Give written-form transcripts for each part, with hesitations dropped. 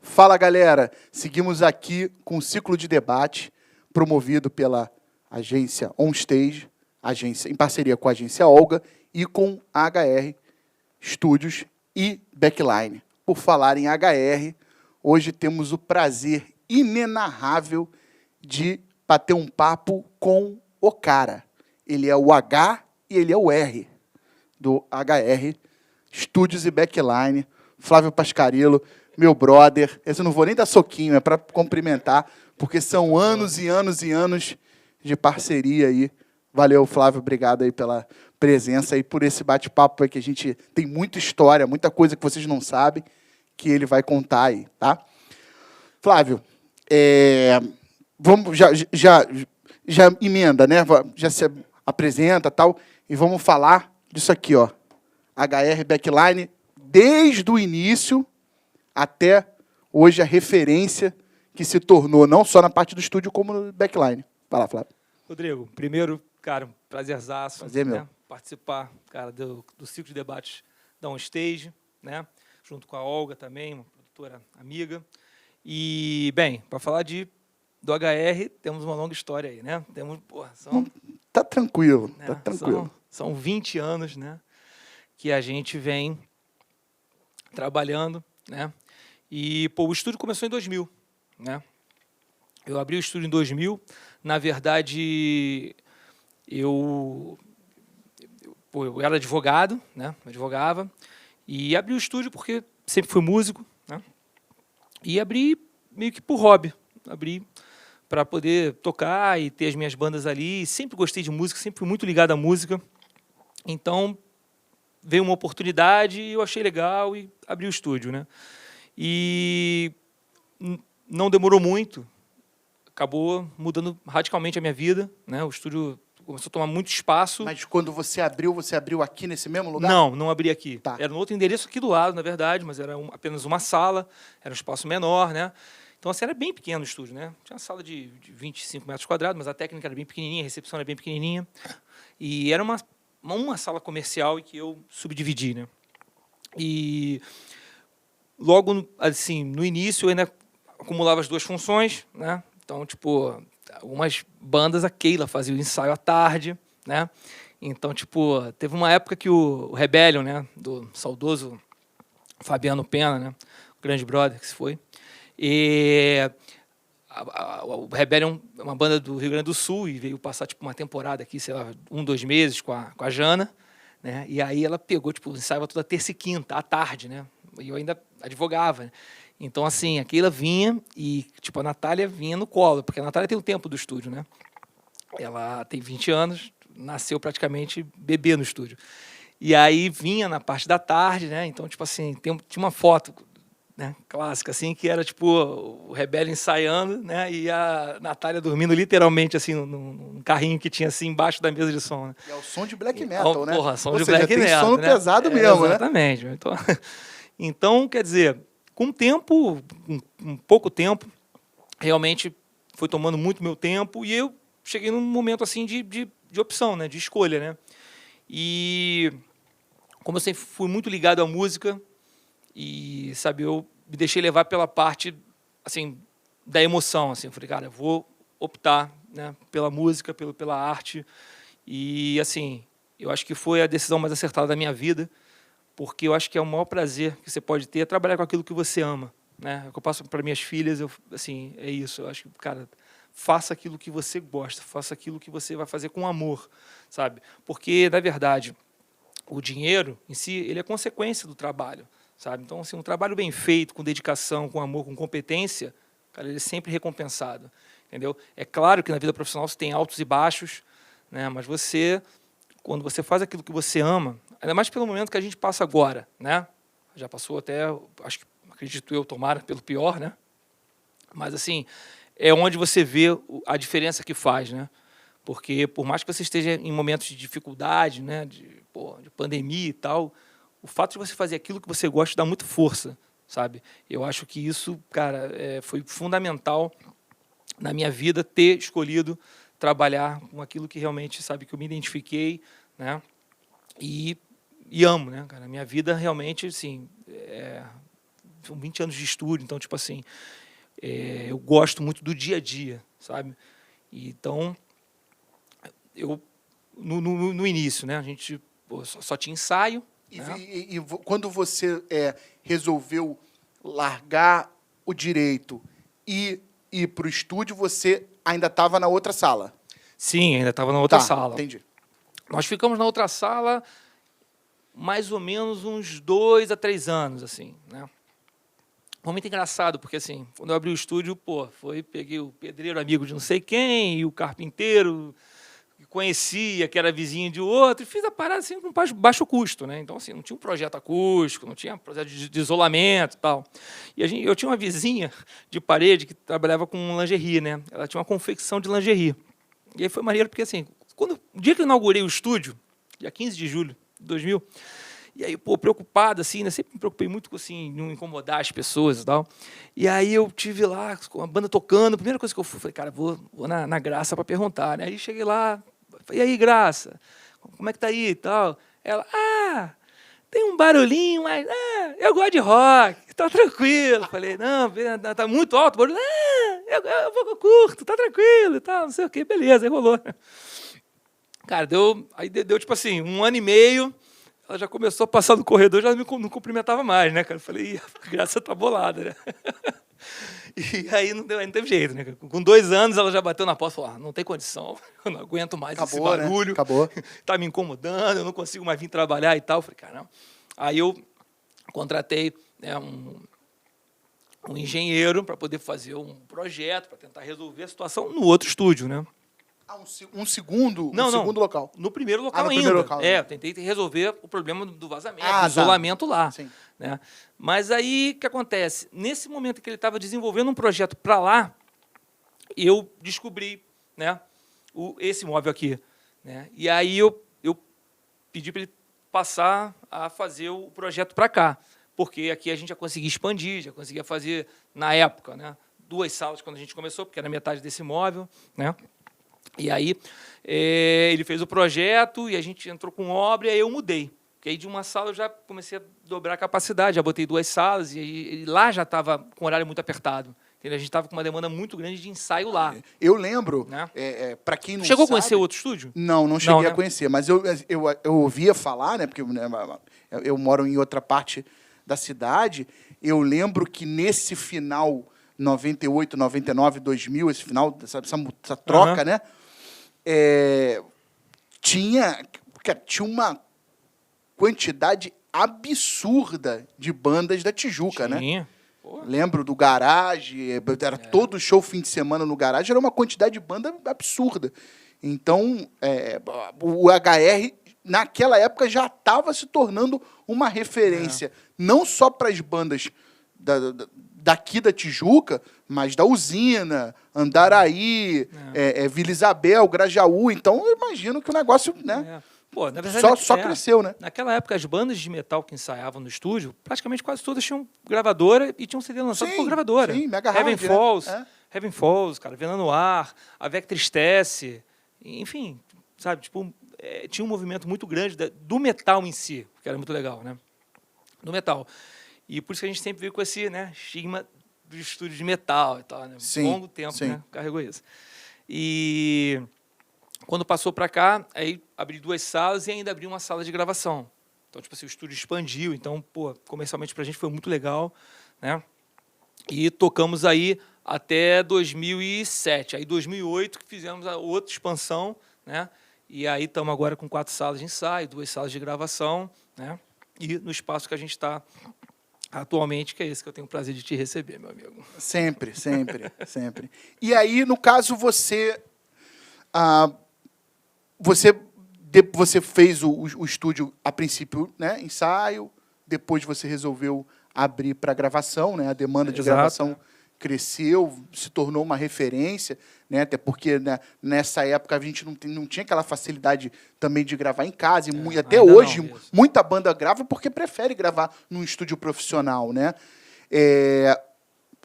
Fala, galera! Seguimos aqui com um ciclo de debate promovido pela agência OnStage, agência, em parceria com a agência Olga e com a HR Studios e Backline. Por falar em HR, hoje temos o prazer inenarrável de bater um papo com o cara. Ele é o H e ele é o R do HR Studios e Backline. Flávio Pascarello, meu brother. Esse eu não vou nem dar soquinho, é para cumprimentar, porque são anos e anos e anos de parceria aí. Valeu, Flávio, obrigado aí pela presença e por esse bate-papo aí que a gente tem muita história, muita coisa que vocês não sabem, que ele vai contar aí, tá? Flávio, vamos já emenda, né? Já se apresenta tal e vamos falar disso aqui, ó. HR Backline, desde o início até hoje a referência que se tornou, não só na parte do estúdio, como no backline. Vai lá, Flávio. Rodrigo, primeiro, cara, um prazerzaço. Prazer, né? meu. Participar, cara, do ciclo de debates da OnStage, né? Junto com a Olga também, uma produtora amiga. E, bem, para falar do HR, temos uma longa história aí, né? Temos, porra, Tá tranquilo, né? tá tranquilo. São 20 anos, né? Que a gente vem trabalhando, né? E, pô, o estúdio começou em 2000, né? Eu abri o estúdio em 2000. Na verdade, eu era advogado, né? Advogava. E abri o estúdio porque sempre fui músico, né? E abri meio que por hobby. Abri para poder tocar e ter as minhas bandas ali. Sempre gostei de música, sempre fui muito ligado à música. Então, veio uma oportunidade e eu achei legal e abri o estúdio, né? E não demorou muito, acabou mudando radicalmente a minha vida, né? O estúdio começou a tomar muito espaço. Mas quando você abriu aqui nesse mesmo lugar? Não abri aqui. Tá. Era no outro endereço aqui do lado, na verdade, mas era apenas uma sala, era um espaço menor, né? Então, assim, era bem pequeno o estúdio, né? Tinha uma sala de 25 metros quadrados, mas a técnica era bem pequenininha, a recepção era bem pequenininha. E era uma sala comercial em que eu subdividi, né? E logo, assim, no início, eu ainda acumulava as duas funções, né? Então, tipo, algumas bandas, a Keila fazia o ensaio à tarde, né? Então, tipo, teve uma época que o Rebellion, né, do saudoso Fabiano Pena, né, o grande brother que se foi, e o Rebellion é uma banda do Rio Grande do Sul e veio passar, tipo, uma temporada aqui, sei lá, 2 meses com a Jana, né? E aí ela pegou, tipo, ensaiava toda terça e quinta, à tarde, né? E eu ainda advogava, né? Então, assim, a Keila vinha e, tipo, a Natália vinha no colo, porque a Natália tem o tempo do estúdio, né? Ela tem 20 anos, nasceu praticamente bebê no estúdio. E aí vinha na parte da tarde, né? Então, tipo assim, tinha uma foto, né, clássica, assim, que era, tipo, o Rebelde ensaiando, né? E a Natália dormindo literalmente, assim, num carrinho que tinha, assim, embaixo da mesa de som, né? E é o som de black metal, né? Porra, som Ou de seja, black tem metal, sono né? pesado mesmo, exatamente. né? Então, quer dizer, com pouco tempo, realmente foi tomando muito meu tempo e eu cheguei num momento, assim, de opção, né? De escolha, né? E como eu sempre fui muito ligado à música e, sabe, eu me deixei levar pela parte, assim, da emoção, assim. Eu falei, cara, eu vou optar, né, pela música, pela arte. E, assim, eu acho que foi a decisão mais acertada da minha vida, porque eu acho que é o maior prazer que você pode ter é trabalhar com aquilo que você ama, né? É o que eu passo para minhas filhas, assim, é isso. Eu acho que, cara, faça aquilo que você gosta, faça aquilo que você vai fazer com amor, sabe? Porque, na verdade, o dinheiro em si, ele é consequência do trabalho, sabe? Então, assim, um trabalho bem feito, com dedicação, com amor, com competência, cara, ele é sempre recompensado, entendeu? É claro que na vida profissional você tem altos e baixos, né? Mas você, quando você faz aquilo que você ama, ainda mais pelo momento que a gente passa agora, né? Já passou até, acho que, acredito eu, tomara pelo pior, né? Mas, assim, é onde você vê a diferença que faz, né? Porque, por mais que você esteja em momentos de dificuldade, né, de pandemia e tal, o fato de você fazer aquilo que você gosta dá muita força, sabe? Eu acho que isso, cara, foi fundamental na minha vida ter escolhido trabalhar com aquilo que realmente, sabe, que eu me identifiquei, né? E amo, né, cara? A minha vida realmente, assim, são 20 anos de estúdio, então, tipo assim, eu gosto muito do dia a dia, sabe? E, então, no início, né, a gente só tinha ensaio. Né? E quando você resolveu largar o direito e ir para o estúdio, você ainda estava na outra sala? Sim, ainda estava na outra sala. Entendi. Nós ficamos na outra sala mais ou menos uns 2 a 3 anos, assim, né? Foi muito engraçado, porque, assim, quando eu abri o estúdio, peguei o pedreiro amigo de não sei quem, e o carpinteiro que conhecia, que era vizinho de outro, e fiz a parada, assim, com baixo custo, né? Então, assim, não tinha um projeto acústico, não tinha projeto de isolamento e tal. E eu tinha uma vizinha de parede que trabalhava com lingerie, né? Ela tinha uma confecção de lingerie. E aí foi maneiro, porque, assim, o dia que eu inaugurei o estúdio, dia 15 de julho de 2000, e aí, preocupado, assim, né? Sempre me preocupei muito com, assim, não incomodar as pessoas e tal. E aí eu tive lá, com a banda tocando, a primeira coisa que eu falei, cara, vou na Graça para perguntar, né? Aí cheguei lá, falei, e aí, Graça, como é que tá aí e tal? Ela, tem um barulhinho, mas eu gosto de rock, tá tranquilo. Falei, não, tá muito alto o barulho. Eu curto, tá tranquilo e tal, não sei o quê, beleza, aí rolou. Cara, deu tipo assim, 1 ano e meio, ela já começou a passar no corredor, já não cumprimentava mais, né, cara? Eu falei, a Graça tá bolada, né? E aí não teve jeito, né? Com 2 anos ela já bateu na porta e falou, não tem condição, eu não aguento mais esse barulho. Né? Acabou. Tá me incomodando, eu não consigo mais vir trabalhar e tal. Eu falei, caramba. Aí eu contratei, né, um engenheiro para poder fazer um projeto, para tentar resolver a situação no outro estúdio, né? Um segundo local? No primeiro local ainda. Primeiro local, eu tentei resolver o problema do vazamento, do isolamento lá. Sim. Né? Mas aí, o que acontece? Nesse momento que ele estava desenvolvendo um projeto para lá, eu descobri, né, esse móvel aqui. Né? E aí eu pedi para ele passar a fazer o projeto para cá, porque aqui a gente já conseguia expandir, já conseguia fazer, na época, né, 2 salas quando a gente começou, porque era metade desse móvel, né? E aí ele fez o projeto e a gente entrou com obra e aí eu mudei. Porque aí de uma sala eu já comecei a dobrar a capacidade, já botei 2 salas e lá já estava com horário muito apertado. Entendeu? A gente estava com uma demanda muito grande de ensaio lá. Eu lembro, né? Para quem não Chegou sabe... a conhecer outro estúdio? Não cheguei né? a conhecer, mas eu ouvia falar, né, porque eu moro em outra parte da cidade, eu lembro que nesse final 98, 99, 2000, esse final, essa troca, né, tinha uma quantidade absurda de bandas da Tijuca, né? Lembro do Garage, era todo show fim de semana no Garage, era uma quantidade de banda absurda. Então, o HR, naquela época, já estava se tornando uma referência, não só para as bandas daqui da Tijuca, mas da Usina, Andaraí, Vila Isabel, Grajaú. Então, eu imagino que o negócio... né? Na verdade, só cresceu, né? Naquela época, as bandas de metal que ensaiavam no estúdio, praticamente quase todas tinham gravadora e tinham CD lançado por gravadora. Sim, Mega Heaven Hard, Falls, né? Heaven Falls, cara, Veneno no Ar, A Vec Tristece, enfim, sabe, tipo, tinha um movimento muito grande do metal em si, que era muito legal, né? Do metal. E por isso que a gente sempre veio com esse, né, estigma do estúdio de metal e tal, né? Sim, longo tempo, sim. né, carregou isso. E quando passou para cá, aí abri 2 salas e ainda abri uma sala de gravação. Então, tipo assim, o estúdio expandiu. Então, comercialmente para a gente foi muito legal, né? E tocamos aí até 2007. Aí, 2008, que fizemos a outra expansão, né? E aí estamos agora com 4 salas de ensaio, 2 salas de gravação, né? E no espaço que a gente está atualmente, que é esse que eu tenho o prazer de te receber, meu amigo. Sempre, sempre, sempre. E aí, no caso, você fez o estúdio, a princípio, né, ensaio, depois você resolveu abrir para gravação, né, a demanda de gravação cresceu, se tornou uma referência, né, até porque, né, nessa época a gente não tinha aquela facilidade também de gravar em casa, e até hoje muita banda grava porque prefere gravar num estúdio profissional, né?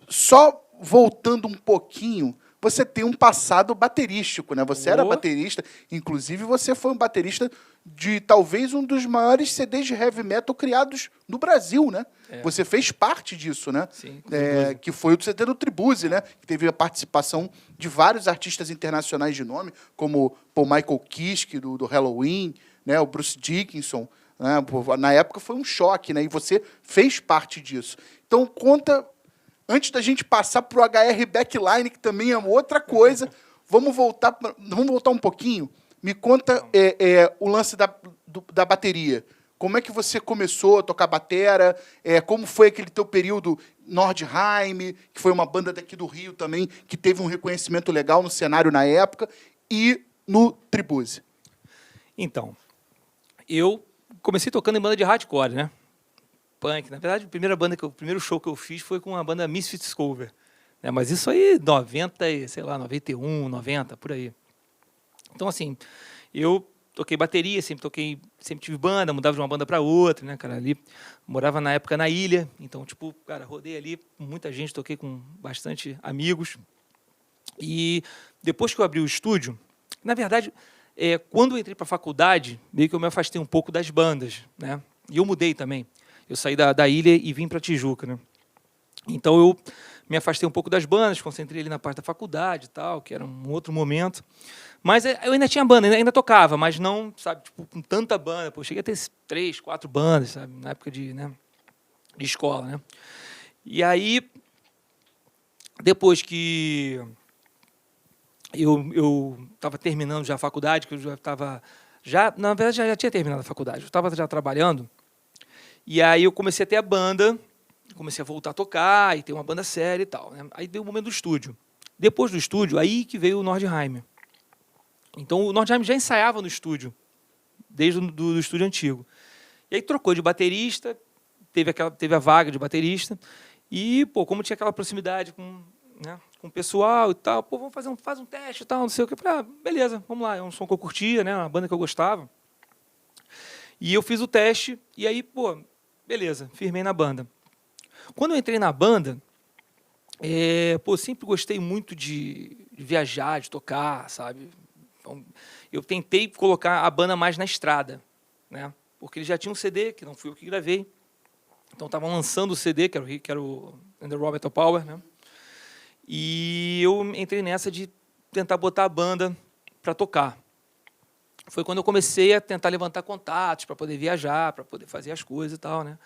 Só voltando um pouquinho, você tem um passado baterístico, né? Você era Oh. baterista, inclusive você foi um baterista de talvez um dos maiores CDs de heavy metal criados no Brasil, né? Você fez parte disso, né? Sim, com É, que foi o CD do Tribuse, né? Que teve a participação de vários artistas internacionais de nome, como Paul Michael Kiske, do Halloween, né? O Bruce Dickinson, né? Na época foi um choque, né? E você fez parte disso. Então, conta, antes da gente passar para o HR Backline, que também é outra coisa, vamos voltar um pouquinho. Me conta o lance da bateria. Como é que você começou a tocar batera? Como foi aquele teu período Nordheim, que foi uma banda daqui do Rio também, que teve um reconhecimento legal no cenário na época, e no Tribuse? Então, eu comecei tocando em banda de hardcore, né? Punk. Na verdade, o primeiro show que eu fiz foi com a banda Misfits Cover. Né? Mas isso aí, 91, 90, por aí. Então, assim, eu toquei bateria, sempre tive banda, mudava de uma banda para outra, né, cara? Ali, morava na época na ilha, então, tipo, cara, rodei ali com muita gente, toquei com bastante amigos. E depois que eu abri o estúdio, na verdade, quando eu entrei para a faculdade, meio que eu me afastei um pouco das bandas, né? E eu mudei também. Eu saí da ilha e vim para Tijuca, né? Então eu me afastei um pouco das bandas, concentrei ali na parte da faculdade e tal, que era um outro momento. Mas eu ainda tinha banda, ainda tocava, mas não, sabe, tipo, com tanta banda. Pô, eu cheguei a ter 3, 4 bandas, sabe, na época de escola, né? E aí, depois que eu estava terminando já a faculdade, que eu já estava... Na verdade, já tinha terminado a faculdade. Eu estava já trabalhando. E aí eu comecei a ter a banda, comecei a voltar a tocar e ter uma banda séria e tal, né? Aí veio o momento do estúdio. Depois do estúdio, aí que veio o Nordheim. Então o Nordheim já ensaiava no estúdio, desde do estúdio antigo. E aí trocou de baterista, teve a vaga de baterista, e, pô, como tinha aquela proximidade com o pessoal e tal, pô, vamos faz um teste e tal, não sei o que. Eu falei, beleza, vamos lá, é um som que eu curtia, né? Uma banda que eu gostava. E eu fiz o teste, e aí, pô, beleza, firmei na banda. Quando eu entrei na banda, sempre gostei muito de viajar, de tocar, sabe? Então, eu tentei colocar a banda mais na estrada, né? Porque eles já tinham um CD, que não fui eu que gravei. Então, estavam lançando o CD, que era o And the Raw Metal Power, né? E eu entrei nessa de tentar botar a banda para tocar. Foi quando eu comecei a tentar levantar contatos para poder viajar, para poder fazer as coisas e tal, né?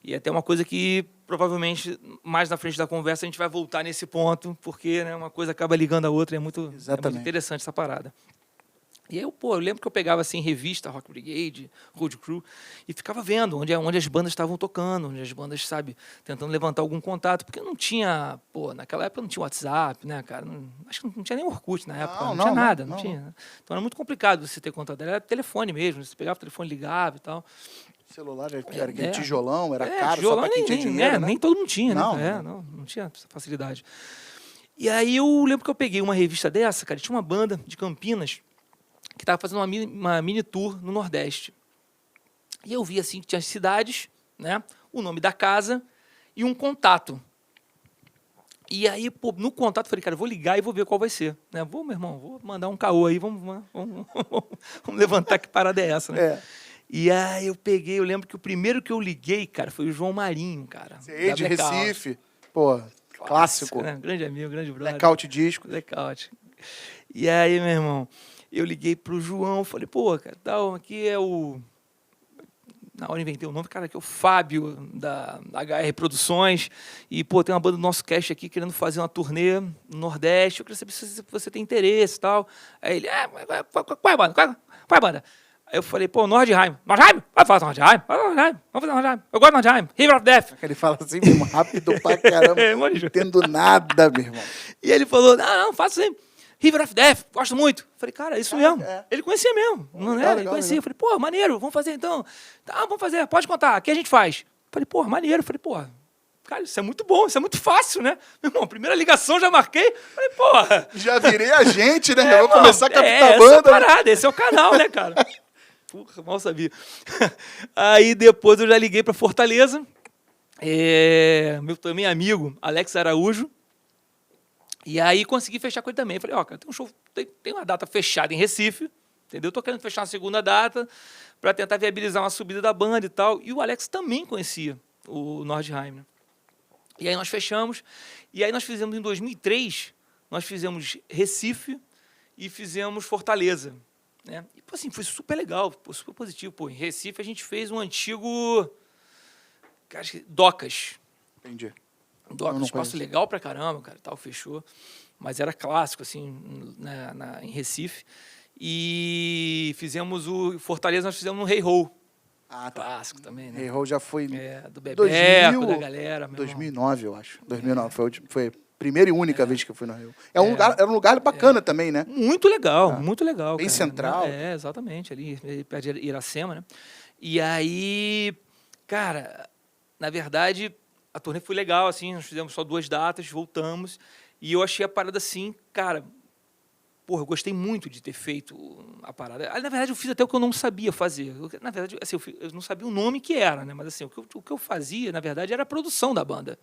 E até uma coisa que, provavelmente, mais na frente da conversa, a gente vai voltar nesse ponto, porque, né, uma coisa acaba ligando a outra, é muito interessante essa parada. E aí, eu lembro que eu pegava, assim, revista, Rock Brigade, Road Crew, e ficava vendo onde as bandas estavam tocando, onde as bandas, sabe, tentando levantar algum contato, porque não tinha, naquela época não tinha WhatsApp, né, cara? Acho que não tinha nem Orkut na época, não tinha nada, não tinha. Então era muito complicado você ter contato, era telefone mesmo, você pegava o telefone, ligava e tal. O celular era tijolão, era caro, tijolão, só para quem tinha dinheiro, né? Nem todo mundo tinha, né? Não tinha essa facilidade. E aí eu lembro que eu peguei uma revista dessa, cara, tinha uma banda de Campinas que estava fazendo uma mini tour no Nordeste. E eu vi assim que tinha as cidades, né, o nome da casa e um contato. E aí, no contato, eu falei, cara, eu vou ligar e vou ver qual vai ser. Né? Meu irmão, vou mandar um caô aí, vamos levantar, que parada é essa, né? E aí eu lembro que o primeiro que eu liguei, cara, foi o João Marinho, cara. Você de Recife, clássico. Né? Grande amigo, grande brother. Blackout disco. Blackout. E aí, meu irmão, eu liguei pro João, falei, cara, tal, aqui é o... Na hora inventei o nome, cara, que é o Fábio, da HR Produções, e, tem uma banda do nosso cast aqui querendo fazer uma turnê no Nordeste, eu queria saber se você tem interesse e tal. Aí ele, qual é a banda? Qual é a banda? Aí eu falei, Nordheim. Nordheim? Vai falar Nordheim? Vamos fazer Nordheim. Eu gosto de Nordheim. River of Death. Ele fala assim, mesmo, rápido pra caramba. Não entendo nada, meu irmão. E ele falou, não, faça assim. River of Death, gosto muito. Falei, cara, isso mesmo. Ele conhecia mesmo. Ele conhecia. Eu falei, maneiro, vamos fazer então. Tá, vamos fazer, pode contar, aqui a gente faz. Falei, maneiro. Falei, cara, isso é muito bom, isso é muito fácil, né? Meu irmão, primeira ligação já marquei. Falei, já virei a gente, né? Já vou começar a captar a banda. Essa é a parada, esse é o canal, né, cara? Mal sabia. Aí depois eu já liguei para Fortaleza. Meu também amigo, Alex Araújo. E aí consegui fechar com ele também. Falei, ó, cara, tem um show, tem uma data fechada em Recife, entendeu? Tô querendo fechar uma segunda data para tentar viabilizar uma subida da banda e tal. E o Alex também conhecia o Nordheim, né? E aí nós fechamos. E aí nós fizemos em 2003, nós fizemos Recife e fizemos Fortaleza, né? E, pô, assim, foi super legal, pô, super positivo. Pô, em Recife a gente fez um antigo acho que Docas. Entendi. Um espaço legal pra caramba, cara, tal, fechou. Mas era clássico, assim, em Recife. E fizemos o Fortaleza, nós fizemos no Hey Ho. Ah, tá. Clássico também, né? Hey Ho já foi... do Bebeco, 2000, da galera. 2009, eu acho. 2009, foi a primeira e única vez que eu fui no Hey Ho. Era um lugar bacana também, né? Muito legal, muito legal. Bem cara, central. né? Exatamente, ali perto de Iracema, né? E aí, cara, na verdade... A turnê foi legal, assim, nós fizemos só 2 datas, voltamos, e eu achei a parada assim, cara, porra, eu gostei muito de ter feito a parada. Na verdade, eu fiz até o que eu não sabia fazer. Na verdade, assim, eu não sabia o nome que era, né? Mas assim, o que eu fazia, na verdade, era a produção da banda,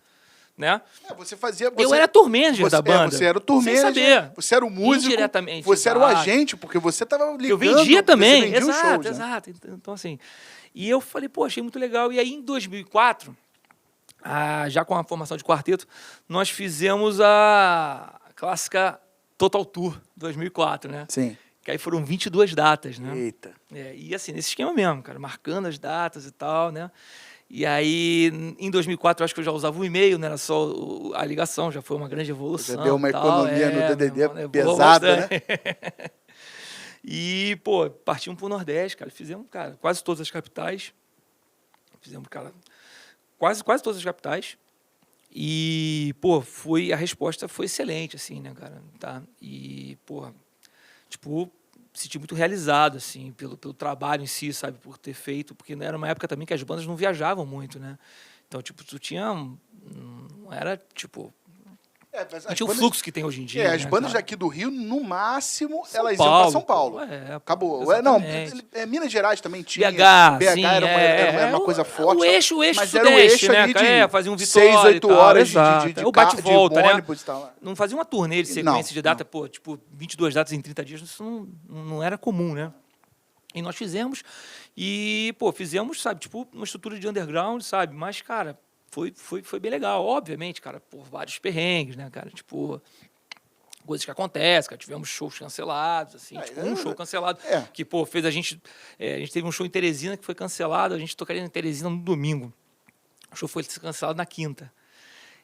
né? Você fazia... eu era tour manager da banda. Você era o tour manager, saber. Você era o músico, indiretamente, você era o agente, porque você estava ligando... Eu vendia também, você vendia os shows, né? exato. Então, assim, e eu falei, pô, achei muito legal. E aí, em 2004... já com a formação de quarteto, nós fizemos a clássica Total Tour 2004, né? Sim. Que aí foram 22 datas, né? Eita. E assim, nesse esquema mesmo, cara, marcando as datas e tal, né? E aí, em 2004, eu acho que eu já usava o e-mail, não era só a ligação, já foi uma grande evolução. Já deu uma economia no DDD irmão, pesada, né? E, pô, partimos pro Nordeste, cara. Fizemos, cara, quase todas as capitais. Fizemos, cara... Quase todas as capitais. E, pô, a resposta foi excelente, assim, né, cara? Tá? E, pô, tipo, me senti muito realizado, assim, pelo trabalho em si, sabe? Por ter feito, porque era uma época também que as bandas não viajavam muito, né? Então, tipo, tu tinha... Não era, tipo... Não tinha o fluxo que tem hoje em dia. As né, bandas cara? daqui do Rio, no máximo, elas Paulo, iam para São Paulo. Acabou. Não, Minas Gerais também tinha. BH, sim, era uma coisa forte. O eixo mas sudeste, era o eixo né? ali de fazia um Vitória 6, 8 horas de o bate-volta, né? ônibus e tal. Não fazia uma turnê de sequência de data, pô, tipo, 22 datas em 30 dias, isso não era comum, né? E nós fizemos, fizemos, sabe, tipo, uma estrutura de underground, sabe? Mas, cara, foi bem legal, obviamente, cara, por vários perrengues, né, cara? Tipo, coisas que acontecem, cara. Tivemos shows cancelados, assim, um show cancelado, que, pô, fez a gente teve um show em Teresina que foi cancelado, a gente tocaria em Teresina no domingo. O show foi cancelado na quinta.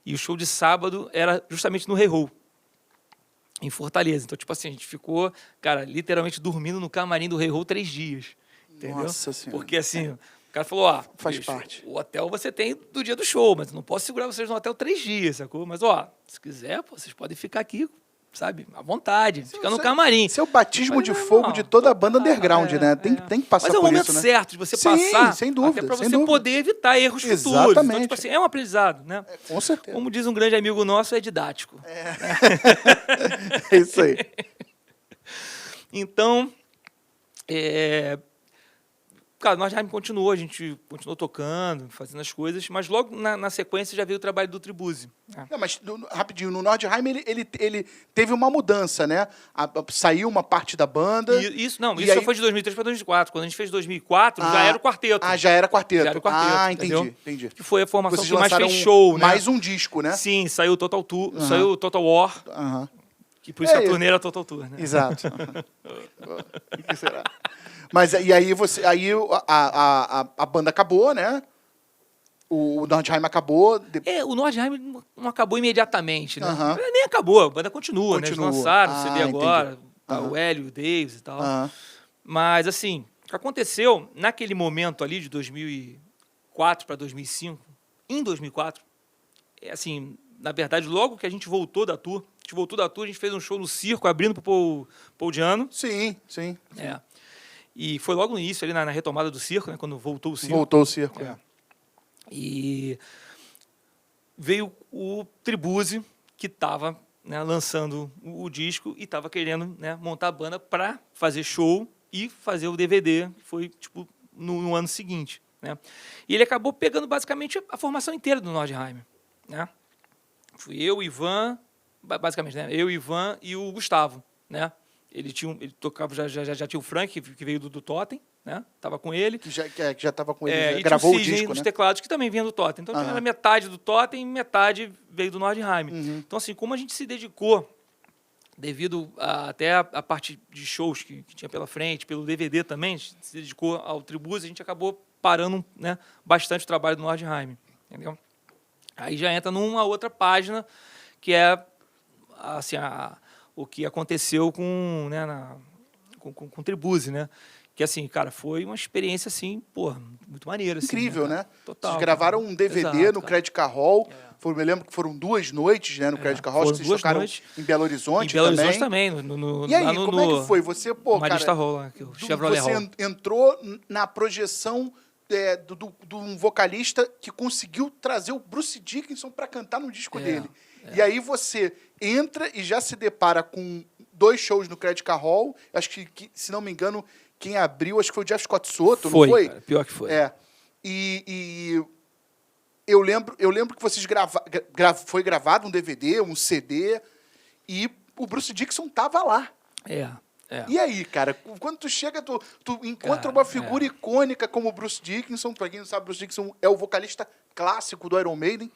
E o show de sábado era justamente no Hey Ho, em Fortaleza. Então, tipo assim, a gente ficou, cara, literalmente dormindo no camarim do Hey Ho 3 dias. Entendeu? Nossa Senhora. Porque, assim, o cara falou, faz parte. O hotel você tem do dia do show, mas eu não posso segurar vocês no hotel 3 dias, sacou? Mas, se quiser, pô, vocês podem ficar aqui, sabe, à vontade, ficar no camarim. Esse é o batismo de fogo de toda a banda underground, né? Tem que passar por isso, né? Mas é o momento certo de você passar, sem dúvida, até para você poder evitar erros futuros. Exatamente. Então, tipo assim, é um aprendizado, né? Com certeza. Como diz um grande amigo nosso, é didático. É isso aí. Então, cara, nós já continuou, a gente continuou tocando, fazendo as coisas, mas logo na sequência já veio o trabalho do Tribuzzi. Não, mas, rapidinho, no Nordheim ele teve uma mudança, né? Saiu uma parte da banda. Isso já foi de 2003 para 2004. Quando a gente fez 2004, já era o quarteto. Já era quarteto. Já era o quarteto, entendi. Que foi a formação Vocês que mais fez lançaram show, né? Mais um disco, né? Sim, saiu o Total Tour, saiu o Total War. Que por isso que a turnê era Total Tour, né? Exato. O que será? Mas e aí a banda acabou, né? O Nordheim acabou. O Nordheim não acabou imediatamente, né? Nem acabou, a banda continua, né? Eles lançaram o CD agora, o Hélio, o Davis e tal. Mas, assim, o que aconteceu naquele momento ali de 2004 para 2005, em 2004, assim, na verdade, logo que a gente voltou da tour, a gente fez um show no Circo, abrindo pro Paul Diano. Sim. E foi logo no início, ali na retomada do Circo, né? Quando voltou o Circo. Voltou o Circo, E veio o Tribuzzi, que estava, né, lançando o disco e estava querendo, né, montar a banda para fazer show e fazer o DVD, que foi tipo no ano seguinte, né? E ele acabou pegando basicamente a formação inteira do Nordheim, né? Fui eu, Ivan, basicamente, né? Eu, Ivan e o Gustavo, né? Ele tocava, já tinha o Frank, que veio do Totem, né? Tava com ele. Que já estava com ele, já E gravou tinha o Sidney disco, nos né? teclados, que também vinha do Totem. Então, era metade do Totem e metade veio do Nordheim. Então, assim, como a gente se dedicou, devido até a parte de shows que tinha pela frente, pelo DVD também, a gente se dedicou ao Tribuzzi, a gente acabou parando, né, bastante o trabalho do Nordheim, entendeu? Aí já entra numa outra página, que é assim, o que aconteceu com, né, com o Tribuzzi, né? Que, assim, cara, foi uma experiência, assim, pô, muito maneira. Incrível, assim, né? Total. Vocês gravaram um DVD Exato, no cara. Credit Card Hall. Eu me lembro que foram 2 noites, né, no Credit Card Hall. Acho que vocês tocaram em Belo Horizonte Em Belo também. Horizonte também. E aí, como é que foi? Você, pô, Marista cara, Hall, que é o Chevrolet você Hall. entrou na projeção de um vocalista que conseguiu trazer o Bruce Dickinson para cantar no disco dele. E aí você entra e já se depara com 2 shows no Credit Card Hall. Acho que, se não me engano, quem abriu, acho que foi o Jeff Scott Soto, não foi? Cara, pior que foi. E eu lembro que vocês foi gravado um DVD, um CD, e o Bruce Dickinson tava lá. E aí, cara, quando tu chega, tu encontra uma figura icônica como o Bruce Dickinson. Pra quem não sabe, Bruce Dickinson é o vocalista clássico do Iron Maiden.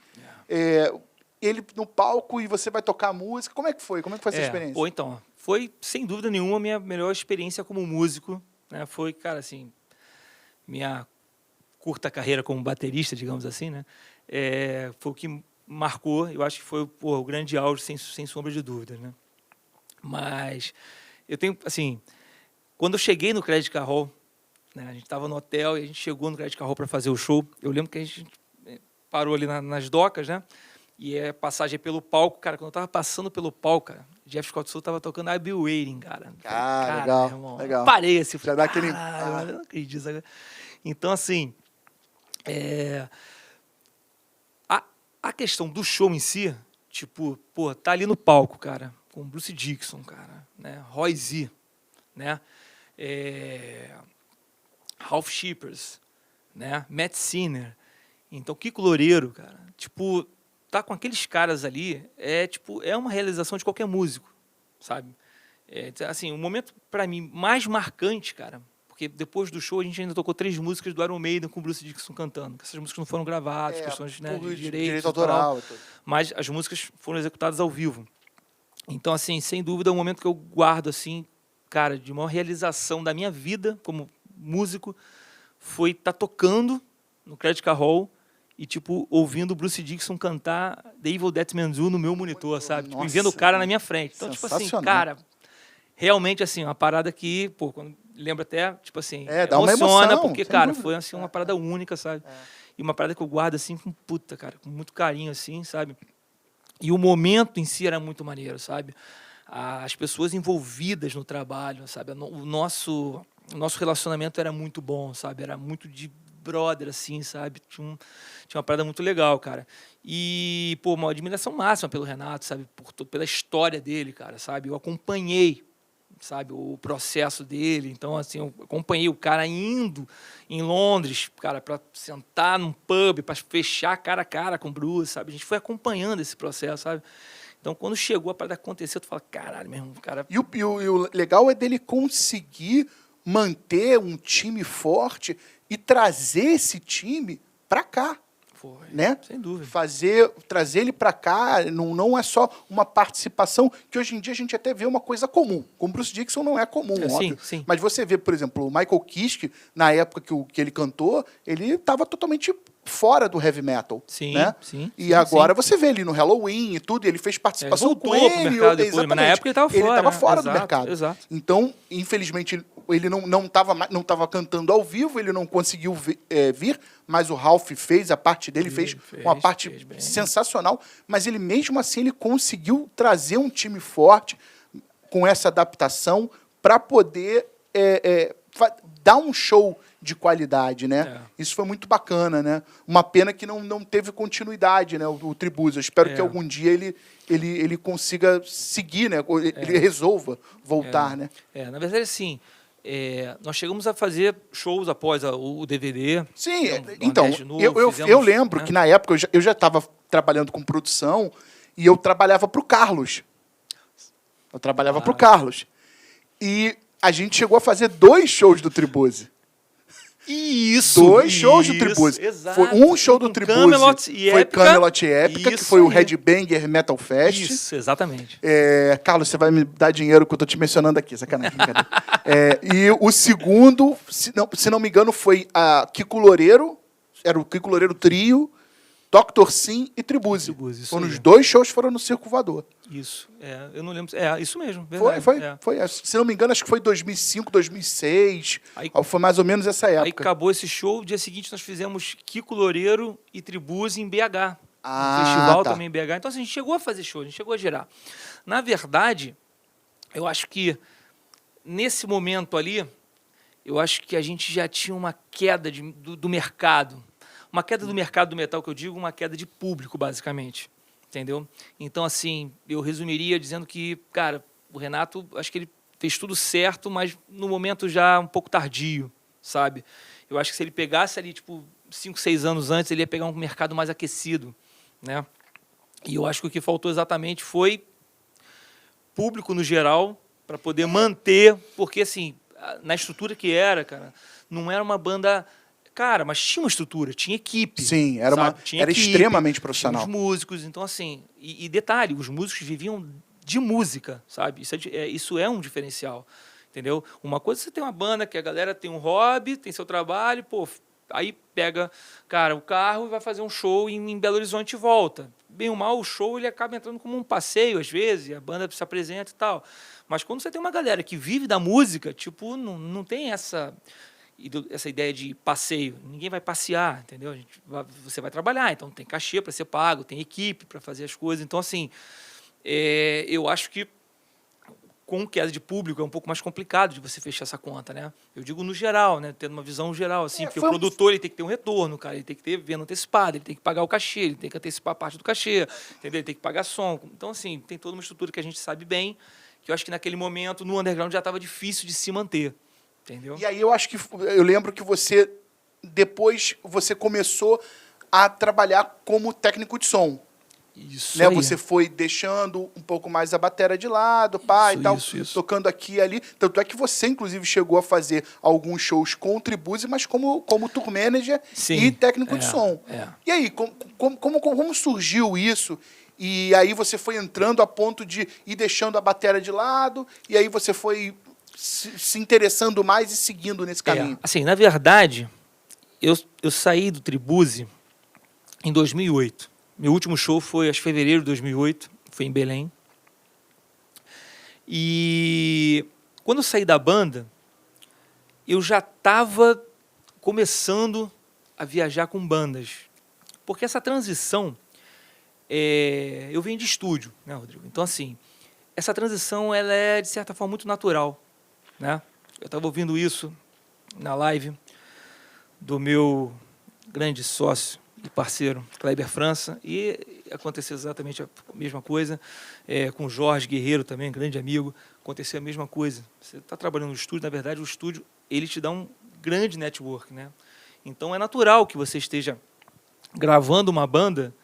Ele no palco e você vai tocar música. Como é que foi? Como é que foi essa experiência? Pô, então, foi, sem dúvida nenhuma, a minha melhor experiência como músico, né? Foi, cara, assim, minha curta carreira como baterista, digamos assim, né? Foi o que marcou, eu acho que foi o grande auge, sem sombra de dúvida, né? Mas eu tenho, assim, quando eu cheguei no Credit Card Hall, né, a gente estava no hotel e a gente chegou no Credit Card Hall para fazer o show. Eu lembro que a gente parou ali nas docas, né? E a passagem pelo palco, cara, quando eu tava passando pelo palco, cara, Jeff Scott Soto tava tocando I'll Be Waiting, cara. Cara, legal, irmão, legal. Parei assim, já dá aquele... eu não acredito. Sabe? Então, assim, a questão do show em si, tipo, pô, tá ali no palco, cara, com Bruce Dickinson, cara, né, Roy Z, né, Ralph Shippers, né, Matt Sinner. Então, Kiko Loureiro, cara, tipo, tá com aqueles caras ali, é uma realização de qualquer músico, sabe? Assim, o momento, para mim, mais marcante, cara, porque depois do show a gente ainda tocou 3 músicas do Iron Maiden com o Bruce Dickinson cantando, porque essas músicas não foram gravadas, questões, né, de direito autoral. Mas as músicas foram executadas ao vivo. Então, assim, sem dúvida, é um momento que eu guardo, assim, cara, de maior realização da minha vida como músico, foi estar tocando no Credit Card Hall e, tipo, ouvindo o Bruce Dickinson cantar The Evil Dead Man Do no meu monitor, sabe? Tipo, e vendo o cara na minha frente. Então, tipo assim, cara, realmente, assim, uma parada que, pô, quando lembra até, tipo assim, dá uma emoção, porque, cara, foi, assim, uma parada única, sabe? E uma parada que eu guardo, assim, com com muito carinho, assim, sabe? E o momento em si era muito maneiro, sabe? As pessoas envolvidas no trabalho, sabe? O nosso relacionamento era muito bom, sabe? Era muito de brother, assim, sabe? Tinha uma parada muito legal, cara. E, pô, uma admiração máxima pelo Renato, sabe? Pela história dele, cara, sabe? Eu acompanhei, sabe, o processo dele. Então, assim, eu acompanhei o cara indo em Londres, cara, para sentar num pub, para fechar cara a cara com o Bruce, sabe? A gente foi acompanhando esse processo, sabe? Então, quando chegou a parada acontecer, tu fala, caralho, meu irmão, cara... E o legal é dele conseguir manter um time forte e trazer esse time para cá. Foi, né? Sem dúvida. Trazer ele para cá não é só uma participação que hoje em dia a gente até vê uma coisa comum. Com o Bruce Dickinson não é comum, óbvio. Sim. Mas você vê, por exemplo, o Michael Kiske, na época que ele cantou, ele estava totalmente fora do heavy metal. Sim, né? sim. E agora você vê ele no Halloween e tudo, e ele fez participação voltou com ele. Pro mercado depois, mas na época ele estava fora. Ele estava fora do Exato, mercado. Exato. Então, infelizmente, ele não estava cantando ao vivo, ele não conseguiu vir, mas o Ralph fez a parte dele, fez uma parte sensacional, mas ele mesmo assim ele conseguiu trazer um time forte com essa adaptação para poder dar um show de qualidade, né? Isso foi muito bacana, né? Uma pena que não teve continuidade, né? O Tribuzzi. Eu espero que algum dia ele consiga seguir, né? Ele resolva voltar, né? Na verdade, assim, nós chegamos a fazer shows após o DVD. Sim, então, eu lembro, né, que na época eu já estava trabalhando com produção E eu trabalhava pro Carlos. Eu trabalhava pro Carlos. E a gente chegou a fazer 2 shows do Tribuzzi. Isso! 2 shows do Tribuzzi. Exato. Foi um show do Tribuzzi. Camelot e foi Épica. Camelot e Épica, que Isso foi o aí. Headbanger Metal Fest. Isso, exatamente. Carlos, você vai me dar dinheiro que eu tô te mencionando aqui, sacanagem. E o segundo, se não me engano, foi a Kiko Loureiro, era o Kiko Loureiro Trio, Dr. Sim e Tribuzzi. Tribuzzi, isso Foram aí. os 2 shows que foram no Circo Voador. Isso. Eu não lembro. Isso mesmo. Verdade. Foi. Se não me engano, acho que foi 2005, 2006. Aí- Foi mais ou menos essa Aí época. acabou esse show, dia seguinte nós fizemos Kiko Loureiro e Tribuzzi em BH. Ah, Um festival tá. também em BH. Então, assim, a gente chegou a fazer show, a gente chegou a girar. Na verdade, eu acho que nesse momento ali, eu acho que a gente já tinha uma queda do mercado. Uma queda do mercado do metal, que eu digo, uma queda de público, basicamente. Entendeu? Então, assim, eu resumiria dizendo que, cara, o Renato, acho que ele fez tudo certo, mas no momento já um pouco tardio, sabe? Eu acho que se ele pegasse ali, tipo, 5, 6 anos antes, ele ia pegar um mercado mais aquecido, né? E eu acho que o que faltou exatamente foi público no geral, para poder manter, porque, assim, na estrutura que era, cara, não era uma banda... Cara, mas tinha uma estrutura, tinha equipe. Sim, era, sabe? Tinha era equipe, extremamente profissional. tinha os músicos, então assim, e detalhe, os músicos viviam de música, sabe? Isso é um diferencial, entendeu? Uma coisa é você tem uma banda que a galera tem um hobby, tem seu trabalho, pô, aí pega, cara, o carro e vai fazer um show em Belo Horizonte e volta. Bem ou mal, o show ele acaba entrando como um passeio às vezes, a banda se apresenta e tal. Mas quando você tem uma galera que vive da música, tipo, não tem essa ideia de passeio. Ninguém vai passear, entendeu? Você vai trabalhar, então tem cachê para ser pago, tem equipe para fazer as coisas. Então, assim, eu acho que com queda de público é um pouco mais complicado de você fechar essa conta, né? Eu digo no geral, né? Tendo uma visão geral, assim, porque o produtor ele tem que ter um retorno, cara, ele tem que ter venda antecipada, ele tem que pagar o cachê, ele tem que antecipar parte do cachê, entendeu? Ele tem que pagar som. Então, assim, tem toda uma estrutura que a gente sabe bem, que eu acho que naquele momento, no underground, já estava difícil de se manter. Entendeu? E aí eu lembro que depois você começou a trabalhar como técnico de som. Isso Né? aí. Você foi deixando um pouco mais a bateria de lado, pá, Isso, e tal, isso. tocando aqui e ali. Tanto é que você, inclusive, chegou a fazer alguns shows com o Tribuzzi, mas como tour manager e técnico de som. E aí, como surgiu isso? E aí você foi entrando a ponto de ir deixando a bateria de lado, e aí você foi se interessando mais e seguindo nesse caminho. Assim, na verdade, eu saí do Tribuzzi em 2008. Meu último show foi, acho que fevereiro de 2008, foi em Belém. E quando eu saí da banda, eu já estava começando a viajar com bandas. Porque essa transição, eu venho de estúdio, né, Rodrigo? Então, assim, essa transição ela é, de certa forma, muito natural. Né? Eu estava ouvindo isso na live do meu grande sócio e parceiro, Kleber França, e aconteceu exatamente a mesma coisa com o Jorge Guerreiro também, grande amigo, aconteceu a mesma coisa. Você está trabalhando no estúdio, na verdade, o estúdio ele te dá um grande network, né? Então, é natural que você esteja gravando uma banda,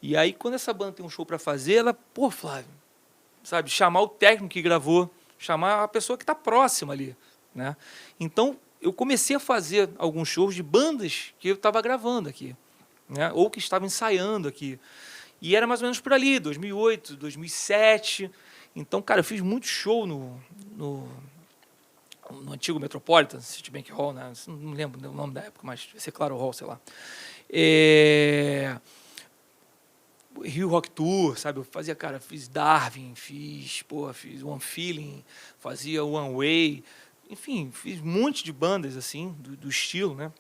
e aí, quando essa banda tem um show para fazer, ela, pô, Flávio, sabe, chamar o técnico que gravou, chamar a pessoa que está próxima ali, né? Então, eu comecei a fazer alguns shows de bandas que eu estava gravando aqui, né? Ou que estava ensaiando aqui. E era mais ou menos por ali, 2008, 2007. Então, cara, eu fiz muito show no antigo Metropolitan, Citibank Hall, né? Não lembro o nome da época, mas vai ser Claro Hall, sei lá. Rio Rock Tour, sabe? Eu fazia, cara, fiz Darwin, fiz One Feeling, fazia One Way, enfim, fiz um monte de bandas, assim, do estilo, né?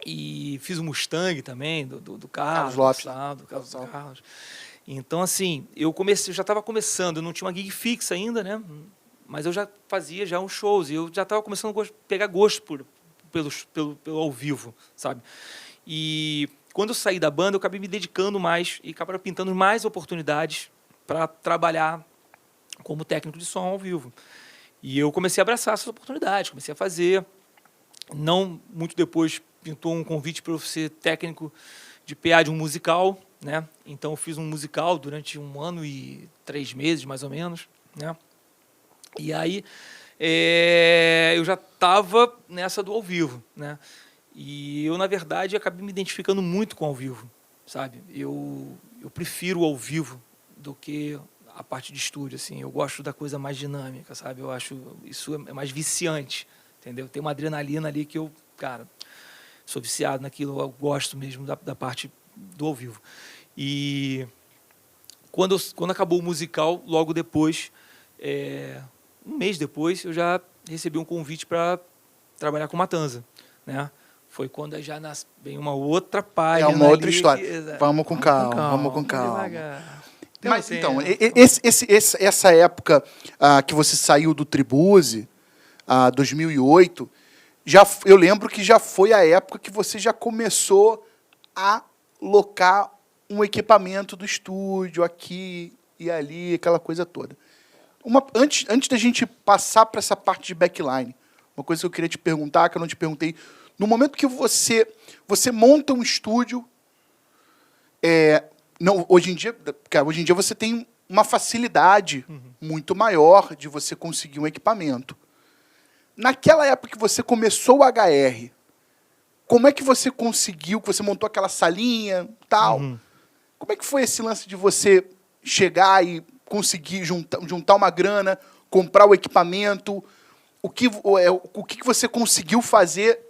E fiz o Mustang também, do Carlos Lopes. do Carlos. Então, assim, eu já estava começando, eu não tinha uma gig fixa ainda, né? Mas eu já fazia já uns shows, e eu já estava começando a pegar gosto pelo ao vivo, sabe? E quando eu saí da banda, eu acabei me dedicando mais e acabaram pintando mais oportunidades para trabalhar como técnico de som ao vivo. E eu comecei a abraçar essas oportunidades, comecei a fazer. Não muito depois pintou um convite para eu ser técnico de PA de um musical, né? Então eu fiz um musical durante 1 ano e 3 meses, mais ou menos, né? E aí eu já estava nessa do ao vivo, né? E eu, na verdade, acabei me identificando muito com o ao vivo, sabe? Eu prefiro o ao vivo do que a parte de estúdio, assim. Eu gosto da coisa mais dinâmica, sabe? Eu acho isso é mais viciante, entendeu? Tem uma adrenalina ali que eu, cara, sou viciado naquilo, eu gosto mesmo da parte do ao vivo. E quando acabou o musical, logo depois, 1 mês depois, eu já recebi um convite para trabalhar com Matanza, né? Foi quando já vem uma outra página. É uma outra ali história. Vamos com calma, vamos com calma. Devagar. Mas então, essa época que você saiu do Tribuse, 2008, eu lembro que já foi a época que você já começou a locar um equipamento do estúdio aqui e ali, aquela coisa toda. Antes da gente passar para essa parte de backline, uma coisa que eu queria te perguntar, que eu não te perguntei, no momento que você monta um estúdio, hoje em dia você tem uma facilidade muito maior de você conseguir um equipamento. Naquela época que você começou o HR, como é que você conseguiu, que você montou aquela salinha, tal? Como é que foi esse lance de você chegar e conseguir juntar uma grana, comprar o equipamento? O que você conseguiu fazer?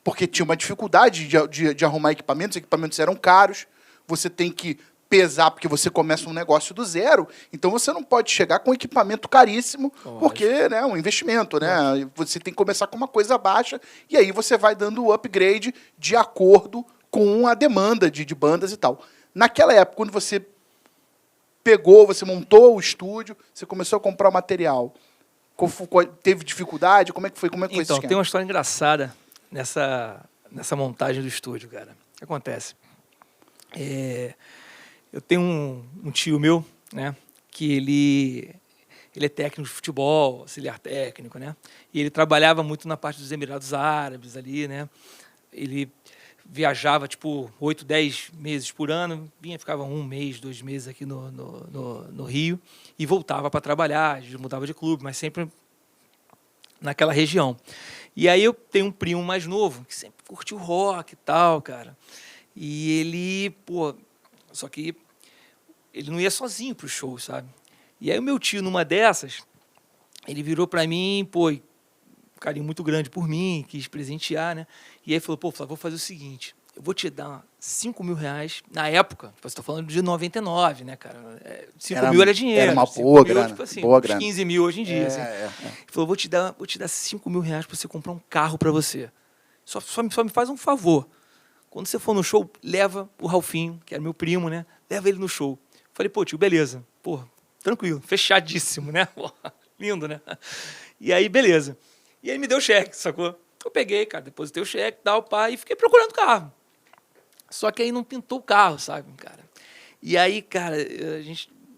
Porque tinha uma dificuldade de arrumar equipamentos, os equipamentos eram caros, você tem que pesar, porque você começa um negócio do zero, então você não pode chegar com equipamento caríssimo, porque é um investimento, né? Você tem que começar com uma coisa baixa, e aí você vai dando o upgrade de acordo com a demanda de bandas e tal. Naquela época, quando você você montou o estúdio, você começou a comprar o material, teve dificuldade? Como é que foi? Como é que foi esse Então, esquema? tem uma história engraçada nessa montagem do estúdio, cara. O que acontece? Eu tenho um tio meu, né, que ele é técnico de futebol, auxiliar técnico, né, e ele trabalhava muito na parte dos Emirados Árabes ali, né, ele viajava, tipo, 8, 10 meses por ano, ficava 1 mês, 2 meses aqui no Rio, e voltava para trabalhar, mudava de clube, mas sempre naquela região. E aí eu tenho um primo mais novo, que sempre curtiu rock e tal, cara, e ele, só que ele não ia sozinho pro show, sabe? E aí o meu tio, numa dessas, ele virou para mim, um carinho muito grande por mim, quis presentear, né? E aí falou, Flávio, vou fazer o seguinte, eu vou te dar 5 mil reais, na época, você está falando de 99, né, cara? 5 mil era dinheiro. Era uma boa grana. Tipo assim, boa grana. 15 mil hoje em dia. Assim. Ele falou, vou te dar 5 mil reais para você comprar um carro para você. Só me faz um favor. Quando você for no show, leva o Ralfinho, que era meu primo, né? Leva ele no show. Falei, tio, beleza. Tranquilo, fechadíssimo, né? Lindo, né? E aí, beleza. E aí me deu o cheque, sacou? Eu peguei, cara, depositei o cheque, e fiquei procurando o carro. Só que aí não pintou o carro, sabe, cara? E aí, cara,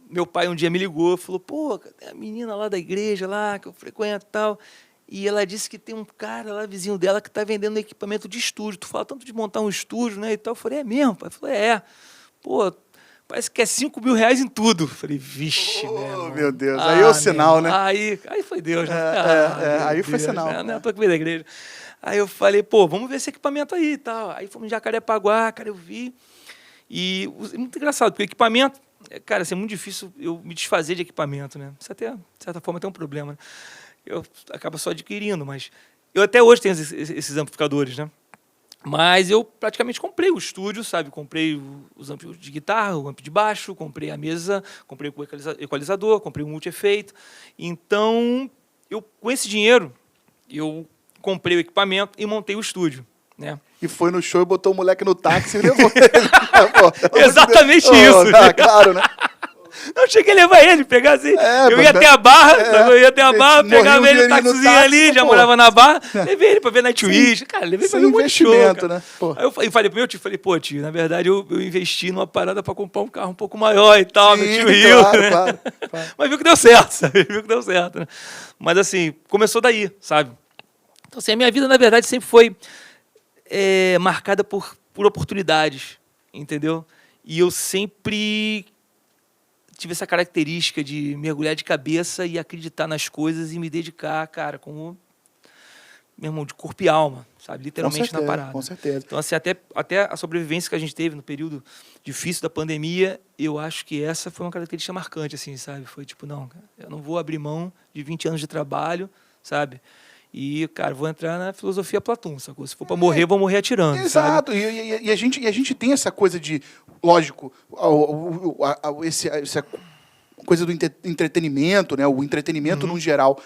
meu pai um dia me ligou, falou, tem a menina lá da igreja, lá, que eu frequento e tal, e ela disse que tem um cara lá, vizinho dela, que tá vendendo equipamento de estúdio. Tu fala tanto de montar um estúdio, né, e tal. Eu falei, é mesmo, pai? Ele falou, parece que é 5 mil reais em tudo. Eu falei, vixe, meu Deus, aí é o sinal, né? Aí foi Deus, né? Aí foi sinal. Né? Não, tô aqui da igreja. Aí eu falei, vamos ver esse equipamento aí e tal. Aí fomos em Jacarepaguá, cara, eu vi. E é muito engraçado, porque o equipamento, cara, assim, é muito difícil eu me desfazer de equipamento, né? Isso até, de certa forma, tem um problema, né? Eu acabo só adquirindo, mas eu até hoje tenho esses amplificadores, né? Mas eu praticamente comprei o estúdio, sabe? Comprei os amplos de guitarra, o amp de baixo, comprei a mesa, comprei o equalizador, comprei o multi-efeito. Então, com esse dinheiro, eu comprei o equipamento e montei o estúdio, né? E foi no show e botou o moleque no táxi e levou ele. Exatamente isso. Claro, né? Não cheguei a levar ele, pegar assim. Eu ia até a Barra, pegava ele no taxizinho ali, já morava na Barra, levei ele pra ver Nightwish. Cara, levei pra ver um monte de show. Né? Aí eu falei pro meu tio, tio, na verdade eu investi numa parada pra comprar um carro um pouco maior e tal, no Tio Rio. Claro. Mas viu que deu certo, sabe? Né? Mas assim, começou daí, sabe? Então assim, a minha vida, na verdade, sempre foi marcada por oportunidades, entendeu? E eu sempre tive essa característica de mergulhar de cabeça e acreditar nas coisas e me dedicar, cara, como, meu irmão, de corpo e alma, sabe? Literalmente na parada. Com certeza. Então, assim, até a sobrevivência que a gente teve no período difícil da pandemia, eu acho que essa foi uma característica marcante, assim, sabe? Foi tipo, não, cara, eu não vou abrir mão de 20 anos de trabalho, sabe? E, cara, vou entrar na filosofia Platão, sacou? Se for para morrer, vou morrer atirando, Exato. sabe? E a gente tem essa coisa de, lógico, essa coisa do entretenimento, né? O entretenimento, no geral,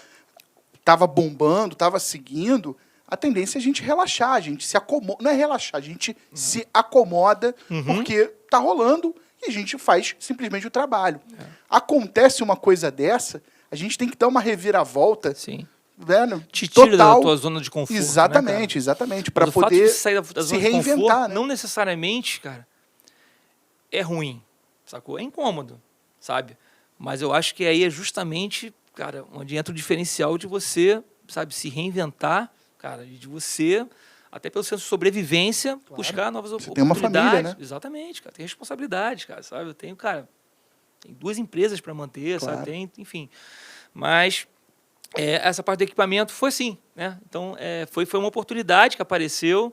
estava bombando, estava seguindo. A tendência é a gente relaxar, a gente se acomoda. Não é relaxar, a gente se acomoda porque tá rolando e a gente faz simplesmente o trabalho. Acontece uma coisa dessa, a gente tem que dar uma reviravolta. Sim. Né, te tira total. da tua zona de conforto. Exatamente, né, exatamente. Para Mas o fato poder de você sair da se zona de reinventar. conforto, Né? não necessariamente, cara, é ruim, sacou? É incômodo, sabe? Mas eu acho que aí é justamente, cara, onde entra o diferencial de você, sabe, se reinventar, cara, e de você, até pelo senso de sobrevivência, buscar novas Você tem uma oportunidades. família, né? Exatamente, cara. Tem responsabilidade, cara, sabe? Eu tenho, cara, tem 2 empresas para manter, Claro. sabe? Tem, enfim. Mas essa parte do equipamento foi assim, né? Então, foi uma oportunidade que apareceu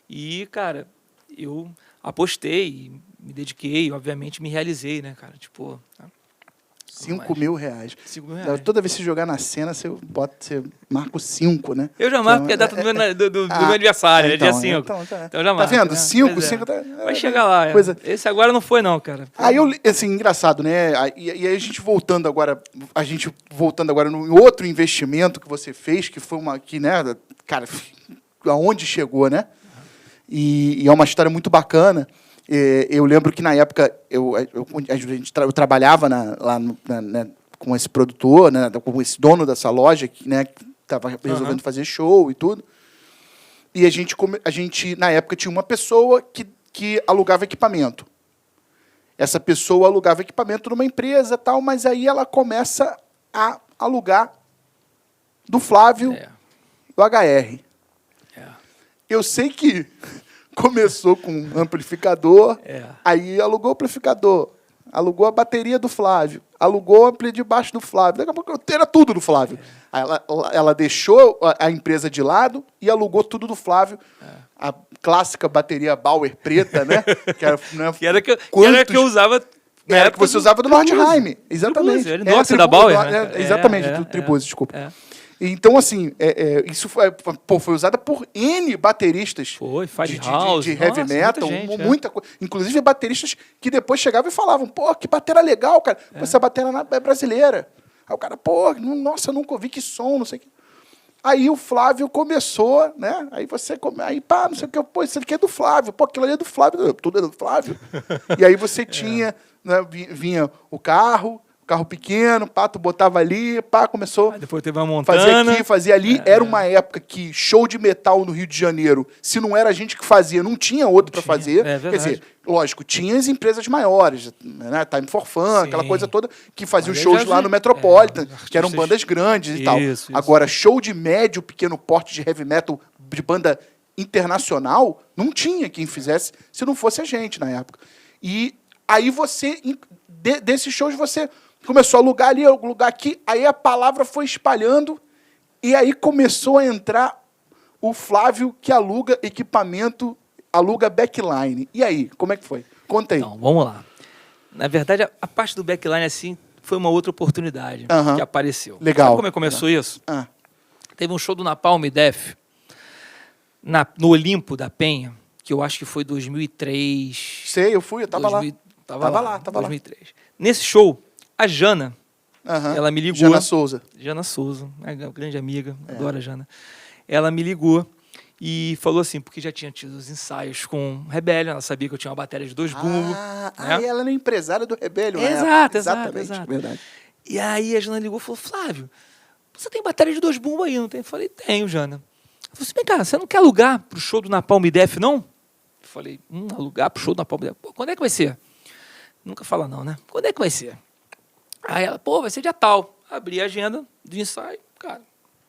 e, cara, eu apostei, me dediquei, obviamente me realizei, né, cara? Tipo... 5 mil reais. 5 mil reais. Toda vez que você jogar na cena, você marca o 5, né? Eu já marco, porque é a data do meu aniversário, é dia 5. Então já marco. Tá vendo? Né? 5, 5... Vai chegar lá. Coisa... Esse agora não foi, não, cara. Aí, assim, engraçado, né? E aí a gente voltando agora no outro investimento que você fez, que foi uma... Que, né, cara, aonde chegou, né? E é uma história muito bacana. Eu lembro que, na época, eu trabalhava lá com esse produtor, né, com esse dono dessa loja, que estava resolvendo fazer show e tudo. E a gente, na época, tinha uma pessoa que alugava equipamento. Essa pessoa alugava equipamento numa empresa, tal, mas aí ela começa a alugar do Flávio, do HR. Eu sei que começou com um amplificador, aí alugou o amplificador, alugou a bateria do Flávio, alugou o ampli de baixo do Flávio, daqui a pouco era tudo do Flávio. Aí ela deixou a empresa de lado e alugou tudo do Flávio. A clássica bateria Bauer preta, né? Que era que eu usava... Era que você usava do Nordheim. Exatamente. Tribuse, nossa, da Bauer. Exatamente, do Tribuse, desculpa. Então, assim, isso foi usada por N bateristas de heavy metal, muita coisa. Inclusive bateristas que depois chegavam e falavam, pô, que bateria legal, cara. Essa bateria é brasileira. Aí o cara, pô, nossa, eu nunca ouvi, que som, não sei o que. Aí o Flávio começou, né? Aí pá, não sei o que, pô, isso aqui é do Flávio. Pô, aquilo ali é do Flávio, tudo é do Flávio. E aí você tinha, né, vinha o carro pequeno, pá, tu botava ali, pá, começou a depois teve uma fazer montana. aqui, fazia ali. Era uma época que show de metal no Rio de Janeiro, se não era a gente que fazia, não tinha outro para fazer. Quer dizer, lógico, tinha as empresas maiores, né, Time for Fun, aquela coisa toda, que faziam shows lá no Metropolitan, que eram bandas grandes e tal. Agora, show de médio, pequeno porte de heavy metal, de banda internacional, não tinha quem fizesse, se não fosse a gente na época. E aí você, desses shows, você começou a alugar ali, alugar aqui, aí a palavra foi espalhando, e aí começou a entrar o Flávio, que aluga equipamento, aluga backline. E aí, como é que foi? Conta aí. Então, vamos lá. Na verdade, a parte do backline, assim, foi uma outra oportunidade que apareceu. Legal. Sabe como começou isso? Teve um show do Napalm Death, no Olimpo da Penha, que eu acho que foi 2003. Sei, eu fui, eu tava lá. Tava lá. 2003. Nesse show, a Jana, ela me ligou. Jana Souza, uma grande amiga, adoro a Jana. Ela me ligou e falou assim, porque já tinha tido os ensaios com Rebellion, ela sabia que eu tinha uma bateria de 2 bumbos. Né? Ela era empresária do Rebellion. Exato. Verdade. E aí a Jana ligou e falou, Flávio, você tem bateria de 2 bumbos aí, não tem? Eu falei, tenho, Jana. Ela falou assim, vem cá, você não quer alugar pro show do Napalm Death, não? Eu falei, alugar pro show do Napalm Death? Pô, quando é que vai ser? Nunca fala não, né? Quando é que vai ser? Aí ela, vai ser dia tal. Abri a agenda do ensaio, cara.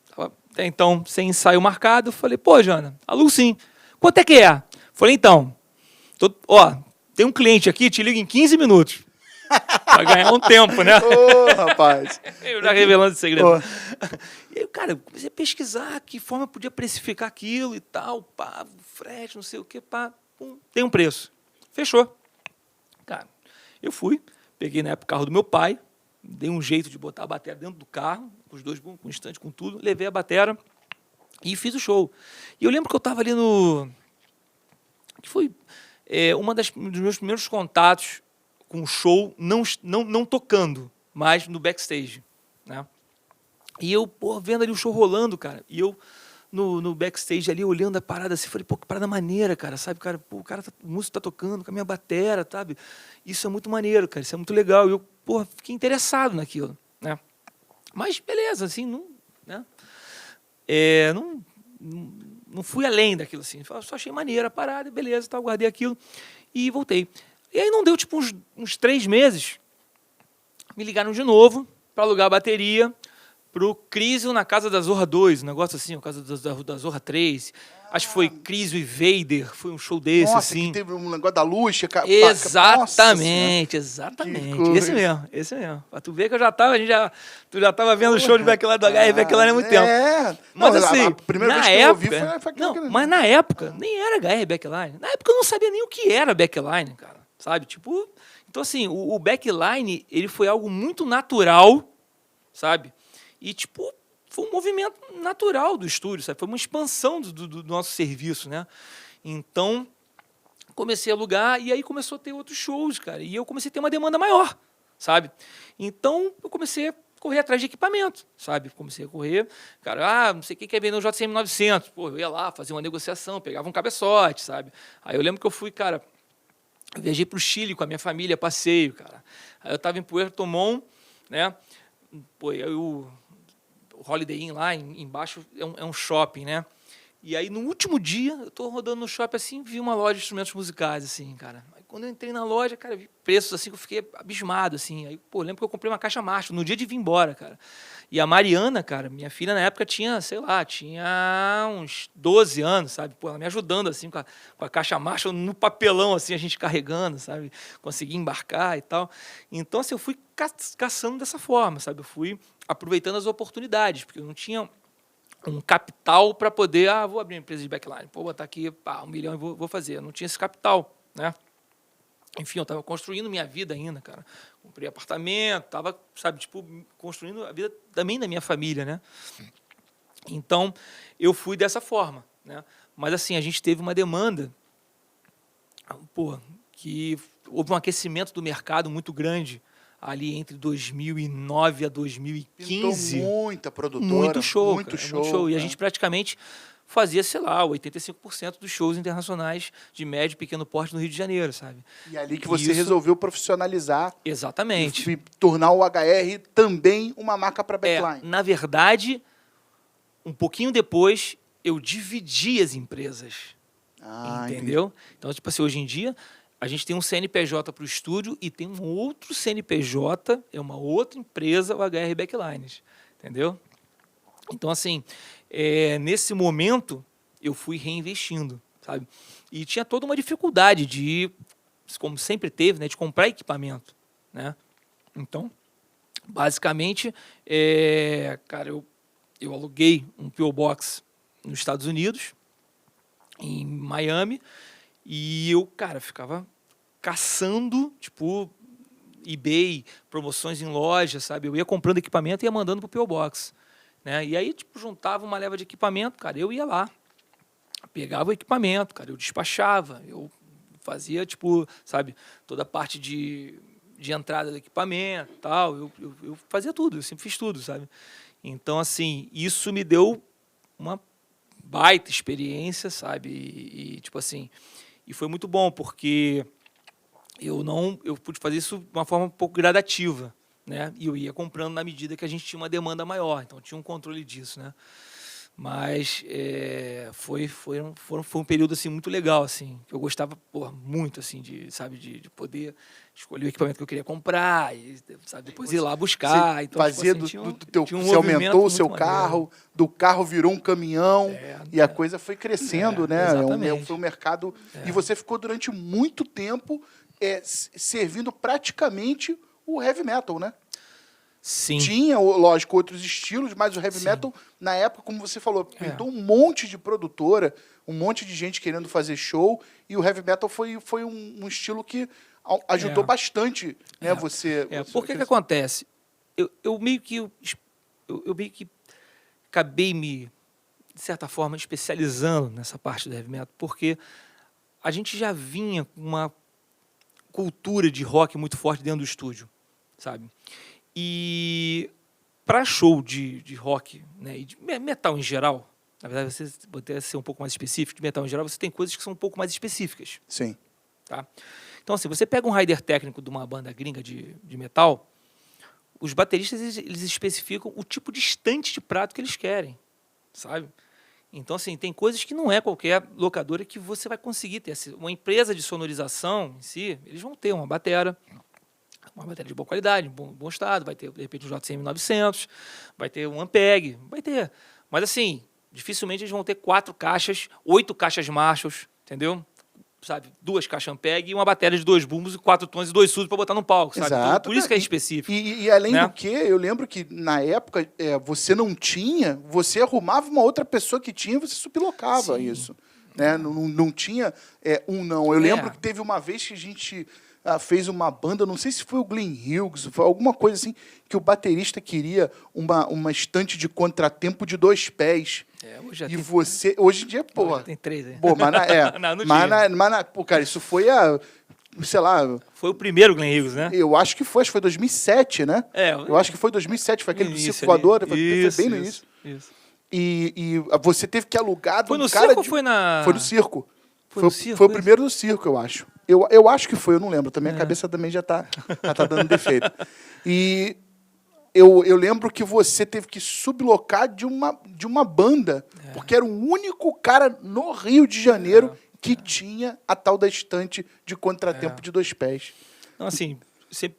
Tava até então sem ensaio marcado. Falei, Jana, alugo sim. Quanto é que é? Falei, então, tem um cliente aqui, te liga em 15 minutos. Pra ganhar um tempo, né? Ô, rapaz. Eu já revelando esse segredo. Ô. E aí, cara, eu comecei a pesquisar que forma eu podia precificar aquilo e tal, pá, frete, não sei o que, pá, pum, tem um preço. Fechou. Cara, eu fui, peguei na época o carro do meu pai, dei um jeito de botar a bateria dentro do carro, com os dois, com o estante, com tudo, levei a bateria e fiz o show. E eu lembro que eu estava ali no... que foi dos meus primeiros contatos com o show, não tocando, mas no backstage, né? E eu, pô, vendo ali o show rolando, cara, e eu no backstage ali, olhando a parada assim, falei, pô, que parada maneira, cara, sabe, cara, pô, o músico tá tocando com a minha batera, sabe? Isso é muito maneiro, cara, isso é muito legal. E eu, pô, fiquei interessado naquilo, né? Mas, beleza, assim, né? Não fui além daquilo, assim, só achei maneira a parada, beleza, tal, guardei aquilo e voltei. E aí não deu, tipo, uns 3 meses, me ligaram de novo para alugar a bateria pro Crisium na Casa da Zorra 2, um negócio assim, a Casa da Zorra 3. Acho que foi Crisium e Vader, foi um show desse, Nossa, assim. que teve um negócio da luz. Exatamente, exatamente. Esse mesmo. Pra tu ver que tu já tava vendo o show de backline do HR Backline há muito tempo. Mas não, assim, a primeira na vez que eu ouvi época... foi Não, aquele- mas na época nem era HR Backline. Na época eu não sabia nem o que era backline, cara. Sabe? Tipo... Então assim, o backline, ele foi algo muito natural, sabe? E tipo... Foi um movimento natural do estúdio, sabe? Foi uma expansão do nosso serviço, né? Então, comecei a alugar e aí começou a ter outros shows, cara. E eu comecei a ter uma demanda maior, sabe? Então, eu comecei a correr atrás de equipamento, sabe? Comecei a correr, cara, não sei quem quer vender um JCM 900. Pô, eu ia lá, fazia uma negociação, pegava um cabeçote, sabe? Aí eu lembro que eu fui, cara, eu viajei para o Chile com a minha família, passeio, cara. Aí eu estava em Puerto Montt, né? Pô, o Holiday Inn lá embaixo é um shopping, né? E aí, no último dia, eu tô rodando no shopping assim, vi uma loja de instrumentos musicais, assim, cara. Aí, quando eu entrei na loja, cara, vi preços assim que eu fiquei abismado, assim. Aí, pô, lembro que eu comprei uma caixa Marshall no dia de vir embora, cara. E a Mariana, cara, minha filha na época tinha, sei lá, tinha uns 12 anos, sabe? Pô, ela me ajudando, assim, com a caixa Marshall no papelão, assim, a gente carregando, sabe? Consegui embarcar e tal. Então, assim, eu fui caçando dessa forma, sabe? Eu fui aproveitando as oportunidades, porque eu não tinha um capital para poder, vou abrir uma empresa de backline, vou botar aqui 1 milhão e vou fazer. Eu não tinha esse capital, né? Enfim, eu estava construindo minha vida ainda, cara. Comprei apartamento, estava, sabe, tipo, construindo a vida também da minha família, né? Então, eu fui dessa forma, né? Mas, assim, a gente teve uma demanda, pô, que houve um aquecimento do mercado muito grande ali entre 2009 a 2015. Pintou muita produtora. Muito show, muito cara, show. muito show. E a né? gente praticamente fazia, sei lá, 85% dos shows internacionais de médio e pequeno porte no Rio de Janeiro, sabe? E ali que você Isso- resolveu profissionalizar Exatamente. e tornar o HR também uma marca para backline. Na verdade, um pouquinho depois, eu dividi as empresas. Entendeu? Então, tipo assim, hoje em dia, a gente tem um CNPJ para o estúdio e tem um outro CNPJ, é uma outra empresa, o HR Backlines. Entendeu? Então, assim, nesse momento, eu fui reinvestindo, sabe? E tinha toda uma dificuldade de, como sempre teve, né, de comprar equipamento, né? Então, basicamente, cara, eu aluguei um P.O. Box nos Estados Unidos, em Miami, e eu, cara, ficava caçando, tipo, eBay, promoções em loja, sabe? Eu ia comprando equipamento e ia mandando pro P.O. Box, né? E aí, tipo, juntava uma leva de equipamento, cara, eu ia lá, pegava o equipamento, cara, eu despachava, eu fazia, tipo, sabe, toda a parte de entrada do equipamento, tal, eu fazia tudo, eu sempre fiz tudo, sabe? Então, assim, isso me deu uma baita experiência, sabe? E tipo assim, e foi muito bom, porque eu pude fazer isso de uma forma um pouco gradativa, né? E eu ia comprando na medida que a gente tinha uma demanda maior, então tinha um controle disso, né? Mas foi um período assim, muito legal, assim, que eu gostava muito assim, de poder escolher o equipamento que eu queria comprar, e, sabe, depois ir lá buscar. Você Então, fazia tipo assim, tinha um você aumentou o seu movimento muito carro, do carro virou um caminhão, e a coisa foi crescendo, né? exatamente. Foi um mercado. E você ficou durante muito tempo servindo praticamente o heavy metal, né? Sim. Tinha, lógico, outros estilos, mas o heavy metal, na época, como você falou, pintou um monte de produtora, um monte de gente querendo fazer show, e o heavy metal foi um estilo que ajudou bastante, né, você... Por que acontece? Eu meio que acabei me, de certa forma, especializando nessa parte do heavy metal, porque a gente já vinha com uma cultura de rock muito forte dentro do estúdio, sabe? E para show de rock, né, e de metal em geral, na verdade, você pode ser um pouco mais específico, de metal em geral, você tem coisas que são um pouco mais específicas. Sim. Tá? Então, assim, você pega um rider técnico de uma banda gringa de metal, os bateristas eles especificam o tipo de estante de prato que eles querem, sabe? Então, assim, tem coisas que não é qualquer locadora que você vai conseguir ter. Uma empresa de sonorização em si, eles vão ter uma bateria de boa qualidade, bom estado, vai ter, de repente, um JCM 900, vai ter um Ampeg, vai ter. Mas, assim, dificilmente eles vão ter 4 caixas, 8 caixas Marshalls, entendeu? Sabe, 2 caixas Ampeg e uma bateria de 2 bumbos e 4 tons e 2 surdos para botar no palco, sabe? Exato. Então, por isso que é específico. E além né? do que, eu lembro que, na época, você não tinha, você arrumava uma outra pessoa que tinha e você sublocava isso. Né? Não tinha não. Eu lembro que teve uma vez que a gente fez uma banda, não sei se foi o Glenn Hughes, foi alguma coisa assim, que o baterista queria uma estante de contratempo de 2 pés. Hoje já e você... Hoje em dia, porra... Tem 3, né? Pô, cara, isso foi sei lá... Foi o primeiro Glenn Hughes, né? Eu acho que foi 2007, né? Eu acho que foi 2007, foi aquele do Circo Voador, foi bem no início. Isso. E você teve que alugar... Foi no circo ou foi na... Foi no circo. Foi no circo, foi o primeiro no circo, eu acho. Eu acho que foi, eu não lembro. Também a cabeça também já tá dando defeito. E eu lembro que você teve que sublocar de uma banda, porque era o único cara no Rio de Janeiro que tinha a tal da estante de contratempo de 2 pés. Não, assim, sempre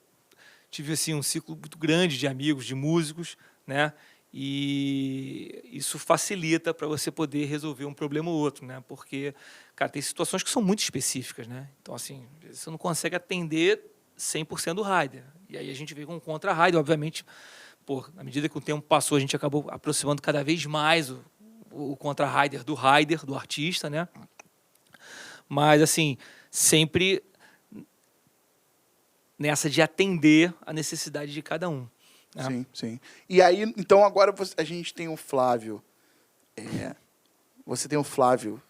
tive assim, um ciclo muito grande de amigos, de músicos, né? E isso facilita para você poder resolver um problema ou outro, né? Porque, cara, tem situações que são muito específicas, né? Então, assim, você não consegue atender 100% do rider. E aí a gente veio com um contra-rider, obviamente, na medida que o tempo passou, a gente acabou aproximando cada vez mais o contra-rider, do artista, né? Mas, assim, sempre nessa de atender a necessidade de cada um. Sim, sim. E aí, então, agora a gente tem o Flávio. Você tem o Flávio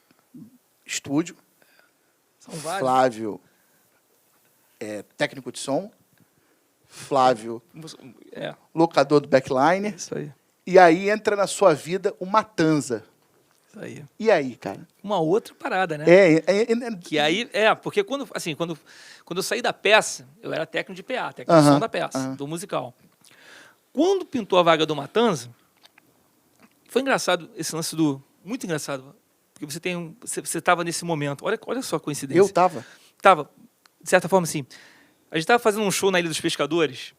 estúdio. São vários. Flávio técnico de som. Flávio locador do backline. Isso aí. E aí entra na sua vida o Matanza. Isso aí. E aí, cara? Uma outra parada, né? Que aí, porque quando eu saí da peça, eu era técnico de PA, técnico de som da peça, do musical. Quando pintou a vaga do Matanza, foi engraçado esse lance muito engraçado, porque você estava nesse momento. Olha só a coincidência. Eu estava. Tava, de certa forma, assim. A gente estava fazendo um show na Ilha dos Pescadores,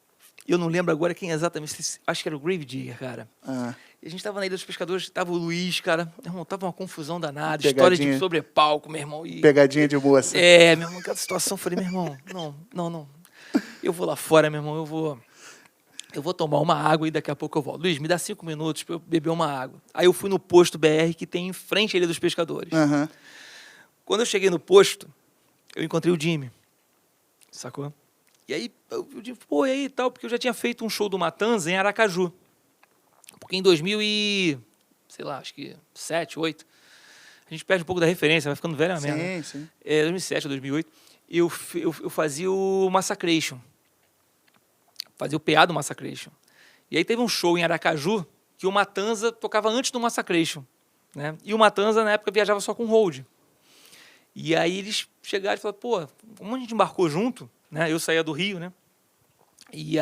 e eu não lembro agora quem exatamente, acho que era o Grave Digger, cara. E a gente estava na Ilha dos Pescadores, tava o Luiz, cara. Meu irmão, tava uma confusão danada, história de sobrepalco, meu irmão. Pegadinha de moça. Meu irmão, aquela situação, eu falei, meu irmão, não. Eu vou lá fora, meu irmão, eu vou tomar uma água e daqui a pouco eu volto. Luiz, me dá 5 minutos para eu beber uma água. Aí eu fui no posto BR que tem em frente à Ilha dos Pescadores. Quando eu cheguei no posto, eu encontrei o Jimmy. Sacou? E aí, eu disse, e aí e tal, porque eu já tinha feito um show do Matanza em Aracaju. Porque em 2007, 2008, a gente perde um pouco da referência, vai ficando velho a merda. Sim. 2007 ou 2008, eu fazia o Massacration. Fazia o PA do Massacration. E aí teve um show em Aracaju que o Matanza tocava antes do Massacration. Né? E o Matanza, na época, viajava só com hold. E aí eles chegaram e falaram, como a gente embarcou junto, né? Eu saía do Rio, né? E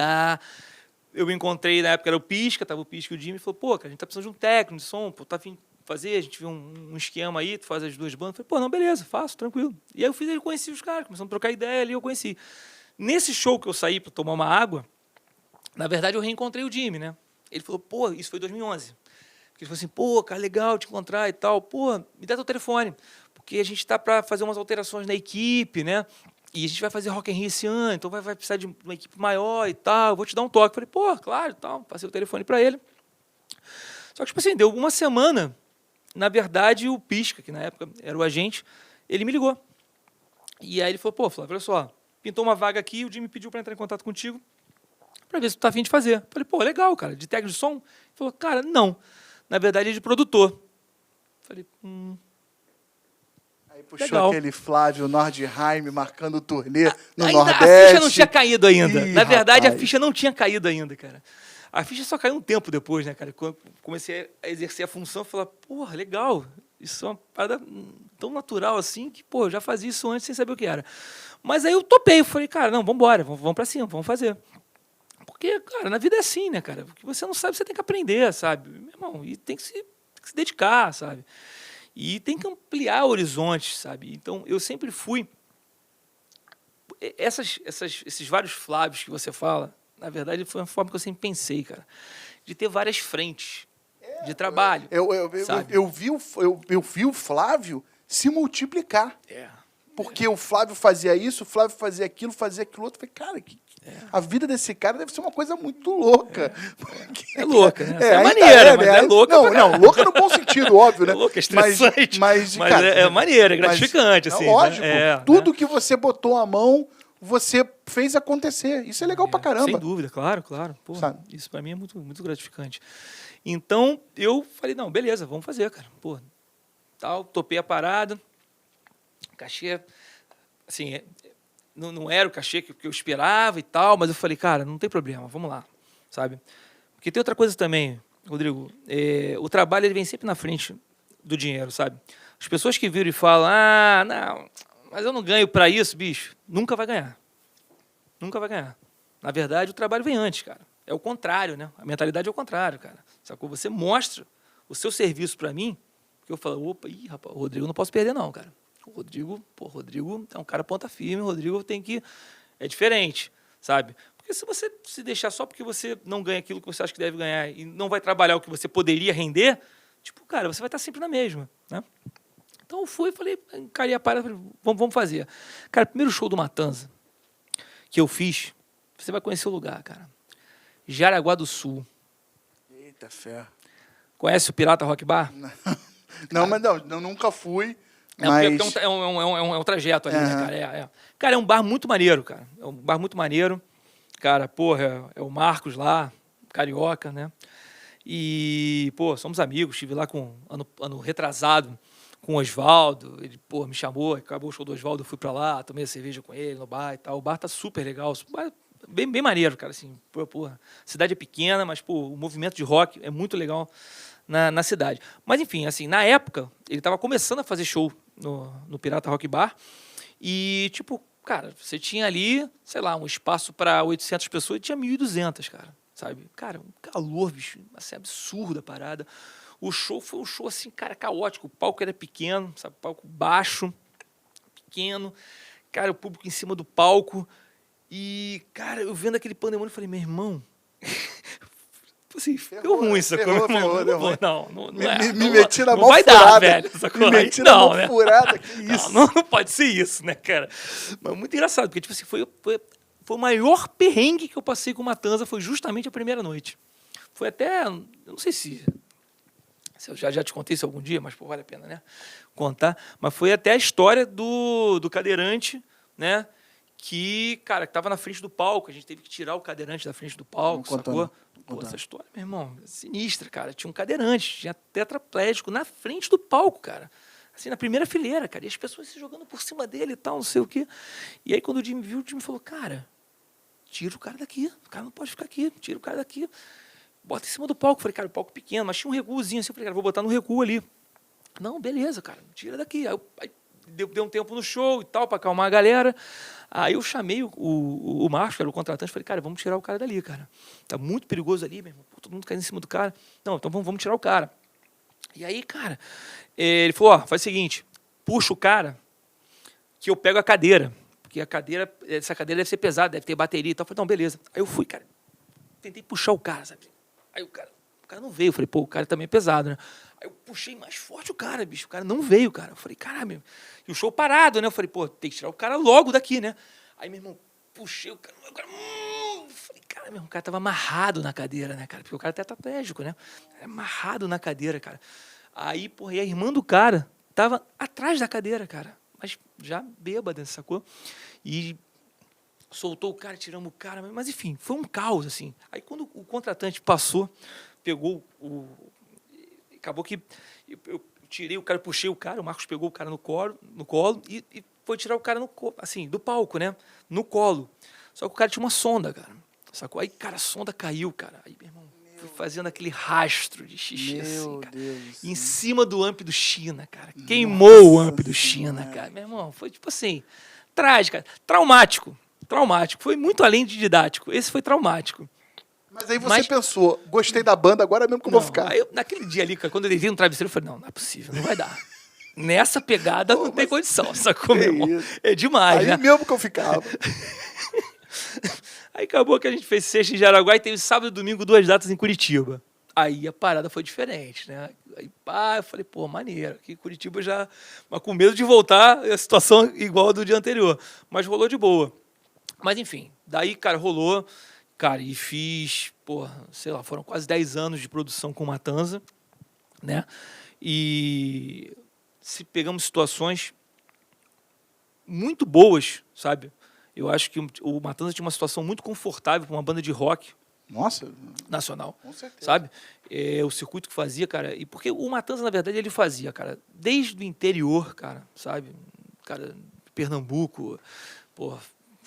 eu encontrei, na época era o Pisca, tava o Pisca e o Jimmy, falou, pô, cara, a gente tá precisando de um técnico de som, pô, tá afim de fazer, a gente viu um esquema aí, tu faz as duas bandas. Eu falei, pô, não, beleza, faço, tranquilo. E aí eu conheci os caras, começamos a trocar ideia ali, eu conheci. Nesse show que eu saí para tomar uma água, na verdade eu reencontrei o Jimmy, né? Ele falou, pô, isso foi em 2011. Ele falou assim, pô, cara, legal te encontrar e tal. Pô, me dá teu telefone, porque a gente tá para fazer umas alterações na equipe, né? E a gente vai fazer Rock in Rio esse ano, então vai precisar de uma equipe maior e tal. Eu vou te dar um toque. Falei, pô, claro, tal. Passei o telefone para ele. Só que, tipo assim, deu uma semana. Na verdade, o Pisca, que na época era o agente, ele me ligou. E aí ele falou, pô, Flávio, olha só, pintou uma vaga aqui, o Jimmy pediu para entrar em contato contigo para ver se tu tá afim de fazer. Falei, pô, legal, cara, de técnico de som? Ele falou, cara, não. Na verdade, é de produtor. Falei, Aí puxou legal. aquele Flávio Nordheim marcando o turnê no ainda Nordeste. A ficha não tinha caído ainda. Ih, Na verdade, rapaz. a ficha não tinha caído ainda, cara. A ficha só caiu um tempo depois, né, cara? Quando eu comecei a exercer a função, eu falei, porra, legal. Isso é uma parada tão natural assim que, pô, eu já fazia isso antes sem saber o que era. Mas aí eu topei, eu falei, cara, não, vambora, vamos pra cima, vamos fazer. Porque, cara, na vida é assim, né, cara? O que você não sabe, você tem que aprender, sabe? Meu irmão, e tem que se dedicar, sabe? E tem que ampliar horizontes, sabe? Então, eu sempre fui... Esses vários Flávios que você fala, na verdade, foi uma forma que eu sempre pensei, cara, de ter várias frentes de trabalho. Eu vi o Flávio se multiplicar. É. Porque o Flávio fazia isso, o Flávio fazia aquilo outro. Eu falei, cara, a vida desse cara deve ser uma coisa muito louca. É louca, né? É maneira, mas é louca. Não, louca no bom sentido, óbvio, né? É louca, é estressante. Mas cara, é maneira, é gratificante, assim. Lógico, né? tudo que você botou a mão, você fez acontecer. Isso é legal pra caramba. Sem dúvida, claro. Pô, sabe? isso pra mim é muito, muito gratificante. Então, eu falei, não, beleza, vamos fazer, cara. Pô, tal, topei a parada. Cachê, assim, não era o cachê que eu esperava e tal, mas eu falei, cara, não tem problema, vamos lá, sabe? Porque tem outra coisa também, Rodrigo, o trabalho ele vem sempre na frente do dinheiro, sabe? As pessoas que viram e falam, não, mas eu não ganho para isso, bicho, nunca vai ganhar. Nunca vai ganhar. Na verdade, o trabalho vem antes, cara. É o contrário, né? A mentalidade é o contrário, cara. Sacou? Você mostra o seu serviço para mim, que eu falo, opa, rapaz, o Rodrigo não posso perder não, cara. O Rodrigo é um cara ponta firme, o Rodrigo tem que... É diferente, sabe? Porque se você se deixar só porque você não ganha aquilo que você acha que deve ganhar e não vai trabalhar o que você poderia render, tipo, cara, você vai estar sempre na mesma, né? Então eu fui, falei, encarei a parada, falei, vamos fazer. Cara, primeiro show do Matanza que eu fiz, você vai conhecer o lugar, cara. Jaraguá do Sul. Eita, fé. Conhece o Pirata Rock Bar? Não, mas não, eu nunca fui. Mas... É um trajeto ali, né, cara? Cara, é um bar muito maneiro, cara. É um bar muito maneiro. Cara, porra, é o Marcos lá, carioca, né? E, pô, somos amigos. Estive lá ano retrasado com o Oswaldo. Ele, pô, me chamou, acabou o show do Oswaldo, eu fui pra lá, tomei a cerveja com ele no bar e tal. O bar tá super legal. Bem maneiro, cara, assim. Porra, a cidade é pequena, mas, pô, o movimento de rock é muito legal na cidade. Mas, enfim, assim, na época, ele estava começando a fazer show no Pirata Rock Bar e, tipo, cara, você tinha ali, sei lá, um espaço para 800 pessoas e tinha 1.200, cara, sabe? Cara, um calor, bicho, assim, absurdo a parada. O show foi um show, assim, cara, caótico. O palco era pequeno, sabe? Palco baixo, pequeno. Cara, o público em cima do palco. E, cara, eu vendo aquele pandemônio, eu falei, meu irmão... Assim, ficou ruim, sacou? Não me meti na mão vai furada. Dar, velho, sacou? Me meti na mão furada, que isso? Não pode ser isso, né, cara? Mas muito engraçado, porque, tipo assim, foi o maior perrengue que eu passei com o Matanza, foi justamente a primeira noite. Foi até, eu não sei se eu já te contei isso algum dia, mas, pô, vale a pena, né, contar. Mas foi até a história do cadeirante, né, que, cara, que tava na frente do palco, a gente teve que tirar o cadeirante da frente do palco, sacou? Pô, essa história, meu irmão, é sinistra, cara. Tinha um cadeirante, tinha tetraplégico na frente do palco, cara. Assim, na primeira fileira, cara. E as pessoas se jogando por cima dele e tal, não sei o quê. E aí, quando o Jimmy viu, o Jimmy falou, cara, tira o cara daqui. O cara não pode ficar aqui. Tira o cara daqui. Bota em cima do palco. Eu falei, cara, o palco pequeno, mas tinha um recuozinho assim. Eu falei, cara, vou botar no recuo ali. Não, beleza, cara. Tira daqui. Aí deu um tempo no show e tal, para acalmar a galera. Aí eu chamei o Márcio, que era o contratante, falei, cara, vamos tirar o cara dali, cara. Tá muito perigoso ali, meu irmão. Pô, todo mundo caindo em cima do cara. Não, então vamos tirar o cara. E aí, cara, ele falou, ó, faz o seguinte, puxa o cara que eu pego a cadeira. Porque essa cadeira deve ser pesada, deve ter bateria e tal. Eu falei, não, beleza. Aí eu fui, cara, tentei puxar o cara, sabe? Aí o cara não veio. Eu falei, pô, o cara também é pesado, né? Aí eu puxei mais forte o cara, bicho. O cara não veio, cara. Eu falei, caralho, e o show parado, né? Eu falei, pô, tem que tirar o cara logo daqui, né? Aí, meu irmão, puxei o cara. Falei, cara, meu irmão, o cara tava amarrado na cadeira, né, cara? Porque o cara é tetraplégico, né? Amarrado na cadeira, cara. Aí, porra, e a irmã do cara tava atrás da cadeira, cara. Mas já bêbada, sacou? E soltou o cara, tiramos o cara. Mas, enfim, foi um caos, assim. Aí, quando o contratante passou, pegou acabou que eu tirei o cara, puxei o cara, o Marcos pegou o cara no colo e foi tirar o cara assim, do palco, né? No colo. Só que o cara tinha uma sonda, cara. Sacou? Aí, cara, a sonda caiu, cara. Aí, meu irmão, fui fazendo aquele rastro de xixi, assim, cara. Em cima do amp do China, cara. Queimou o amp do China, cara. Meu irmão, foi tipo assim, trágico, cara. Traumático. Foi muito além de didático. Esse foi traumático. Mas aí você pensou, gostei da banda, agora mesmo que eu vou ficar. Aí naquele dia ali, cara, quando eu deitei no travesseiro, eu falei, não é possível, não vai dar. Nessa pegada não tem condição, sacou, meu irmão? É demais, aí né? Aí mesmo que eu ficava. Aí acabou que a gente fez sexta em Jaraguá e teve sábado e domingo 2 datas em Curitiba. Aí a parada foi diferente, né? Aí, eu falei, pô, maneiro. Aqui em Curitiba já... Mas com medo de voltar a situação igual a do dia anterior. Mas rolou de boa. Mas, enfim, daí, cara, rolou... Cara, e fiz, sei lá, foram quase 10 anos de produção com Matanza, né? E se pegamos situações muito boas, sabe? Eu acho que o Matanza tinha uma situação muito confortável para uma banda de rock. Nossa, nacional, com certeza. Sabe? O circuito que fazia, cara, e porque o Matanza, na verdade, ele fazia, cara, desde o interior, cara, sabe? Cara, Pernambuco,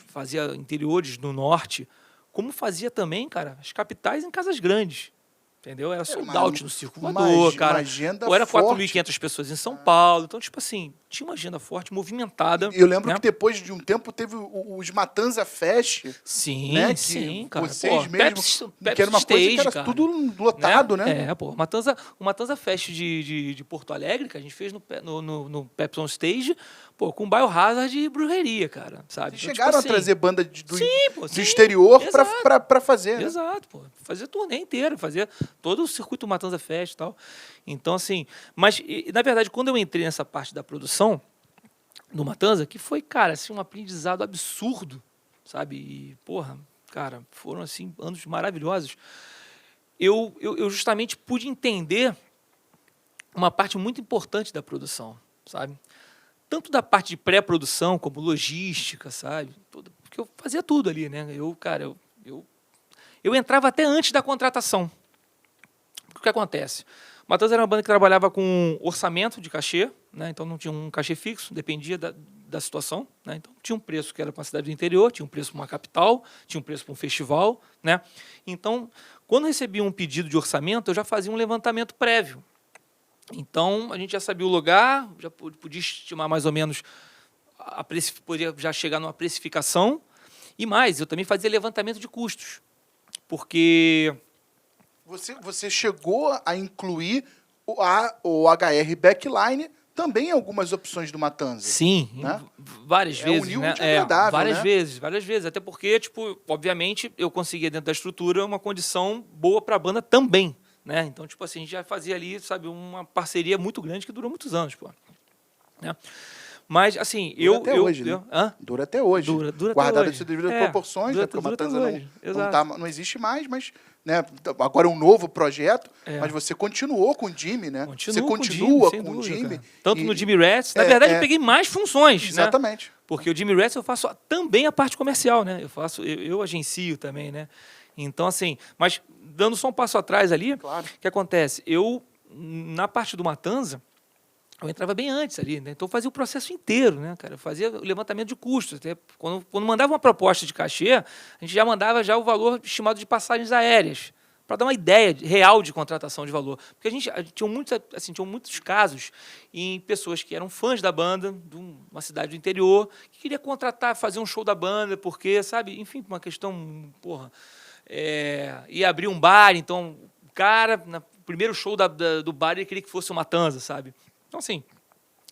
fazia interiores no norte, como fazia também, cara, as capitais em casas grandes. Entendeu? Era sold out no Circo Voador, cara. Uma agenda Ou era forte. 4.500 pessoas em São Paulo. Então, tipo assim, tinha uma agenda forte, movimentada. E eu lembro né? que depois de um tempo teve os Matanza Fest. Sim, né? sim, que cara. Vocês mesmo. Pepsi que era uma Stage, coisa que era cara. tudo lotado, né? O Matanza Fest de Porto Alegre, que a gente fez no Pepsi On Stage, com Biohazard e Brujeria, cara, sabe? Vocês Então, chegaram tipo a trazer banda do sim, exterior exato. pra fazer. Né? Exato, fazer turnê inteiro, fazer todo o circuito Matanza Fest e tal. Então, assim, mas, na verdade, quando eu entrei nessa parte da produção do Matanza, que foi, cara, assim, um aprendizado absurdo, sabe? E, cara, foram, assim, anos maravilhosos. Eu justamente pude entender uma parte muito importante da produção, sabe? Tanto da parte de pré-produção, como logística, sabe? Porque eu fazia tudo ali, né? Eu entrava até antes da contratação. O que acontece? Matanza era uma banda que trabalhava com orçamento de cachê, né? Então não tinha um cachê fixo, dependia da situação. Né? Então tinha um preço que era para uma cidade do interior, tinha um preço para uma capital, tinha um preço para um festival. Né? Então, quando recebia um pedido de orçamento, eu já fazia um levantamento prévio. Então, a gente já sabia o lugar, já podia estimar mais ou menos, podia já chegar numa precificação. E mais, eu também fazia levantamento de custos. Porque... Você chegou a incluir o HR Backline também em algumas opções do Matanza. Sim, né? Várias vezes. Uniu né? de agradável, Várias vezes. Até porque, obviamente, eu conseguia dentro da estrutura uma condição boa para a banda também. Né? Então, a gente já fazia ali, sabe, uma parceria muito grande que durou muitos anos. Né? Mas, assim, dura até hoje, né? Dura até hoje. Dura Guardado até as devidas proporções, dura, porque o dura Matanza não existe mais, mas né, agora é um novo projeto, mas você continuou com o Jimmy, né? Você continua com o Jimmy. Tanto no Jimmy Rats. Na verdade, eu peguei mais funções. Exatamente. Né? Porque o Jimmy Rats eu faço também a parte comercial, né? Eu agencio também, né? Então, assim, mas dando só um passo atrás ali, claro. O que acontece? Eu, na parte do Matanza, eu entrava bem antes ali, né? Então eu fazia o processo inteiro, né, cara? Eu fazia o levantamento de custos. Até quando mandava uma proposta de cachê, a gente já mandava já o valor estimado de passagens aéreas para dar uma ideia real de contratação de valor. Porque a gente tinha muitos casos em pessoas que eram fãs da banda, de uma cidade do interior, que queria contratar, fazer um show da banda, porque, sabe, enfim, uma questão, ia abrir um bar, então o cara, no primeiro show do bar, ele queria que fosse o Matanza, sabe? Então, assim,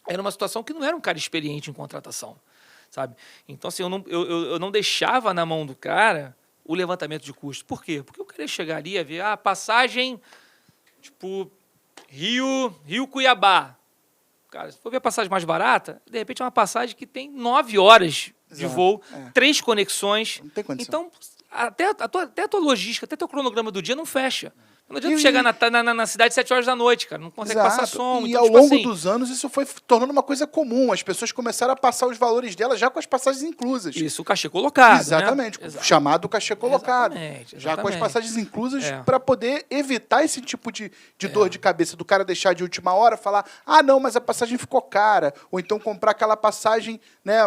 era uma situação que não era um cara experiente em contratação, sabe? Então, assim, eu não deixava na mão do cara o levantamento de custo. Por quê? Porque o cara chegaria a ver a passagem, tipo, Rio-Cuiabá. Cara, se for ver a passagem mais barata, de repente é uma passagem que tem 9 horas de voo, 3 conexões. Não tem condição. Então, até a tua logística, até teu cronograma do dia não fecha. Não adianta chegar na cidade 7 horas da noite, cara. Não consegue passar som. E então, ao tipo longo assim, dos anos, isso foi tornando uma coisa comum. As pessoas começaram a passar os valores delas já com as passagens inclusas. Isso, o cachê colocado. Exatamente. Né? chamado cachê colocado. Exatamente. Já com as passagens inclusas É. para poder evitar esse tipo de dor de cabeça do cara deixar de última hora, falar, ah, não, mas a passagem ficou cara. Ou então comprar aquela passagem, né,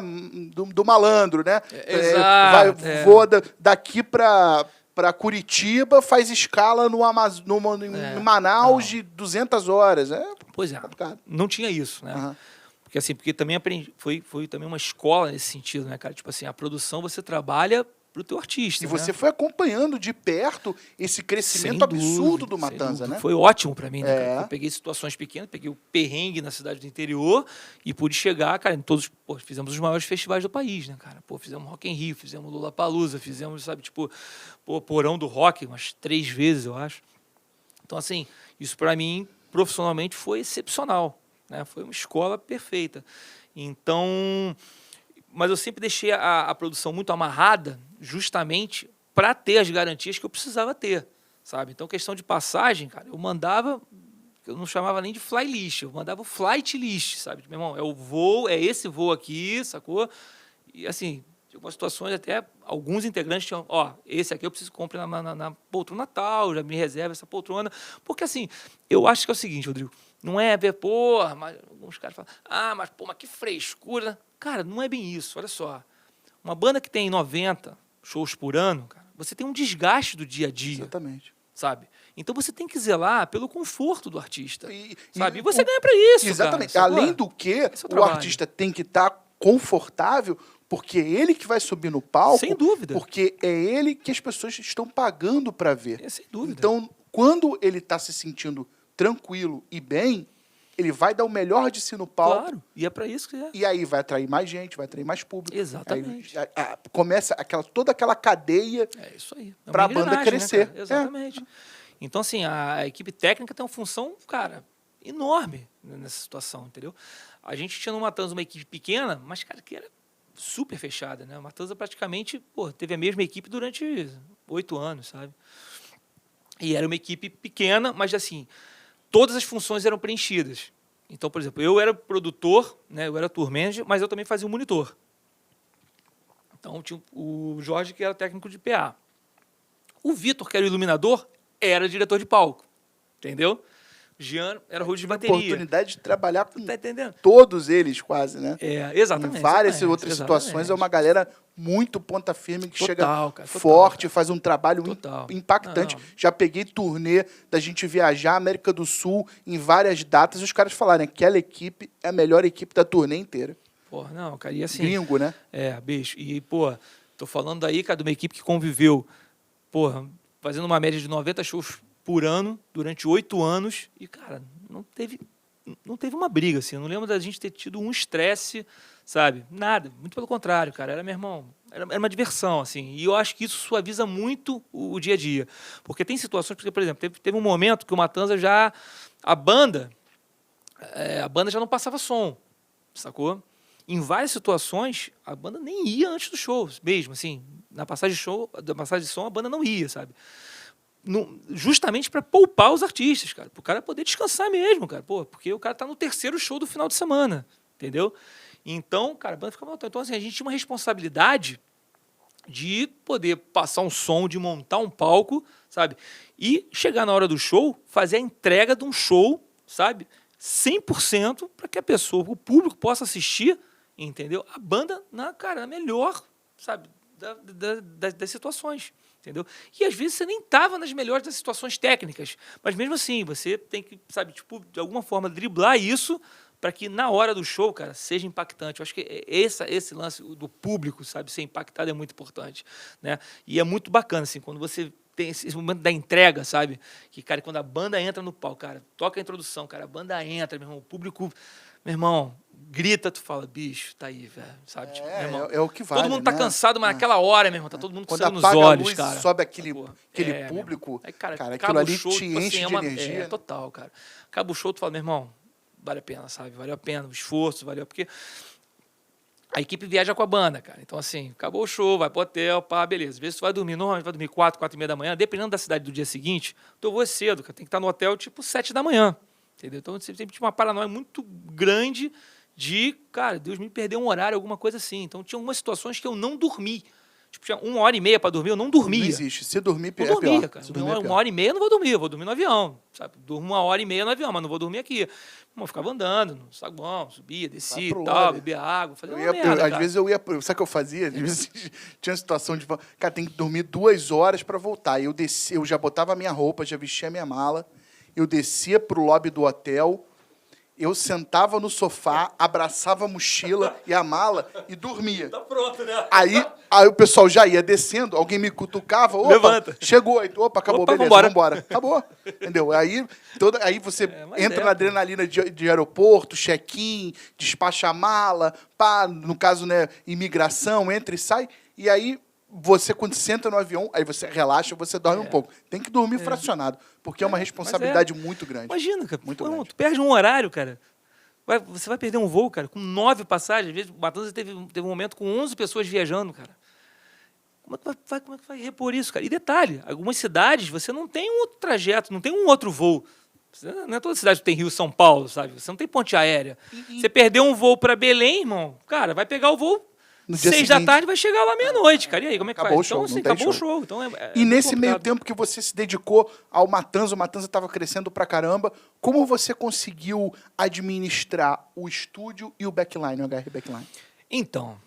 do malandro, né? Exato. Voa daqui para Curitiba, faz escala em Manaus de 200 horas. Pois é, complicado. não tinha isso, né? Uhum. Porque também aprendi, foi também uma escola nesse sentido, né, cara? Tipo assim, a produção você trabalha pro teu artista, E né? você foi acompanhando de perto esse crescimento Sem absurdo dúvida, do Matanza, né? Foi ótimo para mim, né, É. cara? Eu peguei situações pequenas, peguei o perrengue na cidade do interior e pude chegar, cara, em todos, fizemos os maiores festivais do país, né, cara? Fizemos Rock in Rio, fizemos Lollapalooza, fizemos, sabe, tipo, Porão do Rock umas 3 vezes, eu acho. Então, assim, isso para mim, profissionalmente, foi excepcional, né? Foi uma escola perfeita. Então, mas eu sempre deixei a produção muito amarrada justamente para ter as garantias que eu precisava ter, sabe? Então, questão de passagem, cara, eu não chamava nem de fly list, eu mandava o flight list, sabe? Meu irmão, é o voo, é esse voo aqui, sacou? E, assim, em algumas situações até alguns integrantes tinham, esse aqui eu preciso comprar na poltrona tal, já me reserva essa poltrona. Porque, assim, eu acho que é o seguinte, Rodrigo, não é ver, mas alguns caras falam, mas que frescura. Cara, não é bem isso, olha só. Uma banda que tem 90 shows por ano, cara, você tem um desgaste do dia a dia. Exatamente. Sabe? Então você tem que zelar pelo conforto do artista. Sabe? E E você ganha para isso. Exatamente. Cara, Além do que, o artista tem que estar confortável, porque é ele que vai subir no palco. Sem dúvida. Porque é ele que as pessoas estão pagando para ver. Sem dúvida. Então, quando ele está se sentindo tranquilo e bem, ele vai dar o melhor de si no palco. Claro, e é para isso que é. E aí vai atrair mais gente, vai atrair mais público. Exatamente. Aí, começa toda aquela cadeia isso aí. para a banda crescer. Né, exatamente. Então, assim, a equipe técnica tem uma função, cara, enorme nessa situação, entendeu? A gente tinha no Matanza uma equipe pequena, mas, cara, que era super fechada, né? O Matanza praticamente, teve a mesma equipe durante 8 anos, sabe? E era uma equipe pequena, mas, assim, todas as funções eram preenchidas. Então, por exemplo, eu era produtor, né? Eu era tour manager, mas eu também fazia o monitor. Então, tinha o Jorge, que era técnico de PA. O Vitor, que era o iluminador, era diretor de palco. Entendeu? O Jean era rosto de bateria. Oportunidade de trabalhar com tá entendendo? Todos eles, quase, né? Exatamente. Em várias outras situações, é uma galera muito ponta firme que chega forte, faz um trabalho impactante. Já peguei turnê da gente viajar à América do Sul em várias datas e os caras falaram, aquela equipe é a melhor equipe da turnê inteira. Não, cara, e assim... Gringo, né? Bicho. E, tô falando aí, cara, de uma equipe que conviveu, fazendo uma média de 90 shows por ano, durante 8 anos, e, cara, não teve uma briga, assim. Eu não lembro da gente ter tido um estresse, sabe? Nada. Muito pelo contrário, cara. Era, meu irmão, era uma diversão, assim. E eu acho que isso suaviza muito o dia a dia. Porque tem situações, porque, por exemplo, teve um momento que o Matanza já... A banda já não passava som, sacou? Em várias situações, a banda nem ia antes do show, mesmo, assim. Da passagem de som, a banda não ia, sabe? Justamente para poupar os artistas, cara. Para o cara poder descansar mesmo, cara. Porque o cara tá no 3º show do final de semana, entendeu? Então, cara, a banda ficava... Então, assim, a gente tinha uma responsabilidade de poder passar um som, de montar um palco, sabe? E chegar na hora do show, fazer a entrega de um show, sabe? 100% para que a pessoa, o público possa assistir, entendeu? A banda na melhor, sabe? Das situações. entendeu? E às vezes você nem estava nas melhores das situações técnicas, mas mesmo assim, você tem que, sabe, tipo, de alguma forma driblar isso para que na hora do show, cara, seja impactante. Eu acho que esse lance do público, sabe, ser impactado é muito importante, né? E é muito bacana, assim, quando você tem esse momento da entrega, sabe? Que, cara, quando a banda entra no palco, cara, toca a introdução, cara, a banda entra, meu irmão, o público, meu irmão, grita, tu fala, bicho, tá aí, velho, sabe? Tipo, meu irmão, É o que vale, todo mundo tá né? cansado, mas naquela hora, meu irmão, tá todo mundo com Quando sangue nos apaga a olhos, luz, cara. sobe aquele Sacou? aquele Meu público, irmão. Aí, cara, cara, aquilo acaba o ali show, te tipo assim, enche de energia. total, cara. Acaba o show, tu fala, meu irmão, vale a pena, sabe? Valeu a pena, o esforço, valeu, porque a equipe viaja com a banda, cara. Então, assim, acabou o show, vai pro hotel, pá, beleza. Às vezes tu vai dormir, normalmente vai dormir 4h da manhã, dependendo da cidade do dia seguinte, teu voo é cedo, cara. Tem que estar no hotel, tipo, 7 da manhã, entendeu? Então, você sempre tinha uma paranoia muito grande de, cara, Deus me perdeu um horário, alguma coisa assim. Então, tinha algumas situações que eu não dormi. Tipo, tinha 1h30 para dormir, eu não dormia. Não existe. Se dormir, Não é dormia, pior. cara. Se dormir é pior. 1h30 eu não vou dormir, eu vou dormir no avião, sabe? Durmo 1h30 no avião, mas não vou dormir aqui. Eu ficava andando no saguão, subia, descia e tal, lobby. bebia água, fazia Eu uma ia, merda, às cara. vezes eu ia. Sabe o que eu fazia? Às vezes tinha uma situação de. Cara, tem que dormir 2 horas para voltar. Eu descia, eu já botava a minha roupa, já vestia a minha mala, eu descia pro lobby do hotel. Eu sentava no sofá, abraçava a mochila e a mala e dormia. Tá pronto, né? Aí o pessoal já ia descendo, alguém me cutucava, opa, Levanta. chegou, aí, opa, acabou, Opa, beleza, vambora. vambora. Acabou, entendeu? Aí você mas entra é, na pô. adrenalina de aeroporto, check-in, despacha a mala, pá, no caso, né, imigração, entra e sai, e aí você, quando senta no avião, aí você relaxa, você dorme um pouco. Tem que dormir fracionado, porque é uma responsabilidade muito grande. Imagina, cara. Muito Pô, irmão, grande. tu perde um horário, cara. Você vai perder um voo, cara, com 9 passagens. Às vezes, o Matanza teve um momento com 11 pessoas viajando, cara. Como é que vai repor isso, cara? E detalhe, algumas cidades você não tem um outro trajeto, não tem um outro voo. Não é toda cidade que tem Rio São Paulo, sabe? Você não tem ponte aérea. Você perdeu um voo para Belém, irmão, cara, vai pegar o voo No dia 6 da seguinte. tarde, vai chegar lá meia-noite, cara. E aí, como é que Acabou faz? o show, Então, assim, não tem acabou o show. show. Então, E muito nesse meio complicado. tempo que você se dedicou ao Matanza, o Matanza estava crescendo pra caramba, como você conseguiu administrar o estúdio e o backline, o HR Backline? Então,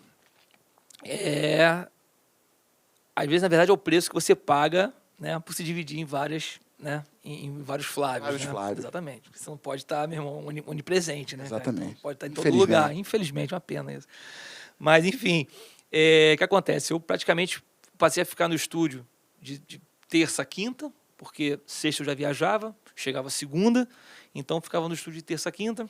às vezes, na verdade, é o preço que você paga, né, por se dividir em várias, né, em vários Flávios. Vários né? Flávios. Exatamente. Porque você não pode estar, meu irmão, onipresente, né? cara? Exatamente. Então, pode estar em todo Infelizmente. lugar. Infelizmente, é uma pena isso. Mas, enfim, o que acontece? Eu praticamente passei a ficar no estúdio de terça a quinta, porque sexta eu já viajava, chegava segunda, então ficava no estúdio de terça a quinta.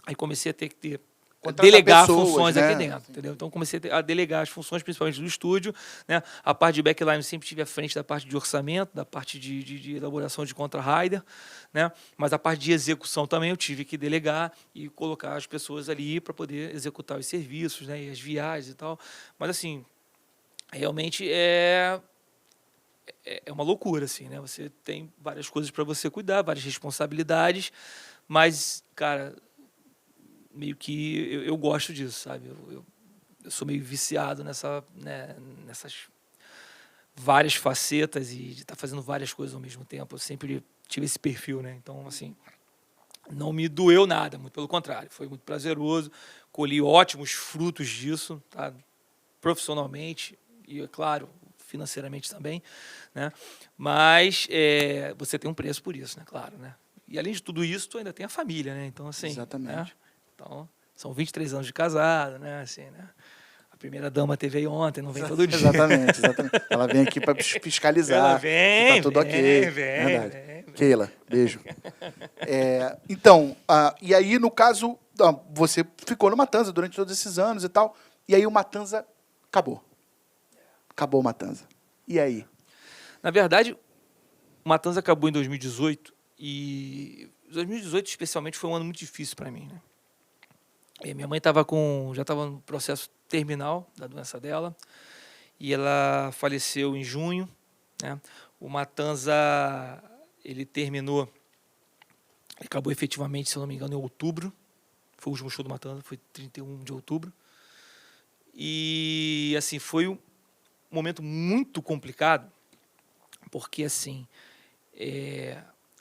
Aí comecei a ter que Contratar delegar pessoas, funções né? aqui dentro, entendeu? Então comecei a delegar as funções, principalmente do estúdio, né? A parte de backline eu sempre estive à frente da parte de orçamento, da parte de elaboração de contra-rider, né? Mas a parte de execução também eu tive que delegar e colocar as pessoas ali para poder executar os serviços, né? E as viagens e tal. Mas assim, realmente é uma loucura, assim, né? Você tem várias coisas para você cuidar, várias responsabilidades, mas, cara, meio que eu gosto disso, sabe? Eu sou meio viciado nessas várias facetas e de estar fazendo várias coisas ao mesmo tempo. Eu sempre tive esse perfil, né? Então, assim, não me doeu nada, muito pelo contrário. Foi muito prazeroso, colhi ótimos frutos disso, tá? Profissionalmente e, é claro, financeiramente também, né? Mas você tem um preço por isso, né? Claro, né? E, além de tudo isso, tu ainda tem a família, né? Então, assim... Exatamente. Né? Então, são 23 anos de casado, né? Assim, né? A primeira dama teve aí ontem, não vem todo dia. Exatamente. Ela vem aqui para fiscalizar. Ela vem, se tá tudo ok. vem, Verdade. vem. Keila, beijo. Então, e aí, no caso, você ficou no Matanza durante todos esses anos e tal, e aí o Matanza acabou. Acabou o Matanza. E aí? Na verdade, o Matanza acabou em 2018 e 2018 especialmente foi um ano muito difícil para mim, né? E minha mãe já estava no processo terminal da doença dela e ela faleceu em junho, né? O Matanza, ele acabou efetivamente, se eu não me engano, em outubro. Foi o último show do Matanza, foi 31 de outubro. E, assim, foi um momento muito complicado, porque, assim,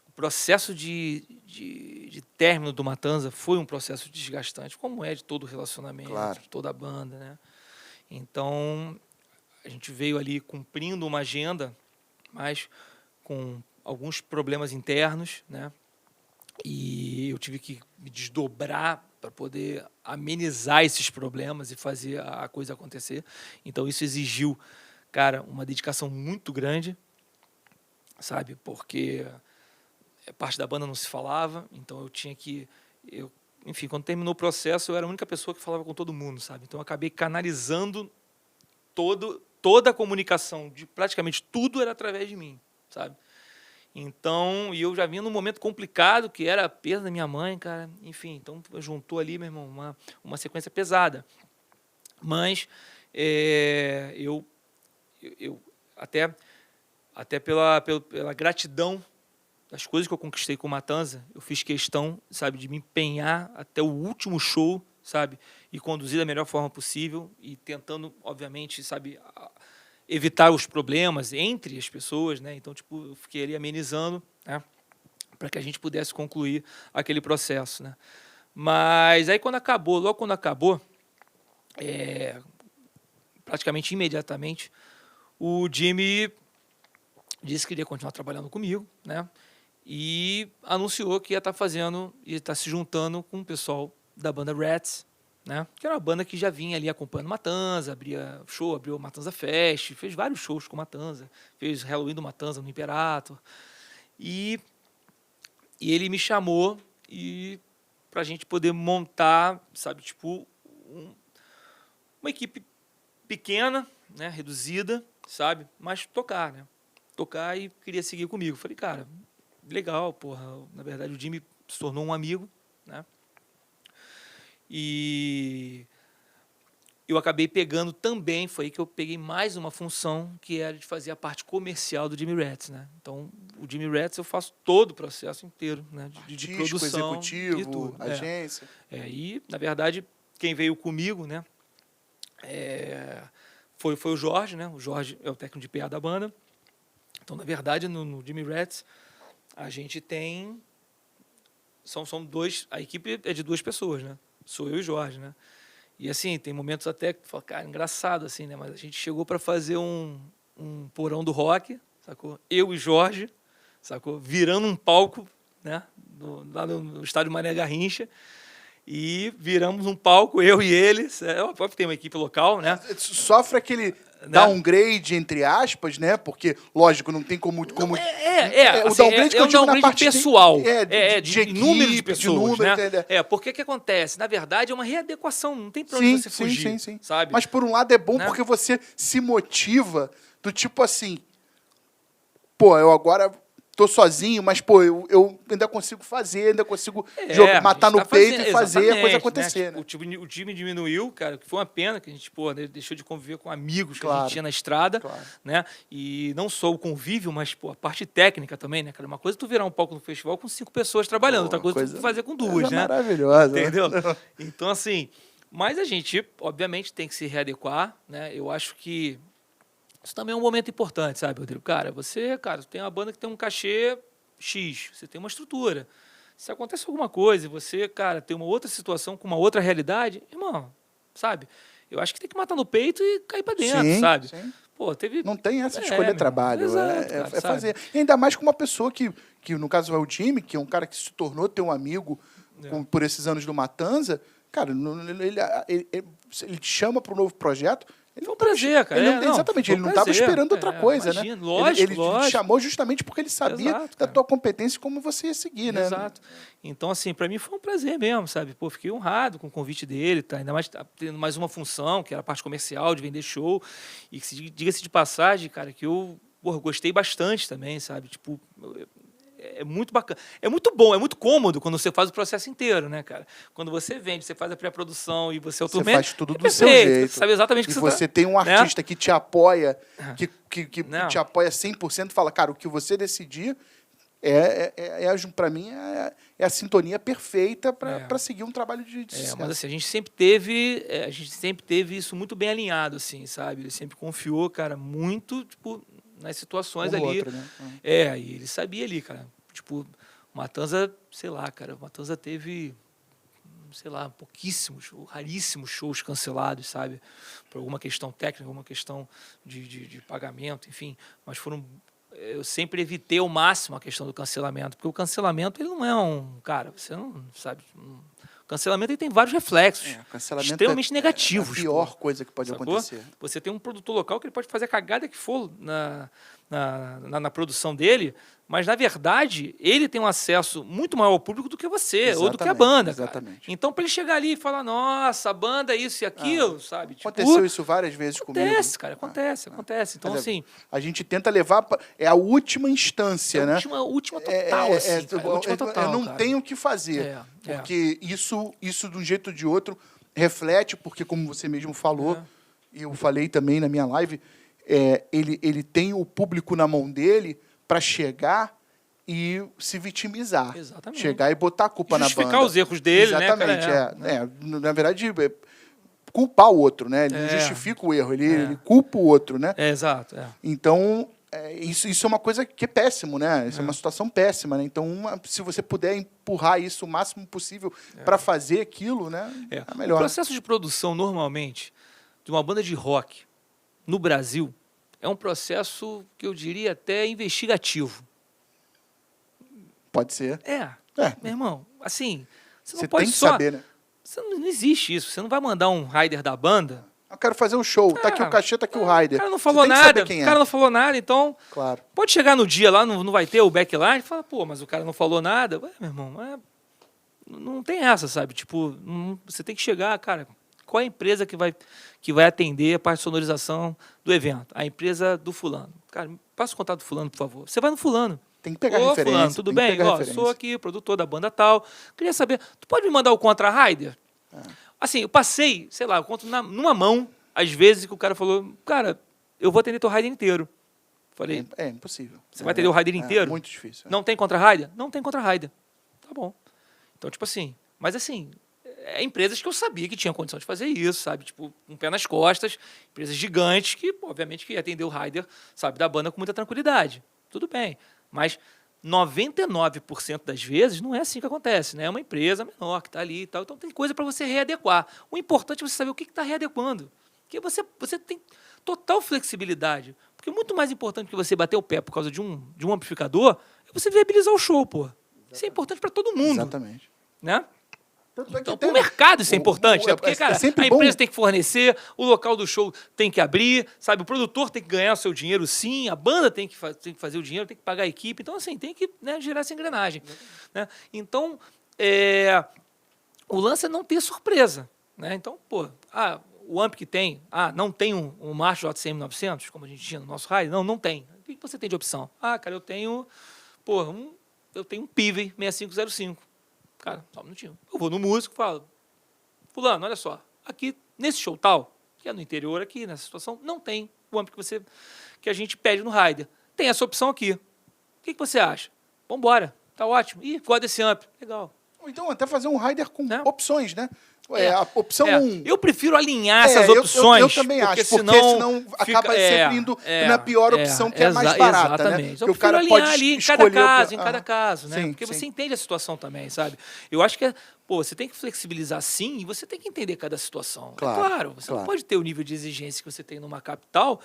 o processo de término do Matanza foi um processo desgastante, como é de todo relacionamento, Claro. de toda a banda, né? Então, a gente veio ali cumprindo uma agenda, mas com alguns problemas internos, né? E eu tive que me desdobrar para poder amenizar esses problemas e fazer a coisa acontecer. Então isso exigiu, cara, uma dedicação muito grande, sabe? Porque parte da banda não se falava, então eu tinha que... enfim, quando terminou o processo, eu era a única pessoa que falava com todo mundo, sabe? Então eu acabei canalizando toda a comunicação, de praticamente tudo era através de mim, sabe? Então, e eu já vinha num momento complicado, que era a perda da minha mãe, cara. Enfim, então juntou ali, meu irmão, uma sequência pesada. Mas eu até pela gratidão das coisas que eu conquistei com o Matanza, eu fiz questão, sabe, de me empenhar até o último show, sabe, e conduzir da melhor forma possível e tentando, obviamente, sabe, evitar os problemas entre as pessoas, né? Então, tipo, eu fiquei ali amenizando, né, para que a gente pudesse concluir aquele processo, né? Mas aí logo quando acabou, praticamente imediatamente, o Jimmy disse que iria continuar trabalhando comigo, né? E anunciou que ia estar se juntando com o pessoal da banda Rats, né? Que era uma banda que já vinha ali acompanhando Matanza, abriu o Matanza Fest, fez vários shows com Matanza, fez Halloween do Matanza no Imperator. E ele me chamou para a gente poder montar, sabe, tipo, uma equipe pequena, né, reduzida, sabe, mas tocar, né? Tocar e queria seguir comigo. Falei, cara, legal, porra. Na verdade, o Jimmy se tornou um amigo, né? E eu acabei pegando também, foi aí que eu peguei mais uma função, que era de fazer a parte comercial do Jimmy Rats, né? Então, o Jimmy Rats eu faço todo o processo inteiro, né? De produção, executivo, e tudo. agência. E, na verdade, quem veio comigo, né? Foi o Jorge, né? O Jorge é o técnico de PA da banda. Então, na verdade, no Jimmy Rats, a gente tem... São dois... A equipe é de 2 pessoas, né? Sou eu e o Jorge, né? E, assim, tem momentos até que fala, cara, engraçado, assim, né? Mas a gente chegou para fazer um porão do rock, sacou? Eu e Jorge, sacou? Virando um palco, né? Lá no estádio Mané Garrincha. E viramos um palco, eu e ele. Pode ter uma equipe local, né? Sofre aquele downgrade, entre aspas, né? Porque, lógico, não tem como... O assim, downgrade que eu digo na parte pessoal. De equipe, número de pessoas, né? Entendeu? Porque o que acontece? Na verdade, é uma readequação, não tem pra onde você fugir, sim. sabe? Mas, por um lado, é bom, né? porque você se motiva do tipo assim... Pô, eu agora... tô sozinho, mas, pô, eu ainda consigo fazer, ainda consigo matar no peito e fazer a coisa acontecer, né? O time diminuiu, cara, que foi uma pena, que a gente, pô, deixou de conviver com amigos que a Claro, gente tinha na estrada, né? E não só o convívio, mas, pô, a parte técnica também, né, cara? Uma coisa é tu virar um palco no festival com 5 pessoas trabalhando, outra coisa é tu fazer com 2, né? Maravilhosa. Entendeu? Então, assim, mas a gente, obviamente, tem que se readequar, né? Eu acho que isso também é um momento importante, sabe, Rodrigo? Cara, você tem uma banda que tem um cachê X, você tem uma estrutura. Se acontece alguma coisa e você, cara, tem uma outra situação com uma outra realidade, irmão, sabe? Eu acho que tem que matar no peito e cair pra dentro, sabe? Sim. Pô, não tem essa de escolher trabalho, exato, cara, é fazer. E ainda mais com uma pessoa que, no caso é o Jimmy, que é um cara que se tornou teu amigo por esses anos do Matanza, cara, ele te chama para um novo projeto. Foi um prazer, cara. Exatamente, ele não estava esperando outra coisa, imagina, né? Lógico, ele te chamou justamente porque ele sabia da tua competência e como você ia seguir, né? Exato. Então, assim, para mim foi um prazer mesmo, sabe? Pô, fiquei honrado com o convite dele, tá? Ainda mais tendo mais uma função, que era a parte comercial, de vender show. E diga-se de passagem, cara, que eu gostei bastante também, sabe? Tipo, é muito bacana. É muito bom, é muito cômodo quando você faz o processo inteiro, né, cara? Quando você vende, você faz a pré-produção e você Você faz tudo do seu perfeito, jeito. Você sabe exatamente o que você tem um artista que te apoia, que te apoia 100%, fala, cara, o que você decidir para mim, é a sintonia perfeita para seguir um trabalho de sucesso. Mas assim, a gente sempre teve isso muito bem alinhado, assim, sabe? Ele sempre confiou, cara, muito, tipo, nas situações ali. Outra, né? E ele sabia ali, cara. Tipo, Matanza, sei lá, cara, Matanza teve sei lá, pouquíssimos, ou raríssimos shows cancelados, sabe? Por alguma questão técnica, alguma questão de pagamento, enfim. Mas eu sempre evitei ao máximo a questão do cancelamento, porque o cancelamento ele não é cara, você não sabe. O cancelamento ele tem vários reflexos Cancelamento extremamente negativos. É a pior coisa que pode sacou? acontecer. Você tem um produtor local que ele pode fazer a cagada que for na produção dele, mas, na verdade, ele tem um acesso muito maior ao público do que você, ou do que a banda. Exatamente. Cara. Então, para ele chegar ali e falar, nossa, a banda é isso e aquilo, sabe? Tipo, Aconteceu isso várias vezes comigo. Acontece, cara, acontece. Então, Mas, assim... A gente tenta levar... É a última instância, né? Última total, assim, cara, última total, eu não cara. tenho o que fazer. Porque isso, de um jeito ou de outro, reflete, porque, como você mesmo falou, e eu falei também na minha live, ele tem o público na mão dele para chegar e se vitimizar. Exatamente. Chegar e botar a culpa na banda. Justificar os erros dele, exatamente, né? Na verdade, culpar o outro, né? Ele não justifica o erro, ele culpa o outro, né? Exato. Então, isso é uma coisa que é péssimo, né? Isso é uma situação péssima, né? Então, se você puder empurrar isso o máximo possível para fazer aquilo, né? É melhor. O processo de produção, normalmente, de uma banda de rock no Brasil, é um processo que eu diria até investigativo. Pode ser. Meu irmão, assim, você não pode tem que saber, né? Não existe isso. Você não vai mandar um rider da banda. Eu quero fazer um show. Tá aqui o cachê, tá aqui o rider. O cara não falou nada. O cara não falou nada, então. Claro. Pode chegar no dia lá, não vai ter o backline, e fala, pô, mas o cara não falou nada. Ué, meu irmão, não tem essa, sabe? Tipo, você tem que chegar, cara. Qual é a empresa que vai atender a parte de sonorização do evento? A empresa do fulano. Cara, passa o contato do fulano, por favor. Você vai no fulano. Tem que pegar referência. Fulano, tudo bem? Sou aqui, produtor da banda tal. Queria saber, tu pode me mandar o contra-rider? Assim, eu passei, sei lá, eu conto numa mão, às vezes, que o cara falou, cara, eu vou atender teu rider inteiro. Falei, é impossível. Você vai atender o rider inteiro? É muito difícil. Não tem contra-rider? Não tem contra-rider. Tá bom. Então, tipo assim, mas assim, empresas que eu sabia que tinham condição de fazer isso, sabe? Tipo, um pé nas costas, empresas gigantes que, obviamente, que ia atender o rider, sabe, da banda com muita tranquilidade. Tudo bem. Mas 99% das vezes não é assim que acontece, né? É uma empresa menor que está ali e tal. Então tem coisa para você readequar. O importante é você saber o que está readequando. Porque você tem total flexibilidade. Porque muito mais importante que você bater o pé por causa de um amplificador é você viabilizar o show, pô. Isso é importante para todo mundo. Exatamente. Né? Então, para o mercado isso é importante, né? Porque, cara, a empresa tem que fornecer, o local do show tem que abrir, sabe? O produtor tem que ganhar o seu dinheiro, sim, a banda tem que fazer o dinheiro, tem que pagar a equipe. Então, assim, tem que, né, gerar essa engrenagem. Né? Então, o lance é não ter surpresa. Né? Então, pô, o amp que tem, não tem um Marshall JCM 900, como a gente tinha no nosso raio? Não tem. O que você tem de opção? Cara, eu tenho, eu tenho um Pive 6505. Cara, só um minutinho. Eu vou no músico e falo, fulano, olha só, aqui nesse show tal, que é no interior aqui, nessa situação, não tem o amp que a gente pede no rider. Tem essa opção aqui. O que você acha? Vambora, tá ótimo. Ih, gosto desse amp. Legal. Ou então até fazer um rider com opções, né? A opção 1. Eu prefiro alinhar essas opções. Eu também acho, porque senão acaba sempre indo na pior opção, que é mais barata. Exatamente. Né? Então, eu prefiro alinhar ali em cada caso, né? Sim, porque você entende a situação também, sabe? Eu acho que você tem que flexibilizar sim e você tem que entender cada situação. Claro, você não pode ter o nível de exigência que você tem numa capital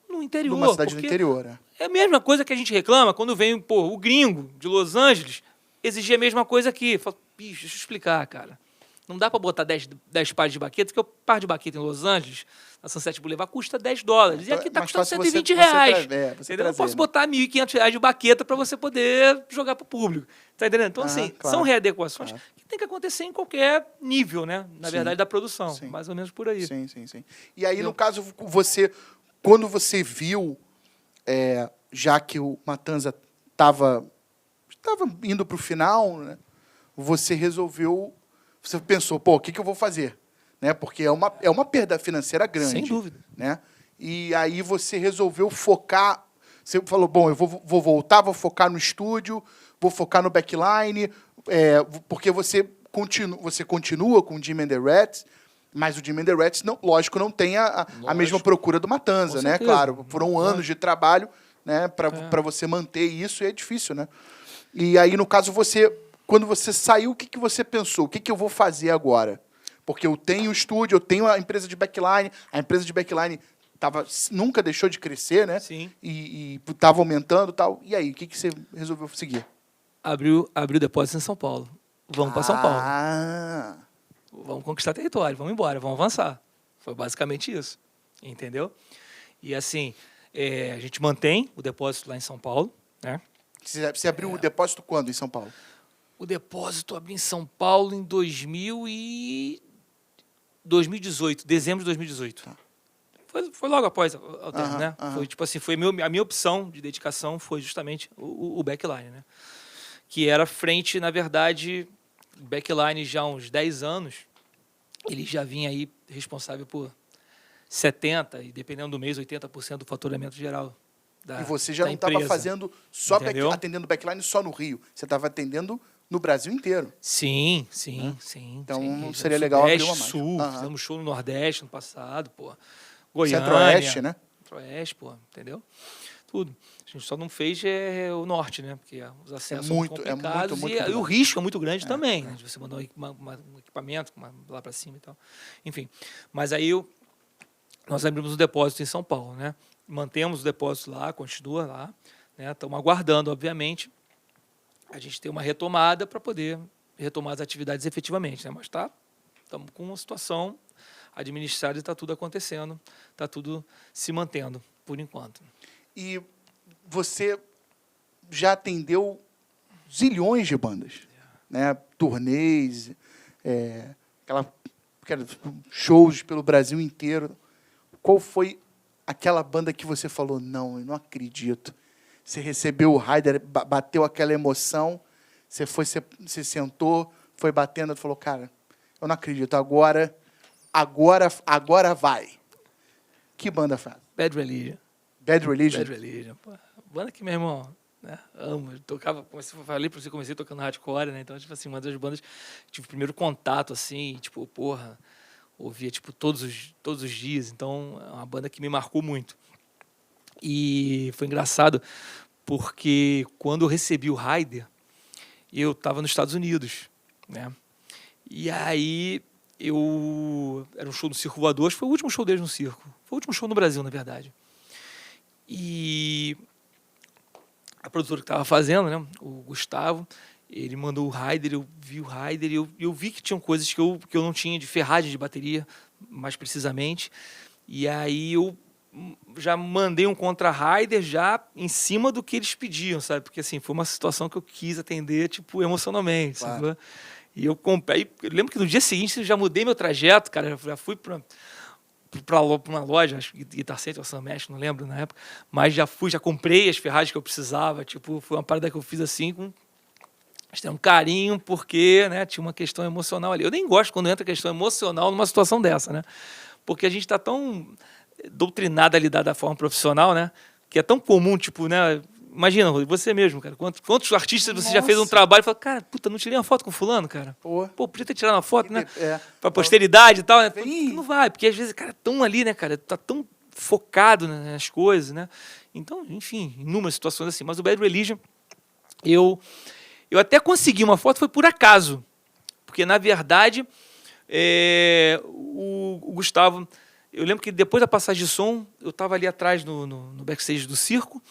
no interior. Numa cidade do interior, É a mesma coisa que a gente reclama quando vem o gringo de Los Angeles exigir a mesma coisa aqui. Fala, bicho, deixa eu explicar, cara. Não dá para botar 10 pares de baqueta, porque o par de baqueta em Los Angeles, na Sunset Boulevard, custa $10. E aqui está custando R$120. Eu não posso botar R$1.500 de baqueta para você poder jogar para o público. Tá entendendo? Então, assim, são readequações que tem que acontecer em qualquer nível, né? Na verdade, da produção. Sim. Mais ou menos por aí. Sim. E aí, no caso, quando você viu, já que o Matanza estava indo para o final, né, você resolveu... Você pensou, o que eu vou fazer? Né? Porque é uma perda financeira grande. Sem dúvida. Né? E aí você resolveu focar... Você falou, eu vou voltar, vou focar no estúdio, vou focar no backline, porque você continua com o Jimmy and the Rats, mas o Jimmy and the Rats, lógico, não tem a mesma procura do Matanza, né? Claro, foram anos de trabalho, né, para você manter isso, e é difícil, né? E aí, no caso, você quando você saiu, o que, que você pensou? O que, que eu vou fazer agora? Porque eu tenho o estúdio, eu tenho a empresa de backline, a empresa de backline nunca deixou de crescer, né? Sim. E estava aumentando e tal. E aí, o que, que você resolveu seguir? Abriu depósito em São Paulo. Vamos para São Paulo. Ah, Vamos conquistar território, vamos embora, vamos avançar. Foi basicamente isso, entendeu? E assim, a gente mantém o depósito lá em São Paulo, né? você abriu o depósito quando em São Paulo? O depósito abriu em São Paulo em 2018, dezembro de 2018. Tá. Foi logo após o término, né? Aham. Foi tipo assim, a minha opção de dedicação foi justamente o backline, né? Que era frente, na verdade, o backline já há uns 10 anos, ele já vinha aí responsável por 70% e, dependendo do mês, 80% do faturamento geral da E você já da não estava empresa. fazendo só Entendeu? atendendo backline só no Rio. Você estava atendendo no Brasil inteiro. Sim. Então, sim. seria Fizemos legal abrir Sudeste, uma Sul, marca. Aham. fizemos show no Nordeste no passado, pô. Goiânia. Centro-Oeste, né? Centro-Oeste, pô, entendeu? Tudo. A gente só não fez o Norte, né? Porque os acessos são muito complicados muito e o complicado. risco é muito grande também, né? De você mandar um equipamento lá para cima e tal. Enfim, mas aí nós abrimos o depósito em São Paulo, né? Mantemos o depósito lá, continua lá, né? Estamos aguardando, obviamente, a gente ter uma retomada para poder retomar as atividades efetivamente, né? Mas estamos com uma situação administrada e está tudo acontecendo, está tudo se mantendo por enquanto. E você já atendeu zilhões de bandas, né? Turnês, shows pelo Brasil inteiro. Qual foi aquela banda que você falou, não, eu não acredito. Você recebeu o rider, bateu aquela emoção, você sentou, foi batendo e falou, cara, eu não acredito, agora vai. Que banda faz? Bad Religion. Bad Religion? Bad Religion, pô. Banda que, meu irmão, né, amo. Eu tocava, falei pra você, comecei tocando hardcore, né? Então, tipo assim, uma das bandas, tive o primeiro contato, assim, tipo, porra, ouvia, tipo, todos os dias. Então, é uma banda que me marcou muito. E foi engraçado, porque quando eu recebi o rider, eu estava nos Estados Unidos, né? E aí, era um show no Circo Voador, acho que foi o último show deles no Circo. Foi o último show no Brasil, na verdade. E a produtora que estava fazendo, né, o Gustavo, ele mandou o rider, eu vi o rider e eu vi que tinham coisas que eu não tinha de ferragem de bateria, mais precisamente. E aí eu já mandei um contra-rider já em cima do que eles pediam, sabe? Porque assim, foi uma situação que eu quis atender, tipo, emocionalmente, Claro. sabe? E eu comprei, eu lembro que no dia seguinte eu já mudei meu trajeto, cara, já fui para uma loja, acho que Guitar Center ou Sunmesh, não lembro na época, mas já comprei as ferragens que eu precisava, tipo, foi uma parada que eu fiz assim com um carinho, porque, né, tinha uma questão emocional ali. Eu nem gosto quando entra questão emocional numa situação dessa, né? Porque a gente está tão doutrinado a lidar da forma profissional, né? Que é tão comum, tipo, né? Imagina, você mesmo, cara. Quantos artistas você já fez um trabalho e fala, cara, puta, não tirei uma foto com fulano, cara? Pô, podia ter tirado uma foto, né? Pra posteridade e tal, né? Não vai, porque às vezes o cara é tão ali, né, cara? Tá tão focado nas coisas, né? Então, enfim, inúmeras situações assim. Mas o Bad Religion, eu até consegui uma foto, foi por acaso. Porque, na verdade, o Gustavo... Eu lembro que depois da passagem de som, eu estava ali atrás no backstage do circo,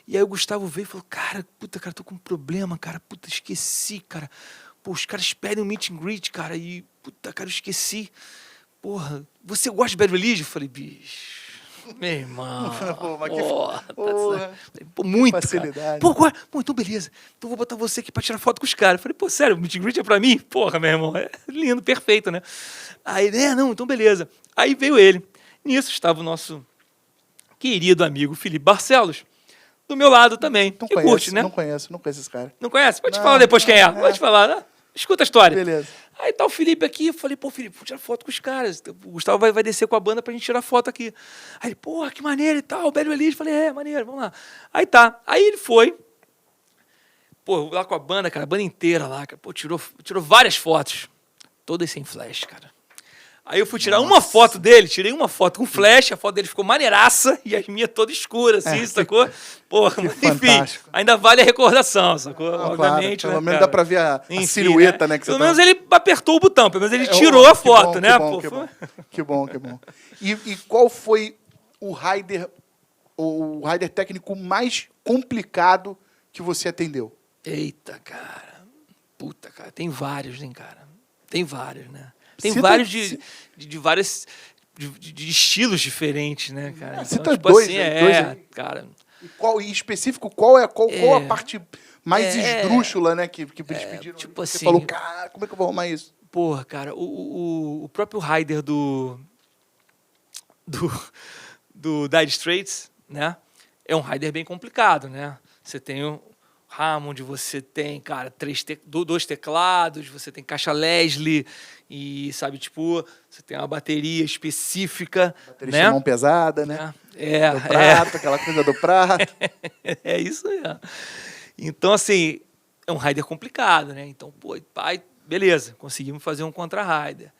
e aí o Gustavo veio e falou, cara, tô com um problema, cara, esqueci, cara. Pô, os caras pedem um meet and greet, cara, e, cara, eu esqueci. Porra, você gosta de Bad Religion? Eu falei, bicho, meu irmão. Pô, muito, facilidade. Cara. Pô, então beleza. Então vou botar você aqui pra tirar foto com os caras. Eu falei, pô, sério, o meet and greet é pra mim? Porra, meu irmão, é lindo, perfeito, né? Aí, não, então beleza. Aí veio ele. Nisso estava o nosso querido amigo Felipe Barcelos, do meu lado também. Não que conheço, curte, né? Não conheço esse cara. Não conhece? Vou te falar depois quem é. Vou te falar, né? Escuta a história. Beleza. Aí tá o Felipe aqui, eu falei, pô, Felipe, vou tirar foto com os caras. O Gustavo vai descer com a banda pra gente tirar foto aqui. Aí ele, pô, que maneiro e tal, Bad Religion. Falei, maneiro, vamos lá. Aí tá. Aí ele foi, pô, lá com a banda, cara, a banda inteira lá, cara, pô, tirou várias fotos, todas sem flash, cara. Aí eu fui tirar uma foto dele, tirei uma foto com flash, a foto dele ficou maneiraça e as minhas toda escura, assim, sacou? Porra, mas enfim, ainda vale a recordação, sacou? Obviamente, claro, pelo menos dá pra ver a silhueta, né? Que pelo menos ele apertou o botão, pelo menos ele tirou a foto, né? Que bom. E qual foi o rider técnico mais complicado que você atendeu? Eita, cara. Puta, cara. Tem vários, hein, cara. Tem vários, né? Tem vários de vários de estilos diferentes, né, cara? Então, cita tipo dois, assim, cara. E qual, em específico, qual a parte mais esdrúxula, né, que eles pediram? Tipo assim, você falou, cara, como é que eu vou arrumar isso? Porra, cara, o próprio rider do Dire Straits, né? É um rider bem complicado, né? Você tem o Hammond, você tem, cara, dois teclados, você tem caixa Leslie e, sabe, tipo, você tem uma bateria específica, bateria né? de mão pesada, né? Do prato, aquela coisa do prato. É isso aí. Então, assim, é um rider complicado, né? Então, pô, pai, beleza, conseguimos fazer um contra-rider.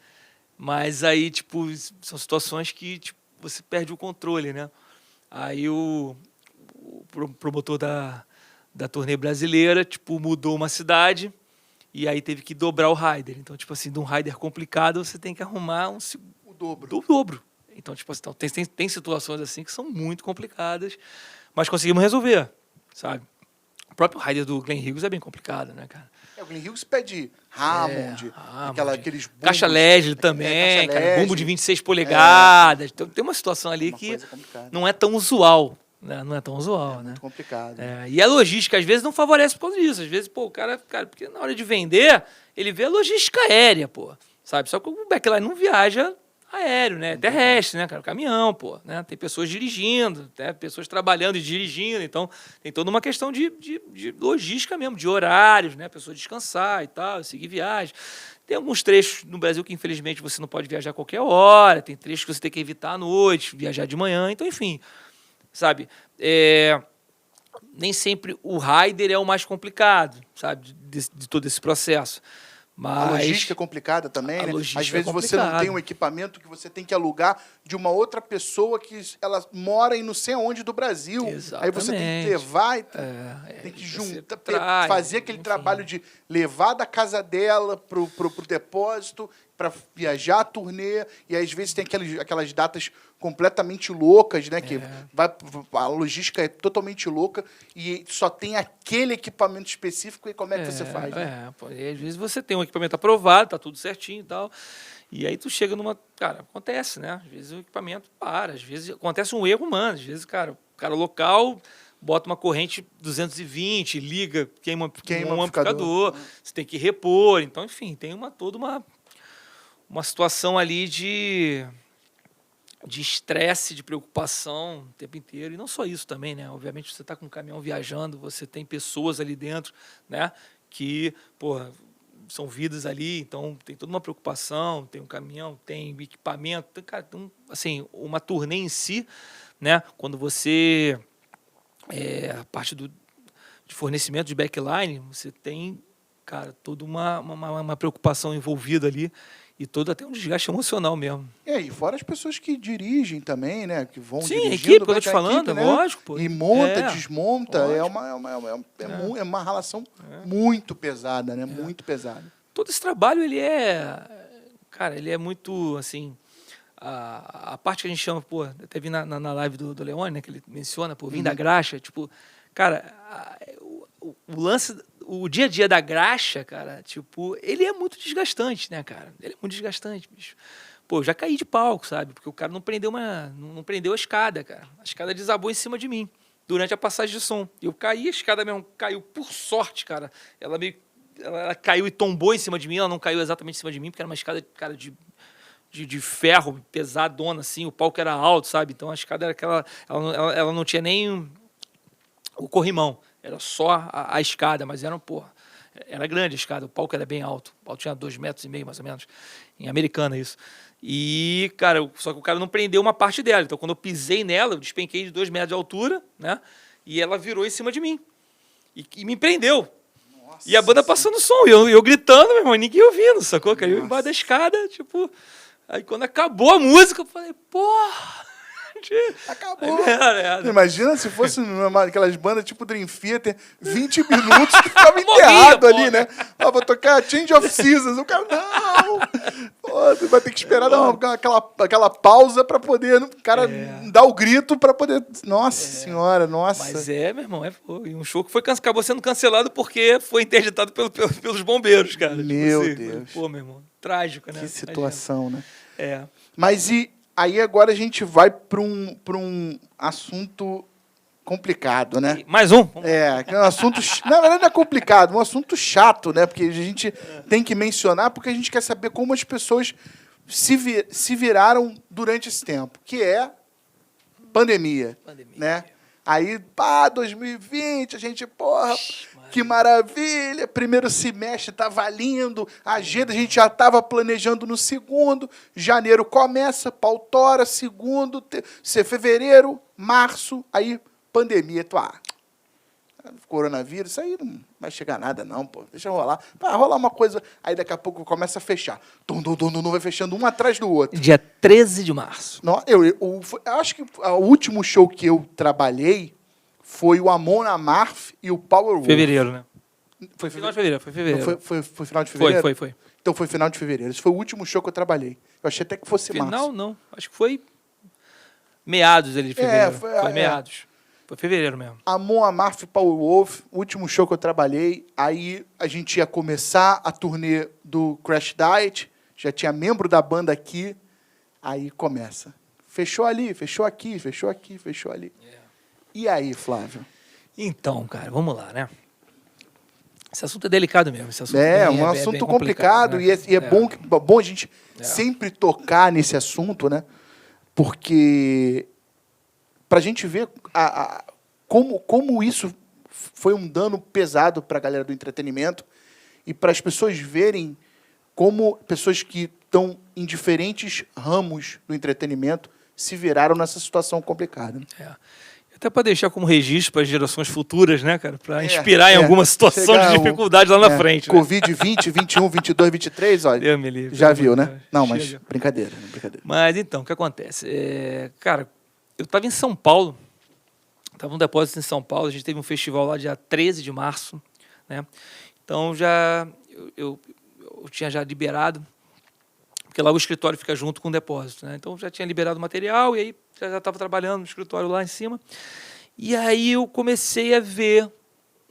Mas aí, tipo, são situações que tipo, você perde o controle, né? Aí o promotor da turnê brasileira, tipo, mudou uma cidade e aí teve que dobrar o rider. Então, tipo assim, de um rider complicado, você tem que arrumar o dobro. Então, tipo assim, tem situações assim que são muito complicadas, mas conseguimos resolver, sabe? O próprio rider do Glenn Hughes é bem complicado, né, cara? O Glenn Hughes pede Hammond, aqueles bumbos. Caixa Leslie também, caixa cara, Leslie. bumbo de 26 polegadas. Então, tem uma situação ali que não é tão usual. Né? Não é tão usual, né? Muito complicado. E a logística, às vezes, não favorece por causa disso. Às vezes, pô, o cara, porque na hora de vender, ele vê a logística aérea, pô. Sabe? Só que o backline não viaja aéreo, né? Terrestre, né, cara? Caminhão, pô. Né? Tem pessoas dirigindo, né? Pessoas trabalhando e dirigindo. Então, tem toda uma questão de logística mesmo, de horários, né? A pessoa descansar e tal, seguir viagem. Tem alguns trechos no Brasil que, infelizmente, você não pode viajar a qualquer hora. Tem trechos que você tem que evitar à noite, viajar de manhã. Então, enfim, sabe? Nem sempre o rider é o mais complicado, sabe? De todo esse processo. Mas a logística é complicada também, né? Às vezes você não tem um equipamento que você tem que alugar de uma outra pessoa que ela mora em não sei onde do Brasil. Exatamente. Aí você tem que levar, tem que juntar, fazer aquele trabalho de levar da casa dela pro depósito, para viajar a turnê, e às vezes tem aquelas datas completamente loucas, né? Que a logística é totalmente louca e só tem aquele equipamento específico, e como é que você faz? Né? E às vezes você tem um equipamento aprovado, tá tudo certinho e tal, e aí tu chega numa... Cara, acontece, né? Às vezes o equipamento para, às vezes acontece um erro humano, às vezes, cara, o cara local bota uma corrente 220, liga, queima um amplificador, você tem que repor, então, enfim, tem toda uma situação ali de estresse, de preocupação o tempo inteiro. E não só isso também, né? Obviamente, você está com um caminhão viajando, você tem pessoas ali dentro, né? Que, porra, são vidas ali, então tem toda uma preocupação, tem um caminhão, tem equipamento, cara, assim, uma turnê em si, né? Quando você... a parte de fornecimento de backline, você tem, cara, toda uma preocupação envolvida ali, e todo até um desgaste emocional mesmo. E fora as pessoas que dirigem também, né? Que vão dirigindo. Sim, a equipe, que eu tô te falando, né? Lógico. Pô. E monta, desmonta. É uma relação muito pesada, né? Muito pesada. Todo esse trabalho, ele é muito, assim... A parte que a gente chama, pô, até vi na live do Leone, né? Que ele menciona, pô, vim da graxa, tipo... Cara, o lance... O dia a dia da graxa, cara, tipo, ele é muito desgastante, né, cara? Ele é muito desgastante, bicho. Pô, eu já caí de palco, sabe? Porque o cara não prendeu a escada, cara. A escada desabou em cima de mim durante a passagem de som. Eu caí, a escada mesmo caiu por sorte, cara. Ela caiu e tombou em cima de mim, ela não caiu exatamente em cima de mim, porque era uma escada, cara, de ferro, pesadona, assim, o palco era alto, sabe? Então a escada era aquela... Ela não tinha nem o corrimão. Era só a escada, mas era grande a escada, o palco era bem alto. O palco tinha 2,5 metros, mais ou menos. Em Americana, isso. E, cara, só que o cara não prendeu uma parte dela. Então, quando eu pisei nela, eu despenquei de 2 metros de altura, né? E ela virou em cima de mim. E me prendeu. Nossa, e a banda passando som. E eu gritando, meu irmão, ninguém ouvindo, sacou? Caiu embaixo da escada, tipo... Aí quando acabou a música, eu falei, porra! Acabou. Aí, Imagina se fosse aquelas bandas tipo Dream Theater, 20 minutos, tu ficava enterrado ali, né? Ah, vou tocar Change of Seasons. O cara, não! Pô, tu vai ter que esperar dar aquela pausa pra poder o cara dar o grito pra poder... Nossa senhora, nossa. Mas meu irmão, foi um show que acabou sendo cancelado porque foi interditado pelos bombeiros, cara. Meu assim, Deus. Pô, meu irmão, trágico, né? Que situação, né? Mas aí agora a gente vai para um assunto complicado, né? Mais um? Que é um assunto... Na verdade não é complicado, é um assunto chato, né? Porque a gente tem que mencionar porque a gente quer saber como as pessoas se viraram durante esse tempo, que é pandemia. Né? Aí, 2020, a gente, porra, que maravilha, primeiro semestre estava lindo, a agenda a gente já estava planejando no segundo, janeiro começa, pautora, segundo, fevereiro, março, aí pandemia, coronavírus, isso aí não vai chegar nada não, pô, deixa rolar, vai rolar uma coisa, aí daqui a pouco começa a fechar, não vai fechando um atrás do outro. Dia 13 de março. Não, eu acho que o último show que eu trabalhei foi o Amon Amarth e o Powerwolf. Fevereiro, né? Foi Final de fevereiro, foi fevereiro. Foi final de fevereiro? Foi. Então foi final de fevereiro. Esse foi o último show que eu trabalhei. Eu achei até que fosse março. Final, não. Acho que foi meados ali de fevereiro. Foi meados. Foi fevereiro mesmo. Amon Amarth e Powerwolf, último show que eu trabalhei. Aí a gente ia começar a turnê do Crash Diet. Já tinha membro da banda aqui. Aí começa. Fechou ali, fechou aqui, fechou aqui, fechou ali. E aí, Flávio? Então, cara, vamos lá, né? Esse assunto é delicado mesmo. Esse assunto um assunto complicado, né? E é bom a gente sempre tocar nesse assunto, né? Porque para a gente ver como isso foi um dano pesado para a galera do entretenimento e para as pessoas verem como pessoas que estão em diferentes ramos do entretenimento se viraram nessa situação complicada. Até para deixar como registro para as gerações futuras, né, cara? Para inspirar em alguma situação de dificuldade lá na frente. Covid 20, 21, 22, 23, olha. Deus me livre. Já viu, né? Não, mas brincadeira. Mas então, o que acontece? Cara, eu estava em São Paulo, estava num depósito em São Paulo, a gente teve um festival lá dia 13 de março, né? Então eu tinha já liberado, porque lá o escritório fica junto com o depósito, né? Então já tinha liberado o material e aí já estava trabalhando no escritório lá em cima. E aí eu comecei a ver,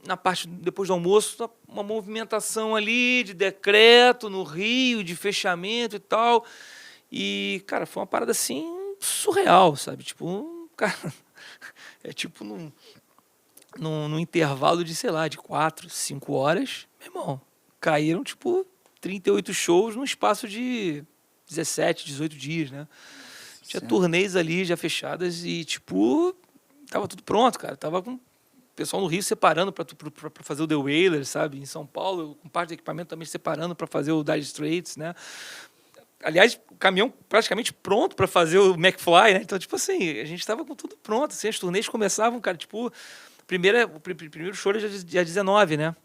na parte depois do almoço, uma movimentação ali de decreto no Rio, de fechamento e tal. E, cara, foi uma parada assim surreal, sabe? Tipo, cara, tipo num intervalo de, sei lá, de 4, 5 horas, meu irmão, caíram tipo 38 shows num espaço de 17, 18 dias, né? Tinha turnês ali já fechadas e, tipo, tava tudo pronto, cara. Tava com o pessoal no Rio separando para fazer o The Wailers, sabe? Em São Paulo, com parte do equipamento também separando para fazer o Dire Straits, né? Aliás, o caminhão praticamente pronto para fazer o McFly, né? Então, tipo assim, a gente tava com tudo pronto. Assim, as turnês começavam, cara, tipo, o primeiro show era dia 19, né?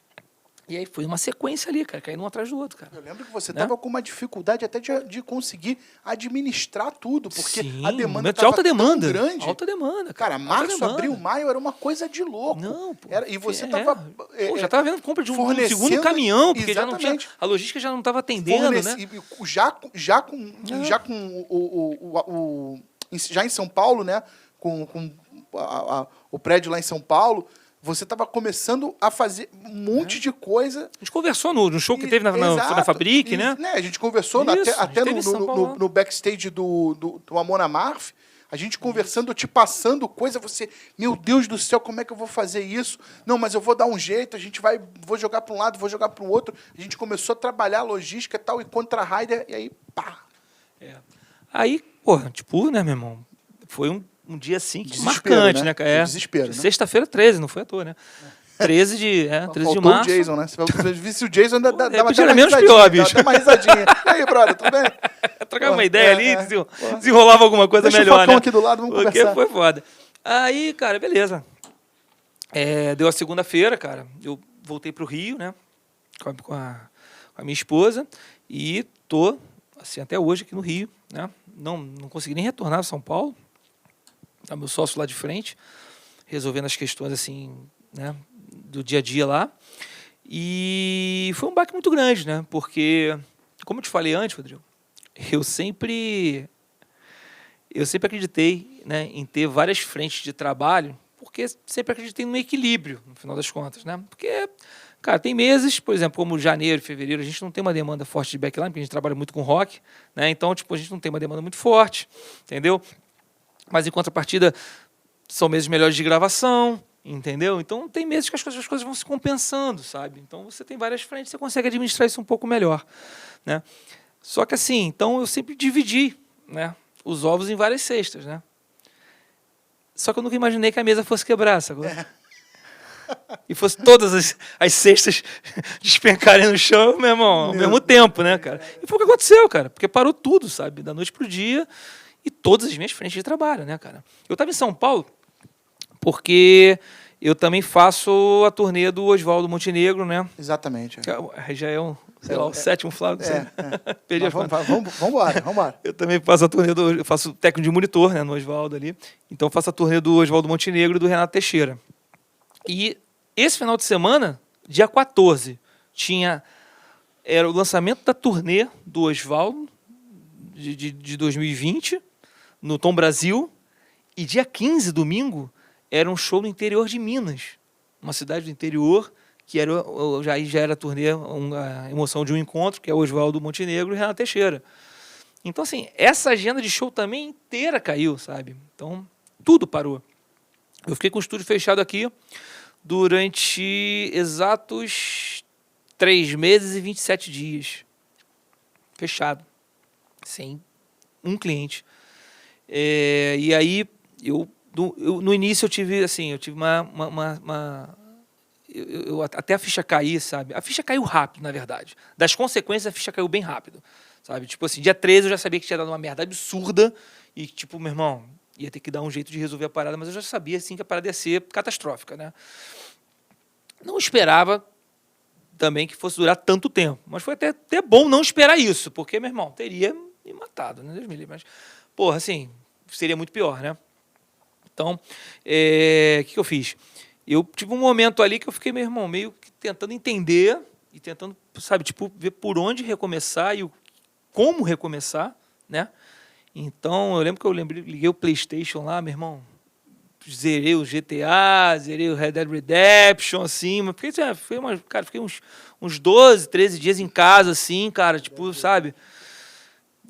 E aí foi uma sequência ali, cara, caindo um atrás do outro, cara. Eu lembro que você estava com uma dificuldade até de conseguir administrar tudo, porque a demanda estava tão grande. Alta demanda, cara. Março, abril, maio era uma coisa de louco. Não, pô. E você estava... já estava vendo compra de um segundo caminhão, porque já não tinha, a logística já não estava atendendo, né? Já em São Paulo, né? Com o prédio lá em São Paulo, você estava começando a fazer um monte de coisa. A gente conversou no show que teve na Fabric, né? A gente conversou até no backstage do Amon Amarth. A gente conversando, te passando coisa, você, meu Deus do céu, como é que eu vou fazer isso? Não, mas eu vou dar um jeito, vou jogar para um lado, vou jogar para o outro. A gente começou a trabalhar a logística e tal, e contra a Raider, e aí, pá. Aí, porra, tipo, né, meu irmão? Foi um dia assim que marcante, né? Desespero, né? Sexta-feira 13, não foi à toa, né? 13 de março. O Jason, né? Se visse o Jason, ainda dava até menos pior, bicho. Dá uma risadinha. E aí, brother, tudo bem? Trocava uma ideia ali, desenrolava alguma coisa melhor, né? Deixa o aqui do lado, vamos conversar. Porque foi foda. Aí, cara, beleza. Deu a segunda-feira, cara. Eu voltei pro Rio, né? Com a minha esposa. E tô, assim, até hoje aqui no Rio, né? Não consegui nem retornar a São Paulo. Tá meu sócio lá de frente, resolvendo as questões assim, né, do dia a dia lá. E foi um baque muito grande, né? Porque, como eu te falei antes, Rodrigo, eu sempre acreditei, né, em ter várias frentes de trabalho, porque sempre acreditei no equilíbrio, no final das contas, né? Porque, cara, tem meses, por exemplo, como janeiro, fevereiro, a gente não tem uma demanda forte de backline, porque a gente trabalha muito com rock, né? Então, tipo, a gente não tem uma demanda muito forte, entendeu? Mas, em contrapartida, são meses melhores de gravação, entendeu? Então, tem meses que as coisas vão se compensando, sabe? Então, você tem várias frentes, você consegue administrar isso um pouco melhor, né? Só que, assim, então, eu sempre dividi, né, os ovos em várias cestas, né? Só que eu nunca imaginei que a mesa fosse quebrar, sacou? E fosse todas as cestas despencarem no chão, meu irmão, ao mesmo tempo, né, cara? E foi o que aconteceu, cara, porque parou tudo, sabe? Da noite pro dia e todas as minhas frentes de trabalho, né, cara? Eu estava em São Paulo porque eu também faço a turnê do Oswaldo Montenegro, né? Exatamente. Que já é sei lá, o sétimo Flávio. Perdi as contas. Vamos embora. Eu também faço a turnê eu faço técnico de monitor, né, no Oswaldo ali. Então eu faço a turnê do Oswaldo Montenegro e do Renato Teixeira. E esse final de semana, dia 14, era o lançamento da turnê do Oswaldo de 2020 no Tom Brasil, e dia 15, domingo, era um show no interior de Minas, uma cidade do interior, que já era a turnê, a emoção de um encontro, que é o Oswaldo Montenegro e Renato Teixeira. Então, assim, essa agenda de show também inteira caiu, sabe? Então, tudo parou. Eu fiquei com o estúdio fechado aqui durante exatos 3 meses e 27 dias. Fechado. Sem um cliente. E aí, no início eu tive até a ficha cair, sabe? A ficha caiu rápido, na verdade. Das consequências, a ficha caiu bem rápido, sabe? Tipo assim, dia 13 eu já sabia que tinha dado uma merda absurda e, tipo, meu irmão, ia ter que dar um jeito de resolver a parada, mas eu já sabia, assim, que a parada ia ser catastrófica, né? Não esperava também que fosse durar tanto tempo, mas foi até bom não esperar isso, porque, meu irmão, teria me matado, né? Deus me livre, mas, porra, assim, seria muito pior, né? Então, o que eu fiz? Eu tive um momento ali que eu fiquei, meu irmão, meio que tentando entender e tentando, sabe, tipo, ver por onde recomeçar e como recomeçar, né? Então, eu lembro que liguei o PlayStation lá, meu irmão, zerei o GTA, zerei o Red Dead Redemption, assim, mas fiquei uns 12, 13 dias em casa, assim, cara, tipo, sabe,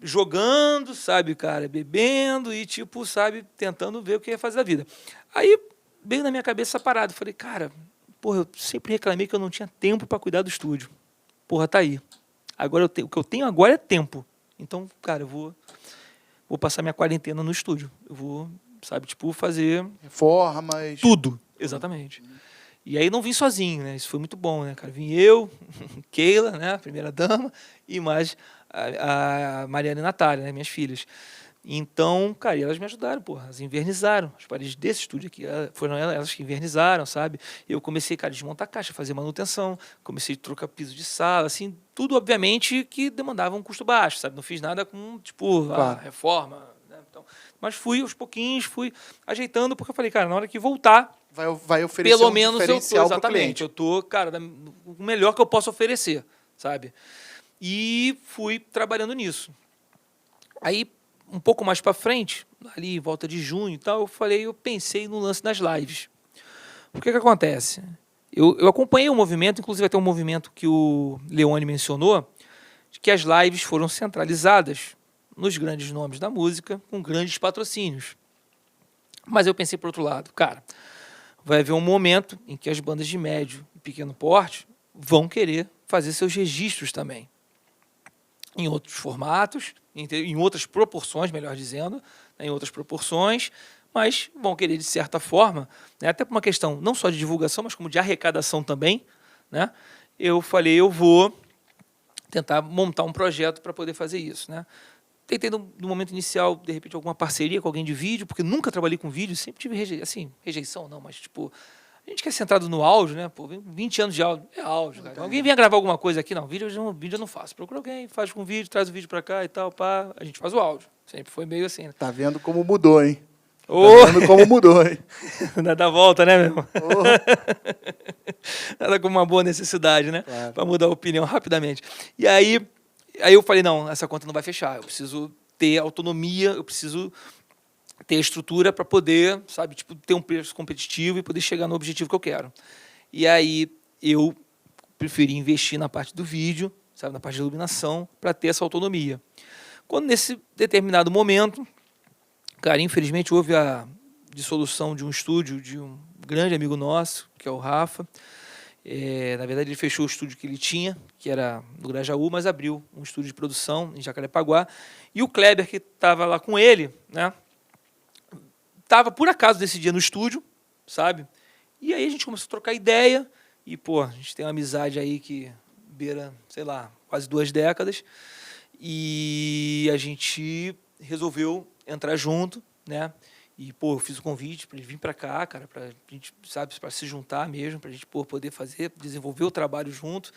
jogando, sabe, cara, bebendo e, tipo, sabe, tentando ver o que ia fazer da vida. Aí, veio na minha cabeça essa parada. Falei, cara, porra, eu sempre reclamei que eu não tinha tempo para cuidar do estúdio. Porra, tá aí. Agora o que eu tenho agora é tempo. Então, cara, eu vou passar minha quarentena no estúdio. Eu vou, sabe, tipo, fazer... Reformas... Tudo. Exatamente. E aí não vim sozinho, né? Isso foi muito bom, né, cara? Vim eu, Keila, né, a primeira dama, e mais a Mariana e Natália, né, minhas filhas. Então, cara, e elas me ajudaram, porra, elas invernizaram as paredes desse estúdio aqui, foram elas que invernizaram, sabe? Eu comecei, cara, a desmontar a caixa, fazer manutenção, comecei a trocar piso de sala, assim, tudo, obviamente, que demandava um custo baixo, sabe? Não fiz nada com, tipo, claro, reforma, né? Então, mas fui aos pouquinhos, fui ajeitando, porque eu falei, cara, na hora que voltar, vai oferecer pelo um menos diferencial eu tô, exatamente, eu tô, cara, o melhor que eu posso oferecer, sabe? E fui trabalhando nisso. Aí, um pouco mais para frente, ali em volta de junho e tal, eu pensei no lance das lives. O que acontece? Eu acompanhei o movimento, inclusive até um movimento que o Leone mencionou, de que as lives foram centralizadas nos grandes nomes da música, com grandes patrocínios. Mas eu pensei por outro lado, cara, vai haver um momento em que as bandas de médio e pequeno porte vão querer fazer seus registros também. Em outros formatos, em outras proporções, melhor dizendo, né, em outras proporções, mas vão querer, de certa forma, né, até por uma questão não só de divulgação, mas como de arrecadação também, né, eu falei, eu vou tentar montar um projeto para poder fazer isso. Né. Tentei, no momento inicial, de repente, alguma parceria com alguém de vídeo, porque nunca trabalhei com vídeo, sempre tive rejeição, não, mas tipo, a A gente que é centrado no áudio, né? Pô, 20 anos de áudio, é áudio, cara. Alguém vinha gravar alguma coisa aqui? Não, vídeo eu não faço. Procura alguém, faz com vídeo, traz o vídeo pra cá e tal, pá. A gente faz o áudio. Sempre foi meio assim, né? Tá vendo como mudou, hein? Ô! Tá vendo como mudou, hein? Dá volta, né, meu irmão? Oh. Nada como uma boa necessidade, né? Claro. Pra mudar a opinião rapidamente. E aí eu falei, não, essa conta não vai fechar. Eu preciso ter autonomia, eu preciso ter estrutura para poder, sabe, tipo, ter um preço competitivo e poder chegar no objetivo que eu quero. E aí eu preferi investir na parte do vídeo, sabe, na parte de iluminação, para ter essa autonomia. Quando nesse determinado momento, cara, infelizmente houve a dissolução de um estúdio de um grande amigo nosso, que é o Rafa. Na verdade, ele fechou o estúdio que ele tinha, que era no Grajaú, mas abriu um estúdio de produção em Jacarepaguá. E o Kleber, que estava lá com ele, né, estava por acaso desse dia no estúdio, sabe? E aí a gente começou a trocar ideia e, pô, a gente tem uma amizade aí que beira, sei lá, quase 2 décadas. E a gente resolveu entrar junto, né? E, pô, eu fiz o convite para ele vir para cá, cara, para a gente, sabe, para se juntar mesmo, para a gente, pô, poder fazer, desenvolver o trabalho junto.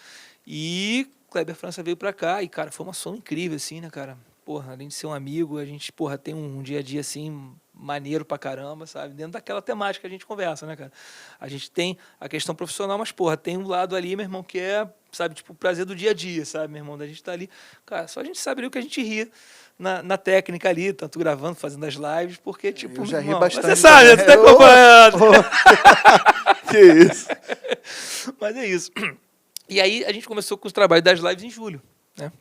E Kleber França veio para cá e, cara, foi uma som incrível, assim, né, cara? Porra, além de ser um amigo, a gente, porra, tem um dia a dia, assim, maneiro pra caramba, sabe? Dentro daquela temática que a gente conversa, né, cara? A gente tem a questão profissional, mas, porra, tem um lado ali, meu irmão, que é, sabe, tipo, o prazer do dia a dia, sabe, meu irmão? Da gente tá ali, cara, só a gente sabe ali o que a gente ri na técnica ali, tanto gravando, fazendo as lives, porque, tipo, eu já ri irmão, bastante. você sabe, você tá acompanhando. Que isso? Mas é isso. E aí a gente começou com os trabalhos das lives em julho, né?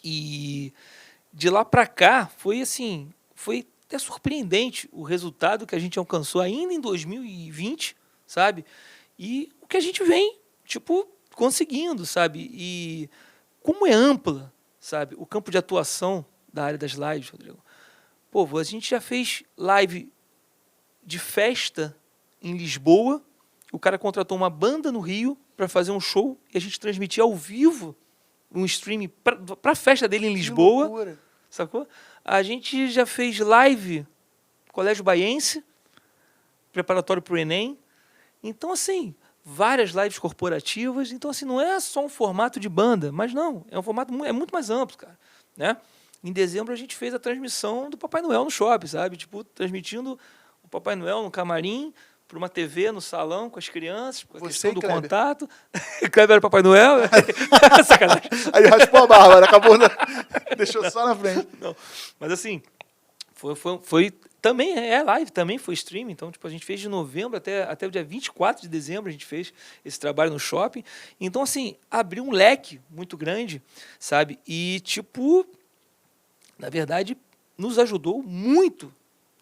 E de lá para cá foi assim, foi até surpreendente o resultado que a gente alcançou ainda em 2020, sabe? E o que a gente vem, tipo, conseguindo, sabe? E como é ampla, sabe, o campo de atuação da área das lives, Rodrigo. Pô, a gente já fez live de festa em Lisboa, o cara contratou uma banda no Rio para fazer um show e a gente transmitia ao vivo um streaming para a festa dele em Lisboa. Que loucura. Sacou? A gente já fez live Colégio Baiense, preparatório para o Enem. Então, assim, várias lives corporativas. Então, assim, não é só um formato de banda, mas não, é um formato muito mais amplo, cara, né? Em dezembro a gente fez a transmissão do Papai Noel no shopping, sabe? Tipo, transmitindo o Papai Noel no camarim, para uma TV no salão com as crianças, com a questão do Kleber. Contato. Kleber era Papai Noel? Sacanagem. Aí raspou a barba, acabou, deixou só na frente. Não, mas assim, foi também é live, também foi streaming, então tipo, a gente fez de novembro até o dia 24 de dezembro, a gente fez esse trabalho no shopping. Então, assim, abriu um leque muito grande, sabe? E, tipo, na verdade, nos ajudou muito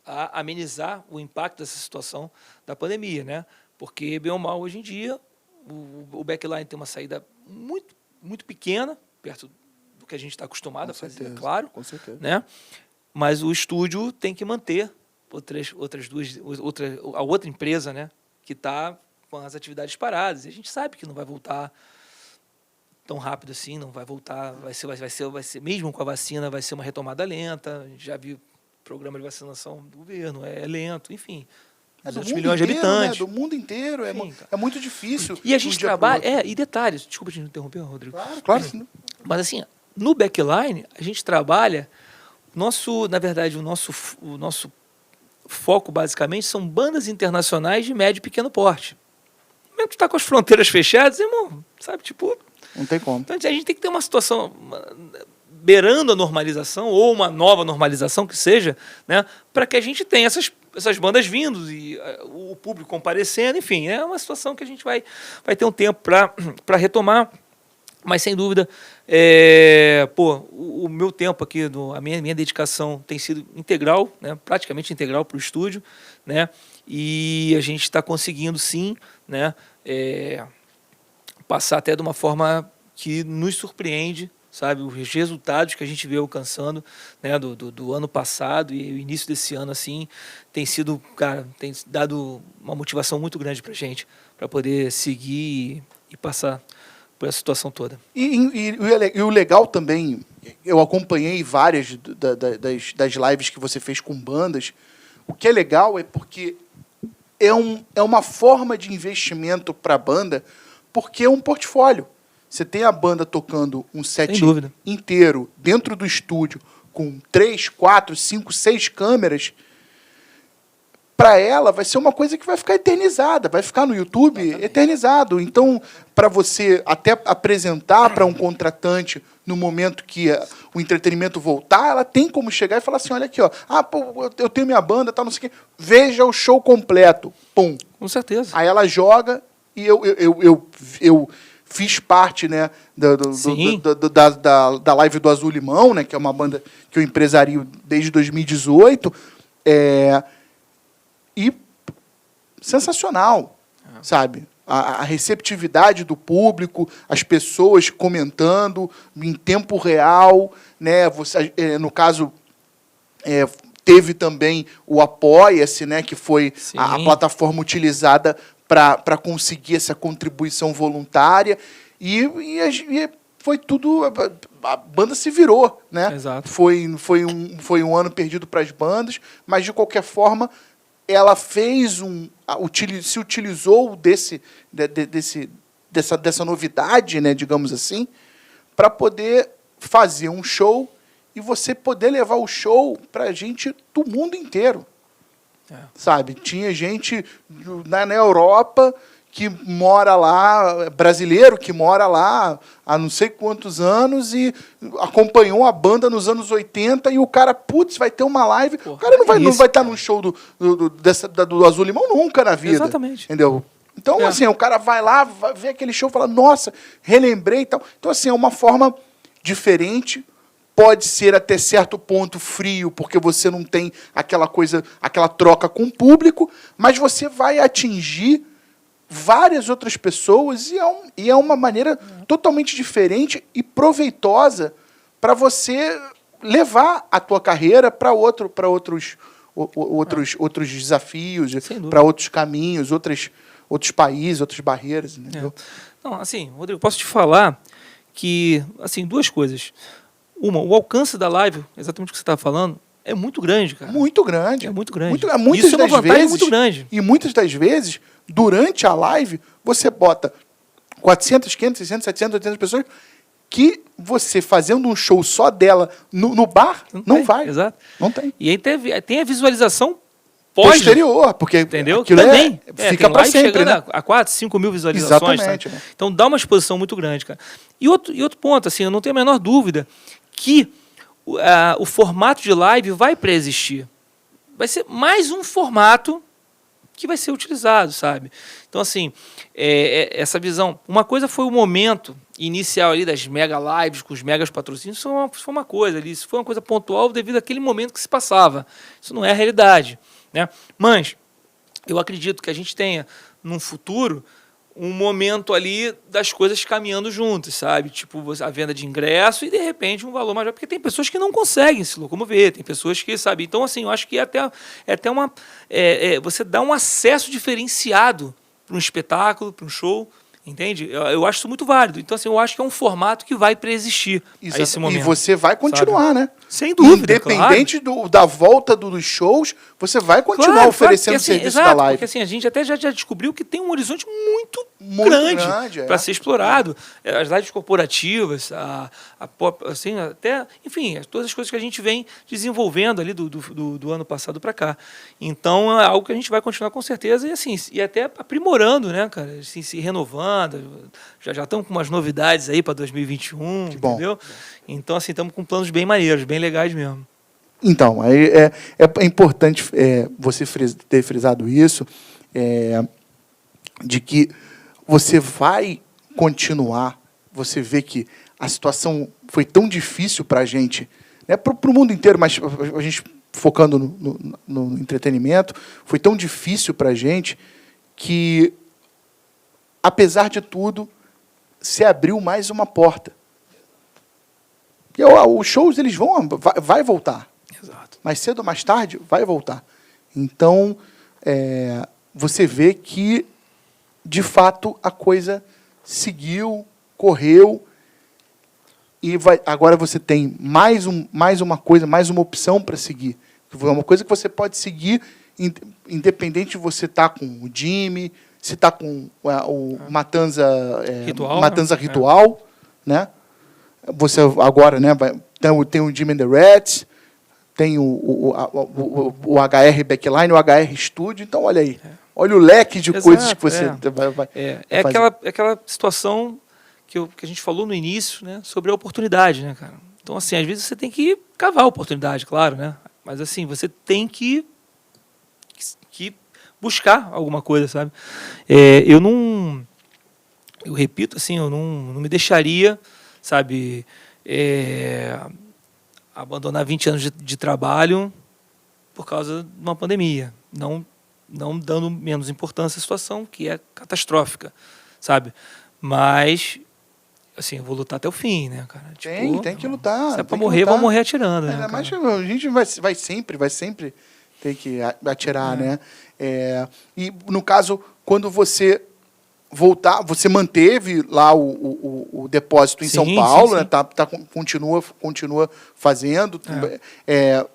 a amenizar o impacto dessa situação da pandemia, né? Porque, bem ou mal, hoje em dia, o backline tem uma saída muito, muito pequena, perto do que a gente está acostumado a fazer, certeza, claro. Com certeza. Né? Mas o estúdio tem que manter a outra empresa, né? Que está com as atividades paradas. E a gente sabe que não vai voltar tão rápido assim, não vai voltar, vai ser mesmo com a vacina, vai ser uma retomada lenta. A gente já viu o programa de vacinação do governo, é lento, enfim. É do 200 mundo milhões de inteiro, habitantes. né? Do mundo inteiro. Enfim, É muito difícil. E a de um gente dia pro trabalha. outro. E detalhes, desculpa te interromper, Rodrigo. Claro. Sim. Mas assim, no backline, a gente trabalha. Na verdade, o nosso foco, basicamente, são bandas internacionais de médio e pequeno porte. Mesmo que tu tá com as fronteiras fechadas, irmão, sabe, tipo... Não tem como. Então, a gente tem que ter uma situação beirando a normalização, ou uma nova normalização que seja, né, para que a gente tenha essas bandas vindo e o público comparecendo, enfim, é uma situação que a gente vai ter um tempo para retomar, mas sem dúvida, o meu tempo aqui, a minha dedicação tem sido integral, né, praticamente integral para o estúdio, né, e a gente está conseguindo sim, né, passar até de uma forma que nos surpreende, sabe, os resultados que a gente veio alcançando, né, do ano passado e o início desse ano, assim, tem sido, cara, tem dado uma motivação muito grande para a gente, para poder seguir e passar por essa situação toda. E o legal também, eu acompanhei várias das lives que você fez com bandas, o que é legal é porque é uma forma de investimento para a banda, porque é um portfólio. Você tem a banda tocando um set inteiro dentro do estúdio, com 3, 4, 5, 6 câmeras. Para ela, vai ser uma coisa que vai ficar eternizada, vai ficar no YouTube eternizado. Então, para você até apresentar para um contratante no momento que o entretenimento voltar, ela tem como chegar e falar assim, olha aqui, ó, pô, eu tenho minha banda, tal, não sei o quê, veja o show completo. Pum. Com certeza. Aí ela joga e eu fiz parte, né, da live do Azul Limão, né, que é uma banda que eu empresario desde 2018, e sensacional, sabe? A receptividade do público, as pessoas comentando em tempo real, né? Você, no caso, teve também o Apoia-se, né? Que foi a plataforma utilizada para conseguir essa contribuição voluntária. E foi tudo... A banda se virou, né? Exato. Foi um ano perdido para as bandas, mas, de qualquer forma, ela fez se utilizou dessa novidade, né, digamos assim, para poder fazer um show e você poder levar o show para a gente do mundo inteiro. Sabe? Tinha gente na Europa que mora lá, brasileiro que mora lá há não sei quantos anos e acompanhou a banda nos anos 80 e o cara, putz, vai ter uma live. Pô, o cara não vai estar num show do Azul Limão nunca na vida. Exatamente. Entendeu? Então, assim, o cara vai lá, vai ver aquele show e fala, nossa, relembrei e tal. Então, assim, é uma forma diferente, pode ser até certo ponto frio, porque você não tem aquela coisa, aquela troca com o público, mas você vai atingir várias outras pessoas e é uma maneira totalmente diferente e proveitosa para você levar a tua carreira para outros desafios, para outros caminhos, outros países, outras barreiras. Entendeu? Não, assim, Rodrigo, posso te falar que, assim, duas coisas. Uma, o alcance da live, exatamente o que você estava falando, é muito grande, cara. Muito grande. É muito grande. Isso é uma vantagem muito grande. E muitas das vezes, durante a live, você bota 400, 500, 600, 700, 800 pessoas que você fazendo um show só dela no bar, não vai. Exato. Não tem. E aí tem a visualização posterior, porque entendeu? Aquilo também fica para sempre, né? A 4, 5 mil visualizações. Exatamente. Né? Então dá uma exposição muito grande, cara. E outro ponto, assim, eu não tenho a menor dúvida que o formato de live vai preexistir. Vai ser mais um formato que vai ser utilizado, sabe? Então, assim, essa visão... Uma coisa foi o momento inicial ali das mega lives com os megas patrocínios, isso foi uma coisa ali, isso foi uma coisa pontual devido àquele momento que se passava. Isso não é a realidade, né? Mas eu acredito que a gente tenha, num futuro, um momento ali das coisas caminhando juntas, sabe? Tipo, a venda de ingresso e, de repente, um valor maior. Porque tem pessoas que não conseguem se locomover, tem pessoas que, sabe? Então, assim, eu acho que é até uma... você dá um acesso diferenciado para um espetáculo, para um show, entende? Eu acho isso muito válido. Então, assim, eu acho que é um formato que vai preexistir a esse momento. E você vai continuar, sabe? Né? Sem dúvida, independente da volta dos shows, você vai continuar oferecendo porque, assim, serviço exato, da live. Porque assim, a gente até já descobriu que tem um horizonte muito grande para ser explorado. As lives corporativas, assim, até, enfim, todas as coisas que a gente vem desenvolvendo ali do ano passado para cá. Então, é algo que a gente vai continuar com certeza e, assim, e até aprimorando, né, cara? Assim, se renovando. Já estamos com umas novidades aí para 2021, entendeu? Então, assim, estamos com planos bem maneiros, bem legais mesmo. Então, é importante você ter frisado isso, de que você vai continuar, você vê que a situação foi tão difícil para a gente, né, para o mundo inteiro, mas a gente focando no entretenimento, foi tão difícil para a gente que, apesar de tudo, se abriu mais uma porta. E os shows, eles vai voltar. Exato. Mais cedo ou mais tarde, vai voltar. Então, você vê que, de fato, a coisa seguiu, correu, e agora você tem mais uma coisa, mais uma opção para seguir. É uma coisa que você pode seguir independente de você estar com o Jimmy, se está com o Matanza, Ritual, Matanza né? Ritual, né? Você agora, né, tem o Jimmy and the Rats, tem o HR Backline, o HR Studio. Então, olha aí. Olha o leque de coisas que você vai É aquela situação que a gente falou no início, né, sobre a oportunidade, né, cara? Então, assim, às vezes você tem que cavar a oportunidade, claro, né? Mas, assim, você tem que buscar alguma coisa, sabe? Eu repito, assim, eu não me deixaria, sabe, abandonar 20 anos de trabalho por causa de uma pandemia. Não dando menos importância à situação, que é catastrófica, sabe? Mas, assim, eu vou lutar até o fim, né, cara? Tem que lutar. Se é pra morrer, vamos morrer atirando, né, Mas cara? a gente vai sempre ter que atirar, né? E, no caso, quando você voltar, você manteve lá o depósito em São Paulo, né? Continua fazendo.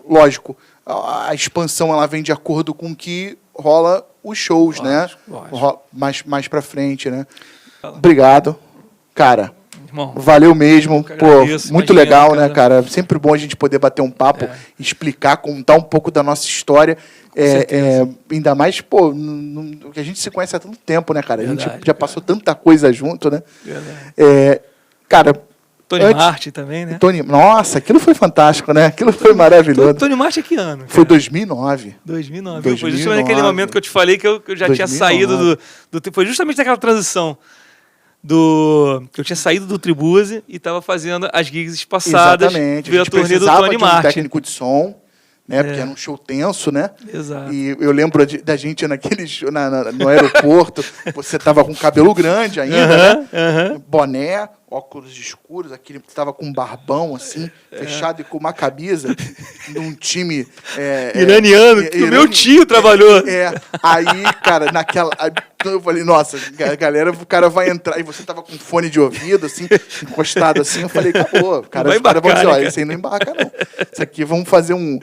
Lógico, a expansão ela vem de acordo com o que rola os shows, Lógico. Mais para frente, né? Obrigado, cara. Irmão, valeu mesmo. Pô, agradeço, muito imagina, legal, né, cara? Sempre bom a gente poder bater um papo, explicar, contar um pouco da nossa história. Ainda mais, pô, que a gente se conhece há tanto tempo, né, cara? Verdade, a gente já passou tanta coisa junto, né? Cara, Tony Martin também, né? Nossa, aquilo foi fantástico, né? Aquilo foi maravilhoso. Tony Martin é que ano? Cara? Foi 2009. 2009. Foi justamente naquele momento que eu te falei que eu já 2009. Tinha saído do... Foi justamente naquela transição que eu tinha saído do Tribuse e estava fazendo as gigs espaçadas. Exatamente. Ver a turnê do Tony Martin. Técnico de som, né? Porque era um show tenso, né? Exato. E eu lembro da gente naquele show, no aeroporto. Você tava com cabelo grande ainda, né? Boné, óculos escuros, aquele que tava com um barbão, assim, fechado e com uma camisa de um time... iraniano, que o meu tio trabalhou. Aí, cara, eu falei, nossa, galera, o cara vai entrar. E você tava com fone de ouvido, assim, encostado assim. Eu falei, acabou. Os caras vão dizer, ó, esse aí não embarca, não. Isso aqui, vamos fazer um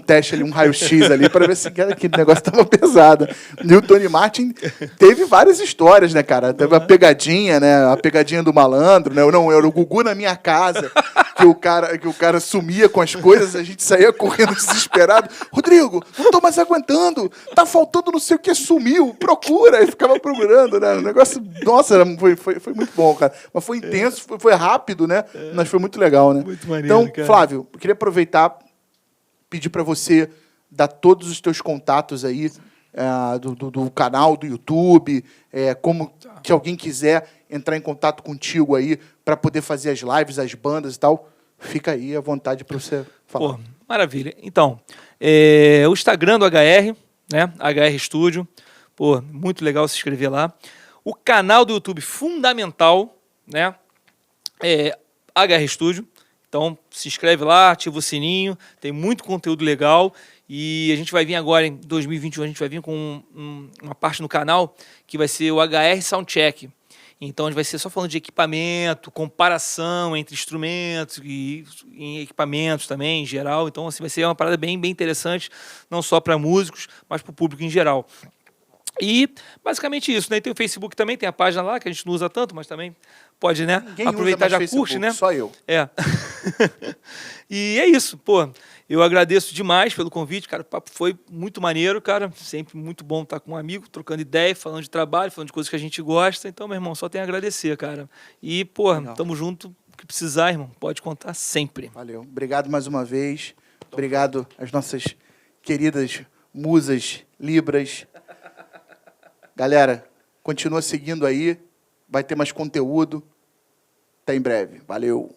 teste ali, um raio-x ali, para ver se aquele negócio tava pesado. E o Tony Martin teve várias histórias, né, cara? Teve a pegadinha, né? A pegadinha do malandro, né? Não, era o Gugu na minha casa, que o cara sumia com as coisas, a gente saía correndo desesperado. Rodrigo, não tô mais aguentando. Tá faltando não sei o que, sumiu. Procura. E ficava procurando, né? O negócio, nossa, foi muito bom, cara. Mas foi intenso, foi rápido, né? Mas foi muito legal, né? Muito maneiro, então, cara. Flávio, eu queria aproveitar, pedir para você dar todos os teus contatos aí do canal, do YouTube, como que alguém quiser entrar em contato contigo aí para poder fazer as lives, as bandas e tal, fica aí à vontade para você falar. Pô, maravilha. Então, o Instagram do HR, né? HR Studio. Pô, muito legal se inscrever lá. O canal do YouTube fundamental, né? HR Studio. Então, se inscreve lá, ativa o sininho, tem muito conteúdo legal. E a gente vai vir agora, em 2021, a gente vai vir com uma parte no canal que vai ser o HR Soundcheck. Então, a gente vai ser só falando de equipamento, comparação entre instrumentos e em equipamentos também, em geral. Então, assim, vai ser uma parada bem interessante, não só para músicos, mas para o público em geral. E, basicamente, isso, né? Tem o Facebook também, tem a página lá, que a gente não usa tanto, mas também pode, né? Ninguém aproveitar, já Facebook, curte, né? Só eu. E é isso, pô. Eu agradeço demais pelo convite, cara. O papo foi muito maneiro, cara. Sempre muito bom estar com um amigo, trocando ideia, falando de trabalho, falando de coisas que a gente gosta. Então, meu irmão, só tenho a agradecer, cara. E, pô, tamo junto. O que precisar, irmão, pode contar sempre. Valeu. Obrigado mais uma vez. Obrigado às nossas queridas musas, libras. Galera, continua seguindo aí. Vai ter mais conteúdo. Até em breve. Valeu.